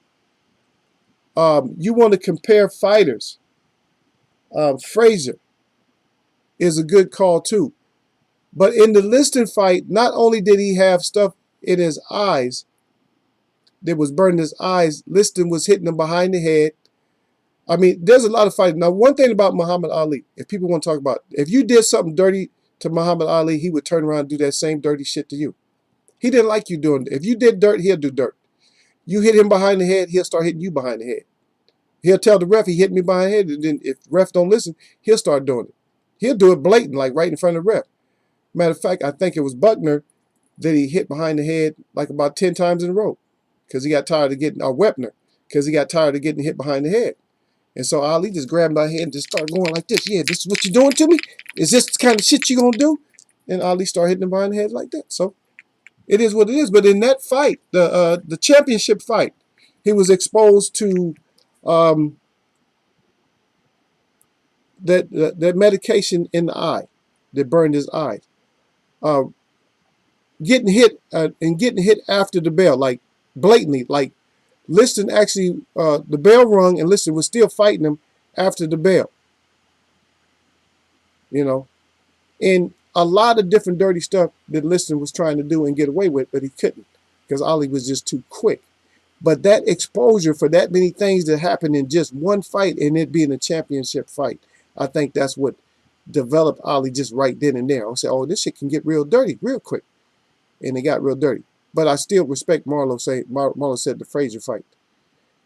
Frazier is a good call too. But in the Liston fight, not only did he have stuff in his eyes that was burning his eyes, Liston was hitting him behind the head. I mean, there's a lot of fighting. Now, one thing about Muhammad Ali, if people want to talk about, if you did something dirty to Muhammad Ali, he would turn around and do that same dirty shit to you. He didn't like you doing it. If you did dirt, he'll do dirt. You hit him behind the head, he'll start hitting you behind the head. He'll tell the ref he hit me behind the head, and then if the ref don't listen, he'll start doing it. He'll do it blatant, like right in front of the ref. Matter of fact, I think it was Buckner that he hit behind the head like about 10 times in a row because he got tired of getting, or Wepner, because he got tired of getting hit behind the head. And so Ali just grabbed my head and just started going like this. Yeah, this is what you're doing to me? Is this the kind of shit you're going to do? And Ali started hitting him behind the head like that. So it is what it is. But in that fight, the championship fight, he was exposed to that medication in the eye that burned his eyes. Getting hit and getting hit after the bell, like blatantly, like Liston actually, the bell rung, and Liston was still fighting him after the bell. You know, and a lot of different dirty stuff that Liston was trying to do and get away with, but he couldn't because Ali was just too quick. But that exposure for that many things that happened in just one fight and it being a championship fight, I think that's what developed Ali just right then and there. I said, oh, this shit can get real dirty real quick. And it got real dirty. But I still respect Marlo said the Frazier fight.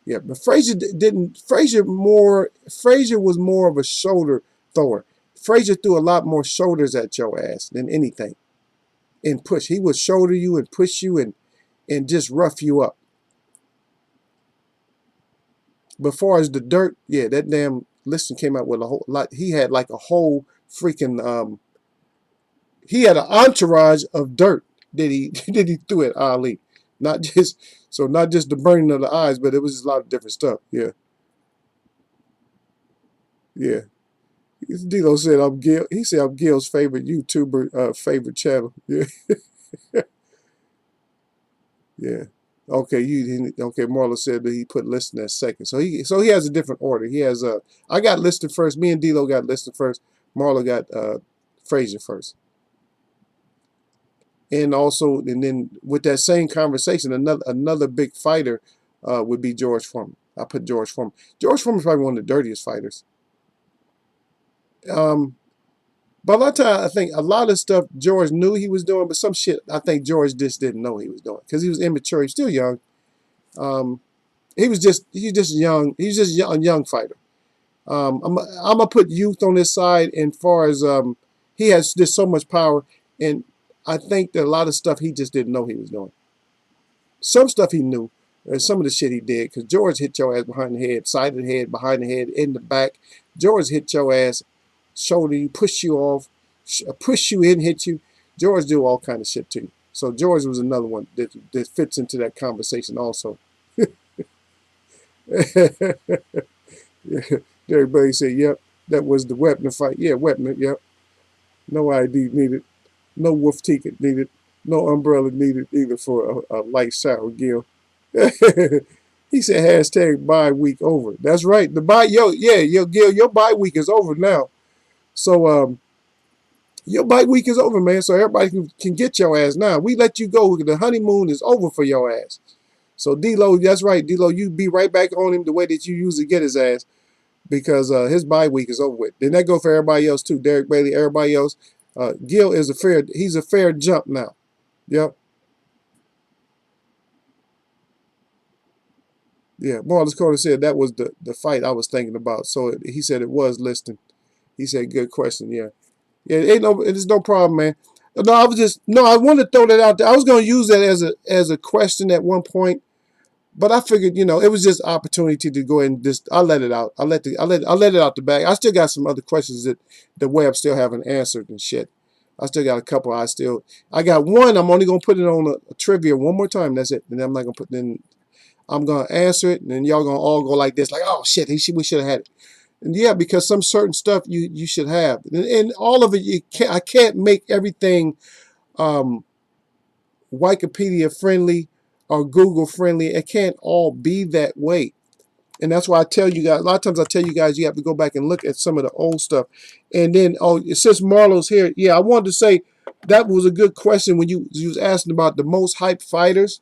Yeah, but Frazier was more of a shoulder thrower. Frazier threw a lot more shoulders at your ass than anything. And push. He would shoulder you and push you and just rough you up. But as far as the dirt, yeah, that damn Liston came out with a whole lot. He had like a whole freaking he had an entourage of dirt that he that he threw at Ali. Not just the burning of the eyes, but it was just a lot of different stuff. Yeah. Yeah. Dilo said I'm Gil. He said I'm Gil's favorite YouTuber, favorite channel. Yeah. Yeah. Okay, okay. Marlo said that he put Liston at second, so he has a different order. He has I got Liston first. Me and Dilo got Liston first. Marlo got Frazier first, and then with that same conversation, another big fighter would be George Foreman. I put George Foreman. George Foreman is probably one of the dirtiest fighters. But a lot of times, I think a lot of stuff George knew he was doing, but some shit I think George just didn't know he was doing because he was immature. He was still young. He was just young. He's just a young fighter. I'm gonna put youth on this side, and far as he has just so much power, and I think that a lot of stuff he just didn't know he was doing. Some stuff he knew, and some of the shit he did, because George hit your ass behind the head, side of the head, behind the head, in the back. George hit your ass, shoulder you, push you off, push you in, hit you. George do all kind of shit to you. So George was another one that fits into that conversation also. Everybody said, yep, that was the Wepner fight. Yeah, Wepner, yep. No ID needed. No wolf ticket needed. No umbrella needed either for a light shower, Gil. He said hashtag bye week over. That's right. The bye, Gil, your bye week is over now. So your bye week is over, man. So everybody can get your ass now. We let you go. The honeymoon is over for your ass. So D-Lo, that's right, D-Lo, you be right back on him the way that you usually get his ass because his bye week is over with. Then that go for everybody else too. Derek Bailey, everybody else. Gil is he's a fair jump now. Yep. Yeah, Marlon Carter said that was the fight I was thinking about. So he said it was Liston. He said good question. Yeah. Yeah, it's no problem, man. No, I wanted to throw that out there. I was gonna use that as a question at one point. But I figured, it was just opportunity to go ahead and just I let it out. I let it out the bag. I still got some other questions that the web still haven't answered and shit. I still got a couple. I got one. I'm only gonna put it on a trivia one more time. That's it. And I'm not gonna put in. I'm gonna answer it, and then y'all gonna all go like this, like, oh shit, we should have had it. And yeah, because some certain stuff you should have, and all of it I can't make everything Wikipedia friendly or Google friendly. It can't all be that way. And that's why I tell you guys, a lot of times I tell you guys you have to go back and look at some of the old stuff. And then, since Marlo's here, yeah, I wanted to say that was a good question when you was asking about the most hyped fighters.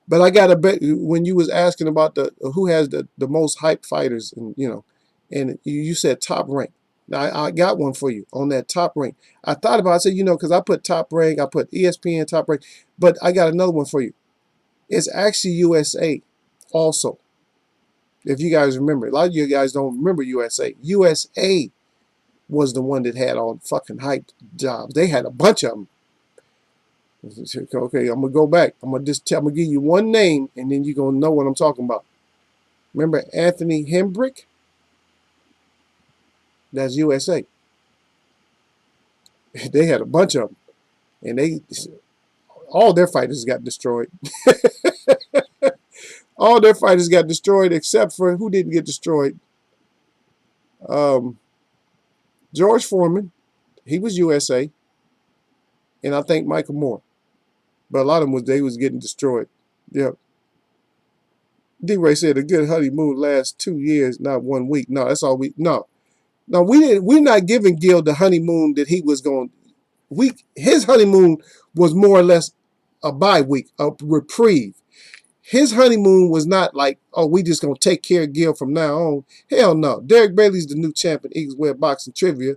But I got to bet when you was asking about who has the most hyped fighters, and and you said top rank. Now, I got one for you on that top rank. I thought about it, I said, because I put top rank, I put ESPN top rank, but I got another one for you. It's actually USA also. If you guys remember, a lot of you guys don't remember USA. USA was the one that had all the fucking hype jobs. They had a bunch of them. Okay, I'm gonna go back. I'm gonna give you one name, and then you're gonna know what I'm talking about. Remember Anthony Hembrick? That's USA. They had a bunch of them, and all their fighters got destroyed. All their fighters got destroyed except for who didn't get destroyed. George Foreman, he was USA, and I think Michael Moore. But a lot of them they was getting destroyed. Yep. D-Ray said a good honeymoon lasts 2 years, not 1 week. No, that's all we. No, we didn't. We're not giving Gil the honeymoon that he was going. His honeymoon was more or less a bye week, a reprieve. His honeymoon was not like, oh, we just gonna take care of Gil from now on. Hell no. Derek Bailey's the new champ in Eagles Web Boxing Trivia.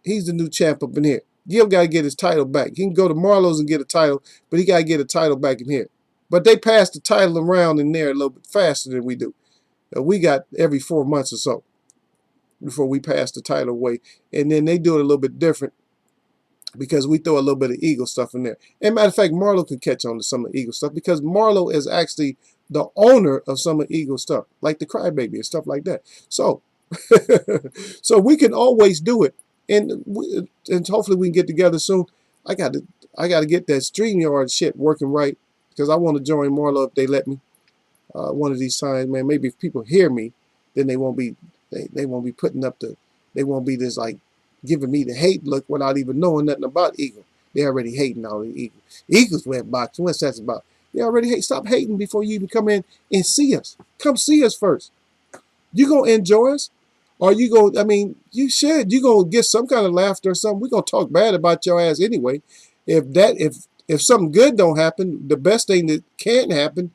He's the new champ up in here. Gil got to get his title back. He can go to Marlowe's and get a title, but he got to get a title back in here. But they pass the title around in there a little bit faster than we do. We got every 4 months or so before we pass the title away. And then they do it a little bit different because we throw a little bit of Eagle stuff in there. And matter of fact, Marlowe can catch on to some of the Eagle stuff because Marlowe is actually the owner of some of Eagle stuff, like the Crybaby and stuff like that. So, so we can always do it. And hopefully we can get together soon. I got to get that StreamYard shit working right because I want to join Marlowe if they let me. One of these times, man. Maybe if people hear me, then they won't be putting up they won't be this like giving me the hate look without even knowing nothing about Eagle. They already hating all the Eagle. Eagles web boxing. What's that about? They already hate. Stop hating before you even come in and see us. Come see us first. You gonna enjoy us? Or you gonna, I mean, you should. You gonna get some kind of laughter or something. We're gonna talk bad about your ass anyway. If something good don't happen, the best thing that can happen,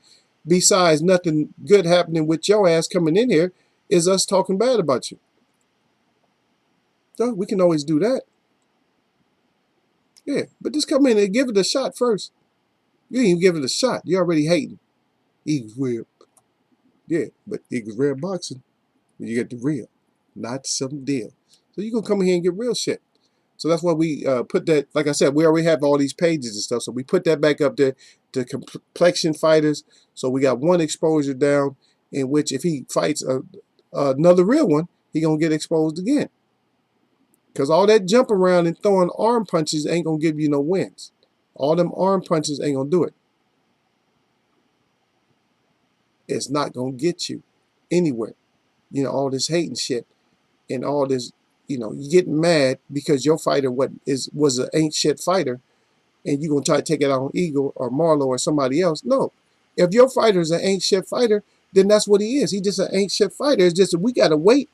besides nothing good happening with your ass coming in here, is us talking bad about you. So we can always do that. Yeah, but just come in and give it a shot first. You ain't even give it a shot. You already hating. Eagles Web. Yeah, but Eagles Web Boxing, you get the real, not some deal. So you gonna come in here and get real shit. So that's why we put that, like I said, we already have all these pages and stuff. So we put that back up there to complexion fighters. So we got one exposure down in which if he fights another real one, he gonna get exposed again. Because all that jump around and throwing arm punches ain't gonna give you no wins. All them arm punches ain't gonna do it. It's not gonna get you anywhere. You know, all this hating shit and all this, you know, you getting mad because your fighter was an ain't shit fighter and you gonna try to take it out on Eagle or Marlowe or somebody else. No. If your fighter is an ain't shit fighter, then that's what he is. He's just an ain't shit fighter. It's just that we gotta wait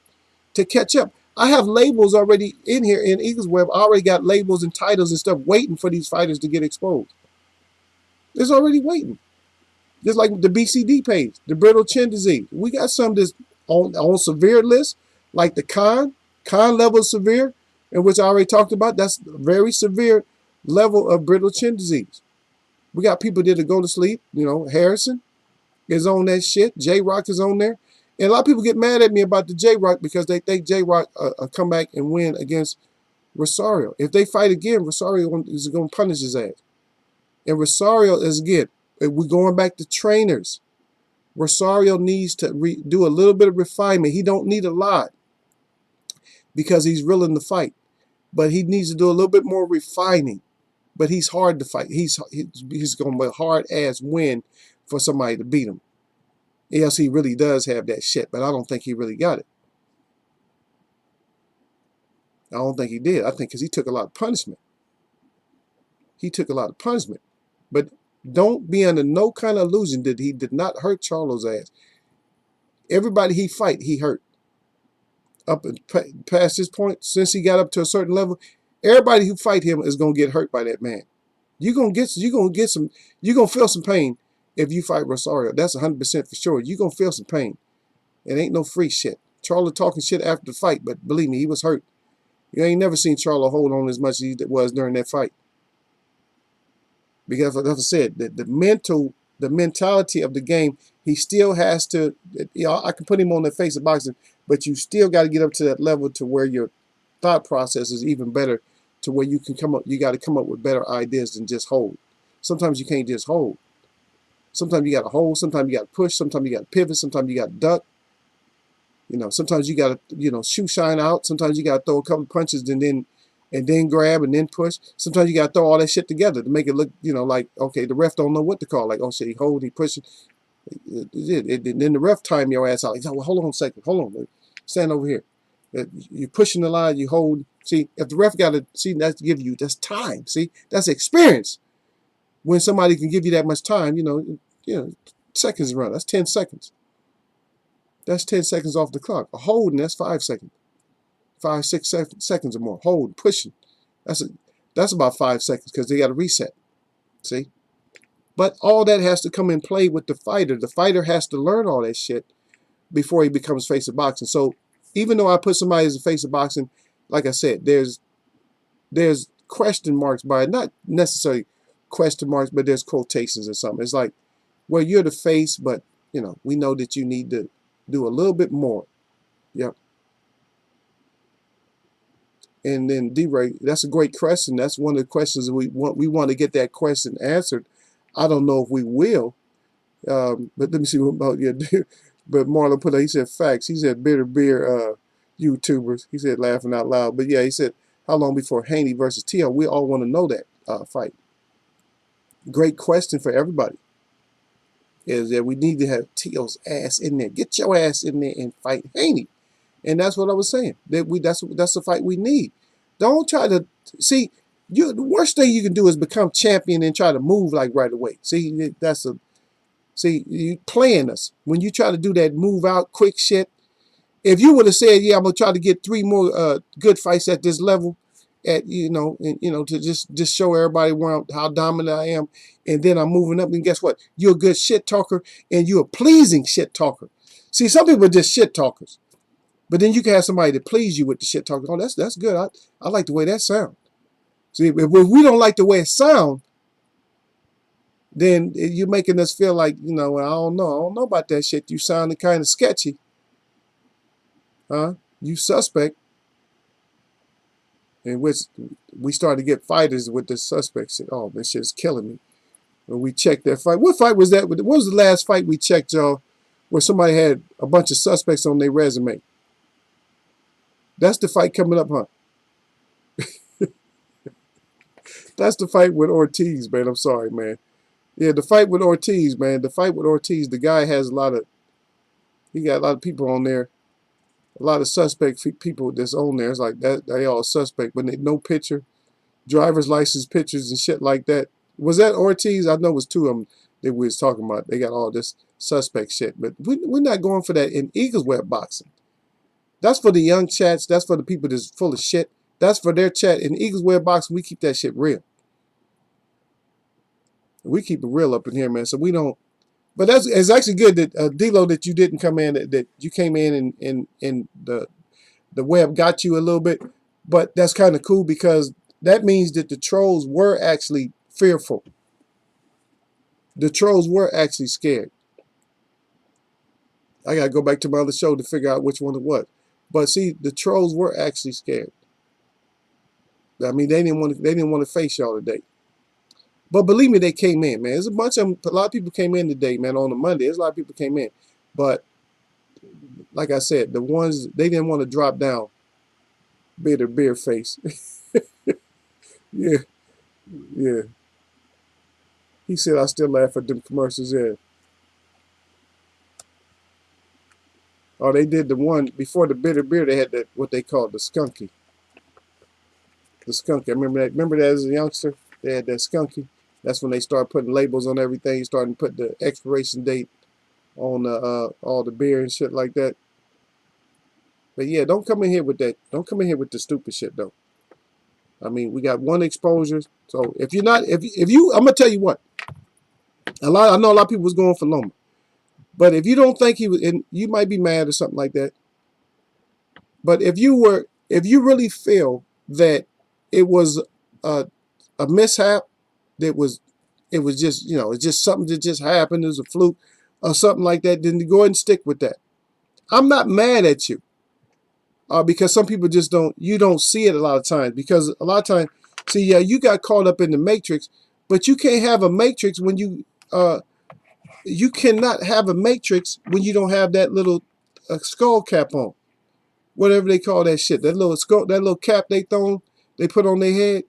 to catch up. I have labels already in here in Eagles Web. I already got labels and titles and stuff waiting for these fighters to get exposed. It's already waiting. Just like the BCD page, the brittle chin disease. We got some that's on severe list, like the Con level severe, in which I already talked about. That's a very severe level of brittle chin disease. We got people that go to sleep. You know, Harrison is on that shit. J-Rock is on there. And a lot of people get mad at me about the J-Rock because they think J-Rock come back and win against Rosario. If they fight again, Rosario is going to punish his ass. And Rosario is, again, we're going back to trainers. Rosario needs to do a little bit of refinement. He don't need a lot because he's real in the fight. But he needs to do a little bit more refining. But he's hard to fight. He's going to be a hard-ass win for somebody to beat him. Yes, he really does have that shit, but I don't think he really got it. I don't think he did. I think because he took a lot of punishment. He took a lot of punishment. But don't be under no kind of illusion that he did not hurt Charlo's ass. Everybody he fight, he hurt. Up and past this point, since he got up to a certain level, everybody who fight him is gonna get hurt by that man. You're gonna feel some pain if you fight Rosario. That's 100% for sure. You're gonna feel some pain. It ain't no free shit. Charlo talking shit after the fight, but believe me, he was hurt. You ain't never seen Charlo hold on as much as he was during that fight. Because, like I said, the mentality of the game, he still has to, you know, I can put him on the face of boxing, but you still got to get up to that level to where your thought process is even better, to where you can come up, you got to come up with better ideas than just hold. Sometimes you can't just hold. Sometimes you got to hold, sometimes you got to push, sometimes you got to pivot, sometimes you got to duck. You know, sometimes you got to, you know, shoe shine out. Sometimes you got to throw a couple of punches and then grab and then push. Sometimes you got to throw all that shit together to make it look, you know, like, okay, the ref don't know what to call. Like, oh shit, he hold, he pushing. Then the ref time your ass out. Like, oh, well, hold on a second, hold on, stand over here. You're pushing the line, you hold. See, if the ref got to see, that's time. See, that's experience. When somebody can give you that much time, you know, seconds run. That's 10 seconds. That's 10 seconds off the clock. A holding, that's 5 seconds. 5, 6 seconds or more. Hold, pushing. That's about 5 seconds because they got to reset. See? But all that has to come in play with the fighter. The fighter has to learn all that shit before he becomes face of boxing. So even though I put somebody as a face of boxing, like I said, there's question marks by it. Not necessarily question marks, but there's quotations or something. It's like, well, you're the face, but you know, we know that you need to do a little bit more. Yep. And then D-Ray, that's a great question. That's one of the questions we want. We want to get that question answered. I don't know if we will, but let me see what about you. But Marlon put out, he said facts. He said bitter beer YouTubers. He said laughing out loud. But yeah, he said how long before Haney versus TL? We all want to know that fight. Great question for everybody. Is that we need to have TL's ass in there. Get your ass in there and fight Haney. And that's what I was saying. That's the fight we need. Don't try to see. The worst thing you can do is become champion and try to move like right away. See, you playing us when you try to do that move out quick shit. If you would have said, yeah, I'm gonna try to get 3 more good fights at this level, to just show everybody how dominant I am, and then I'm moving up. And guess what? You're a good shit talker, and you're a pleasing shit talker. See, some people are just shit talkers. But then you can have somebody to please you with the shit talking. Oh, that's good. I like the way that sounds. See, if we don't like the way it sounds, then you're making us feel like, I don't know about that shit. You sounding kind of sketchy. Huh? You suspect. In which we started to get fighters with the suspect shit. Oh, this shit is killing me. When we checked that fight. What fight was that? What was the last fight we checked, y'all, where somebody had a bunch of suspects on their resume? That's the fight coming up, huh? That's the fight with Ortiz, man. I'm sorry, man. Yeah, the fight with Ortiz, man. The fight with Ortiz, the guy has he got a lot of people on there. A lot of suspect people that's on there. It's like that they all suspect, but no picture, driver's license pictures and shit like that. Was that Ortiz? I know it was 2 of them that we was talking about. They got all this suspect shit, but we're not going for that in Eagles Web boxing. That's for the young chats. That's for the people that's full of shit. That's for their chat. In Eagles Web boxing, we keep that shit real. We keep it real up in here, man. So we don't. But it's actually good that D-Lo, that you didn't come in. That you came in and the web got you a little bit. But that's kind of cool because that means that the trolls were actually fearful. The trolls were actually scared. I gotta go back to my other show to figure out which one it was. But see, the trolls were actually scared. I mean, they didn't want to face y'all today. But believe me, they came in, man. There's a lot of people came in today, man. On the Monday, there's a lot of people came in. But like I said, the ones they didn't want to drop down. Bitter beer face. Yeah, yeah. He said I still laugh at them commercials. Yeah. Oh, they did the one before the bitter beer. They had that what they called the skunky. The skunky. I remember that. Remember that as a youngster? They had that skunky. That's when they started putting labels on everything. Starting to put the expiration date on all the beer and shit like that. But yeah, don't come in here with that. Don't come in here with the stupid shit though. I mean, we got one exposure. So if you're not, if you, I'm gonna tell you what. I know a lot of people was going for Loma, but if you don't think he was, and you might be mad or something like that. But if you really feel that it was a mishap, it was just, it's just something that just happened, it was a fluke or something like that, then go ahead and stick with that. I'm not mad at you. Because some people just you don't see it a lot of times. Because a lot of times, see, yeah, you got caught up in the matrix, but you can't have a matrix when you cannot have a matrix when you don't have that little skull cap on. Whatever they call that shit. That little skull, that little cap they put on their head.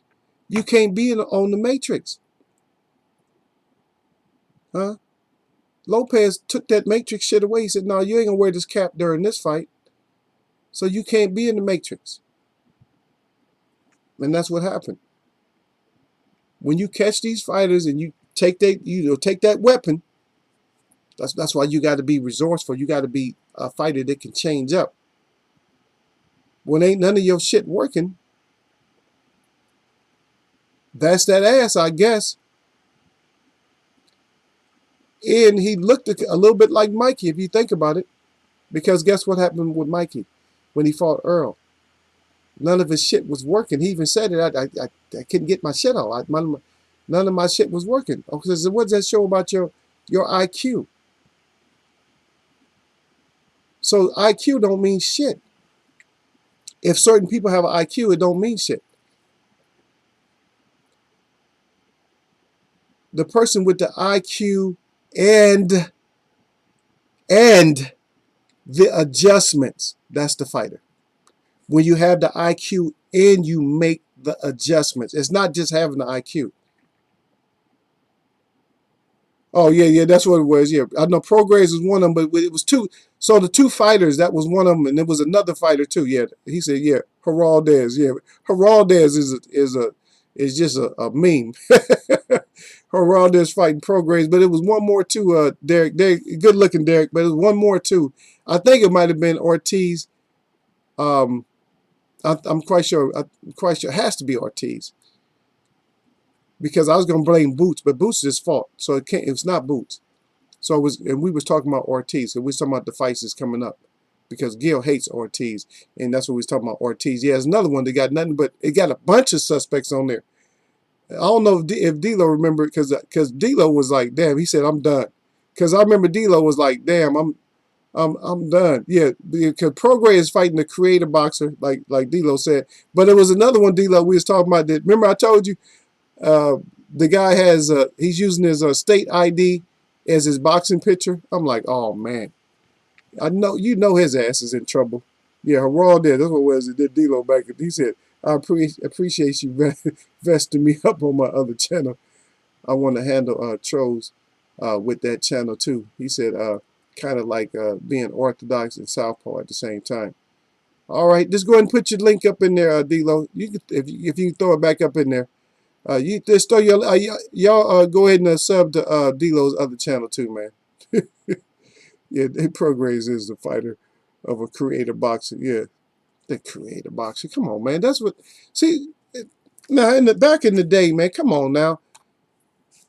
You can't be on the matrix. Huh? Lopez took that matrix shit away. He said, no, you ain't gonna wear this cap during this fight. So you can't be in the matrix. And that's what happened. When you catch these fighters and you take that weapon That's why you got to be resourceful. You got to be a fighter that can change up. When ain't none of your shit working, that's that ass, I guess. And he looked a little bit like Mikey, if you think about it. Because guess what happened with Mikey when he fought Earl? None of his shit was working. He even said it. I couldn't get my shit out. None of my shit was working. Because what does that show about your IQ? So IQ don't mean shit. If certain people have an IQ, it don't mean shit. The person with the IQ and the adjustments, that's the fighter. When you have the IQ and you make the adjustments, it's not just having the IQ. Oh yeah, that's what it was. Yeah, I know Progress was one of them, but it was two. So the two fighters, that was one of them, and there was another fighter too. Yeah, he said, yeah, Geraldez. Yeah, Geraldez is just a meme. Geraldez fighting Progress, but it was one more too. Derek, good looking Derek, but it was one more too. I think it might have been Ortiz. I'm quite sure. It has to be Ortiz. Because I was gonna blame Boots, but Boots is his fault. So it can't. It's not Boots. So it was, and we was talking about Ortiz. So we was talking about the fights that's coming up, because Gil hates Ortiz, and that's what we was talking about. Ortiz. Yeah, there's another one that got nothing, but it got a bunch of suspects on there. I don't know if D'Lo remembered, because D'Lo was like, damn. He said, I'm done. Because I remember D'Lo was like, damn, I'm done. Yeah, because Prograis is fighting the creative boxer, like D'Lo said. But there was another one, D'Lo, we was talking about that. Remember I told you. The guy has he's using his state ID as his boxing picture. I'm like, oh man, I know his ass is in trouble. Yeah, Haral there. That's what it was. It did D'Lo back. He said, I appreciate you vesting me up on my other channel. I want to handle trolls with that channel too. He said, kind of like being orthodox and southpaw at the same time. All right, just go ahead and put your link up in there, D'Lo. You could, if you throw it back up in there. You just throw your y'all go ahead and sub to D'Lo's other channel too, man. Yeah, Prograis is the fighter of a creator boxer. Yeah, the creator boxer. Come on, man. That's what. See, now back in the day, man. Come on now.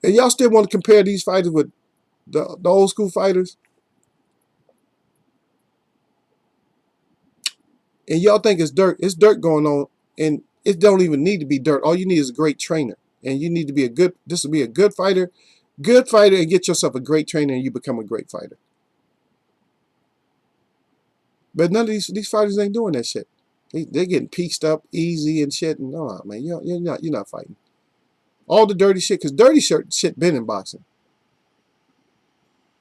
And y'all still want to compare these fighters with the old school fighters? And y'all think it's dirt? It's dirt going on, and it don't even need to be dirt. All you need is a great trainer. And you need to be a good, this will be a good fighter, and get yourself a great trainer, and you become a great fighter. But none of these fighters ain't doing that shit. They're getting pieced up easy and shit. And no, man, you're not fighting. All the dirty shit, because dirty shit been in boxing.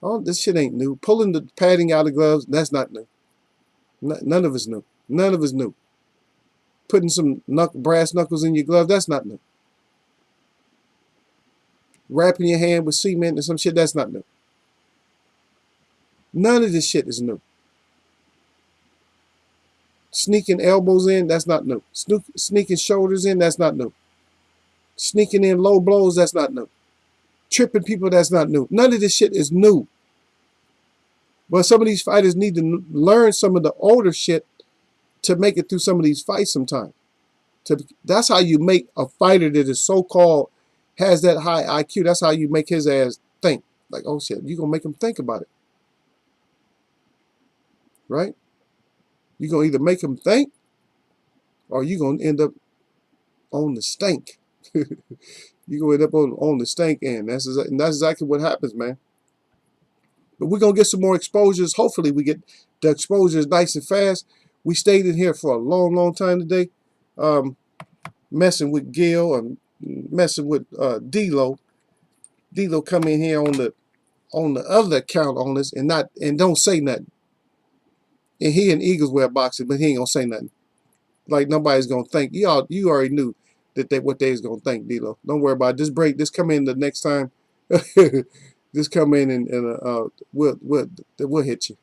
All this shit ain't new. Pulling the padding out of gloves, that's not new. None of it's new. None of it's new. Putting some brass knuckles in your glove, that's not new. Wrapping your hand with cement and some shit, that's not new. None of this shit is new. Sneaking elbows in, that's not new. Sneaking shoulders in, that's not new. Sneaking in low blows, that's not new. Tripping people, that's not new. None of this shit is new. But some of these fighters need to learn some of the older shit to make it through some of these fights sometime. That's how you make a fighter that is so-called has that high IQ. That's how you make his ass think. Like, oh shit, you're going to make him think about it. Right? You're going to either make him think, or you're going to end up on the stink. You're going to end up on the stink end. That's exactly what happens, man. But we're going to get some more exposures. Hopefully we get the exposures nice and fast. We stayed in here for a long, long time today. Messing with Gil and messing with D'Lo. D'Lo come in here on the other account on us and don't say nothing. And he and Eagles wear boxing, but he ain't gonna say nothing. Like nobody's gonna think. You already knew that what they was gonna think, D'Lo. Don't worry about it. Just break. Just come in the next time. Just come in and we'll hit you.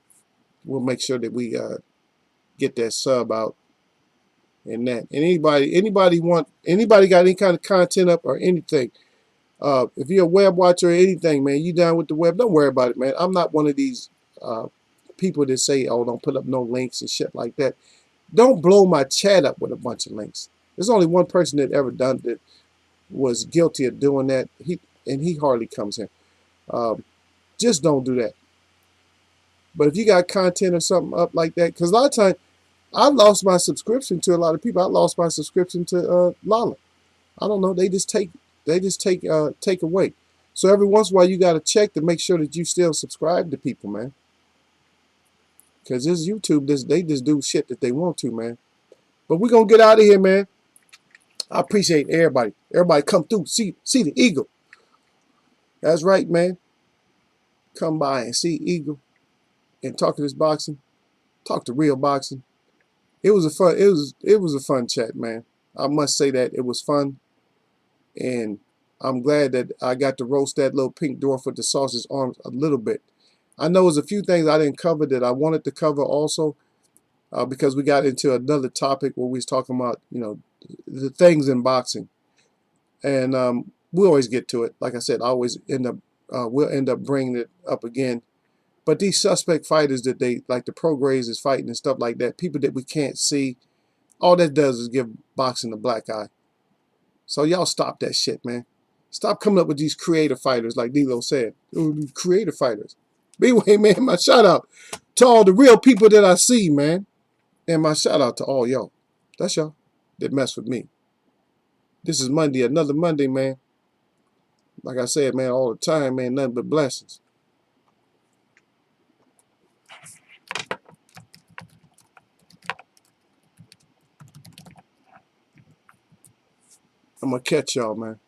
We'll make sure that we get that sub out and that. And anybody got any kind of content up or anything, If you're a web watcher or anything, man, you down with the web, don't worry about it, man. I'm not one of these people that say, oh, don't put up no links and shit like that. Don't blow my chat up with a bunch of links. There's only one person that ever done that was guilty of doing that. He hardly comes here. Just don't do that. But if you got content or something up like that, because a lot of times I lost my subscription to a lot of people. I lost my subscription to Lala. I don't know. They just take away. So every once in a while you got to check to make sure that you still subscribe to people, man. Because this YouTube, they just do shit that they want to, man. But we're going to get out of here, man. I appreciate everybody. Everybody come through. See the Eagle. That's right, man. Come by and see Eagle and talk to this boxing. Talk to real boxing. It was a fun chat, man. I must say that it was fun. And I'm glad that I got to roast that little pink dwarf with the sausage arms a little bit. I know there's a few things I didn't cover that I wanted to cover also, because we got into another topic where we was talking about, the things in boxing. And we always get to it. Like I said, I always we'll end up bringing it up again. But these suspect fighters that like the Prograis is fighting and stuff like that, people that we can't see, all that does is give boxing a black eye. So y'all stop that shit, man. Stop coming up with these creative fighters, like D-Lo said. Creative fighters. But anyway, man, my shout out to all the real people that I see, man. And my shout out to all y'all. That's y'all that mess with me. This is Monday, another Monday, man. Like I said, man, all the time, man, nothing but blessings. I'm going to catch y'all, man.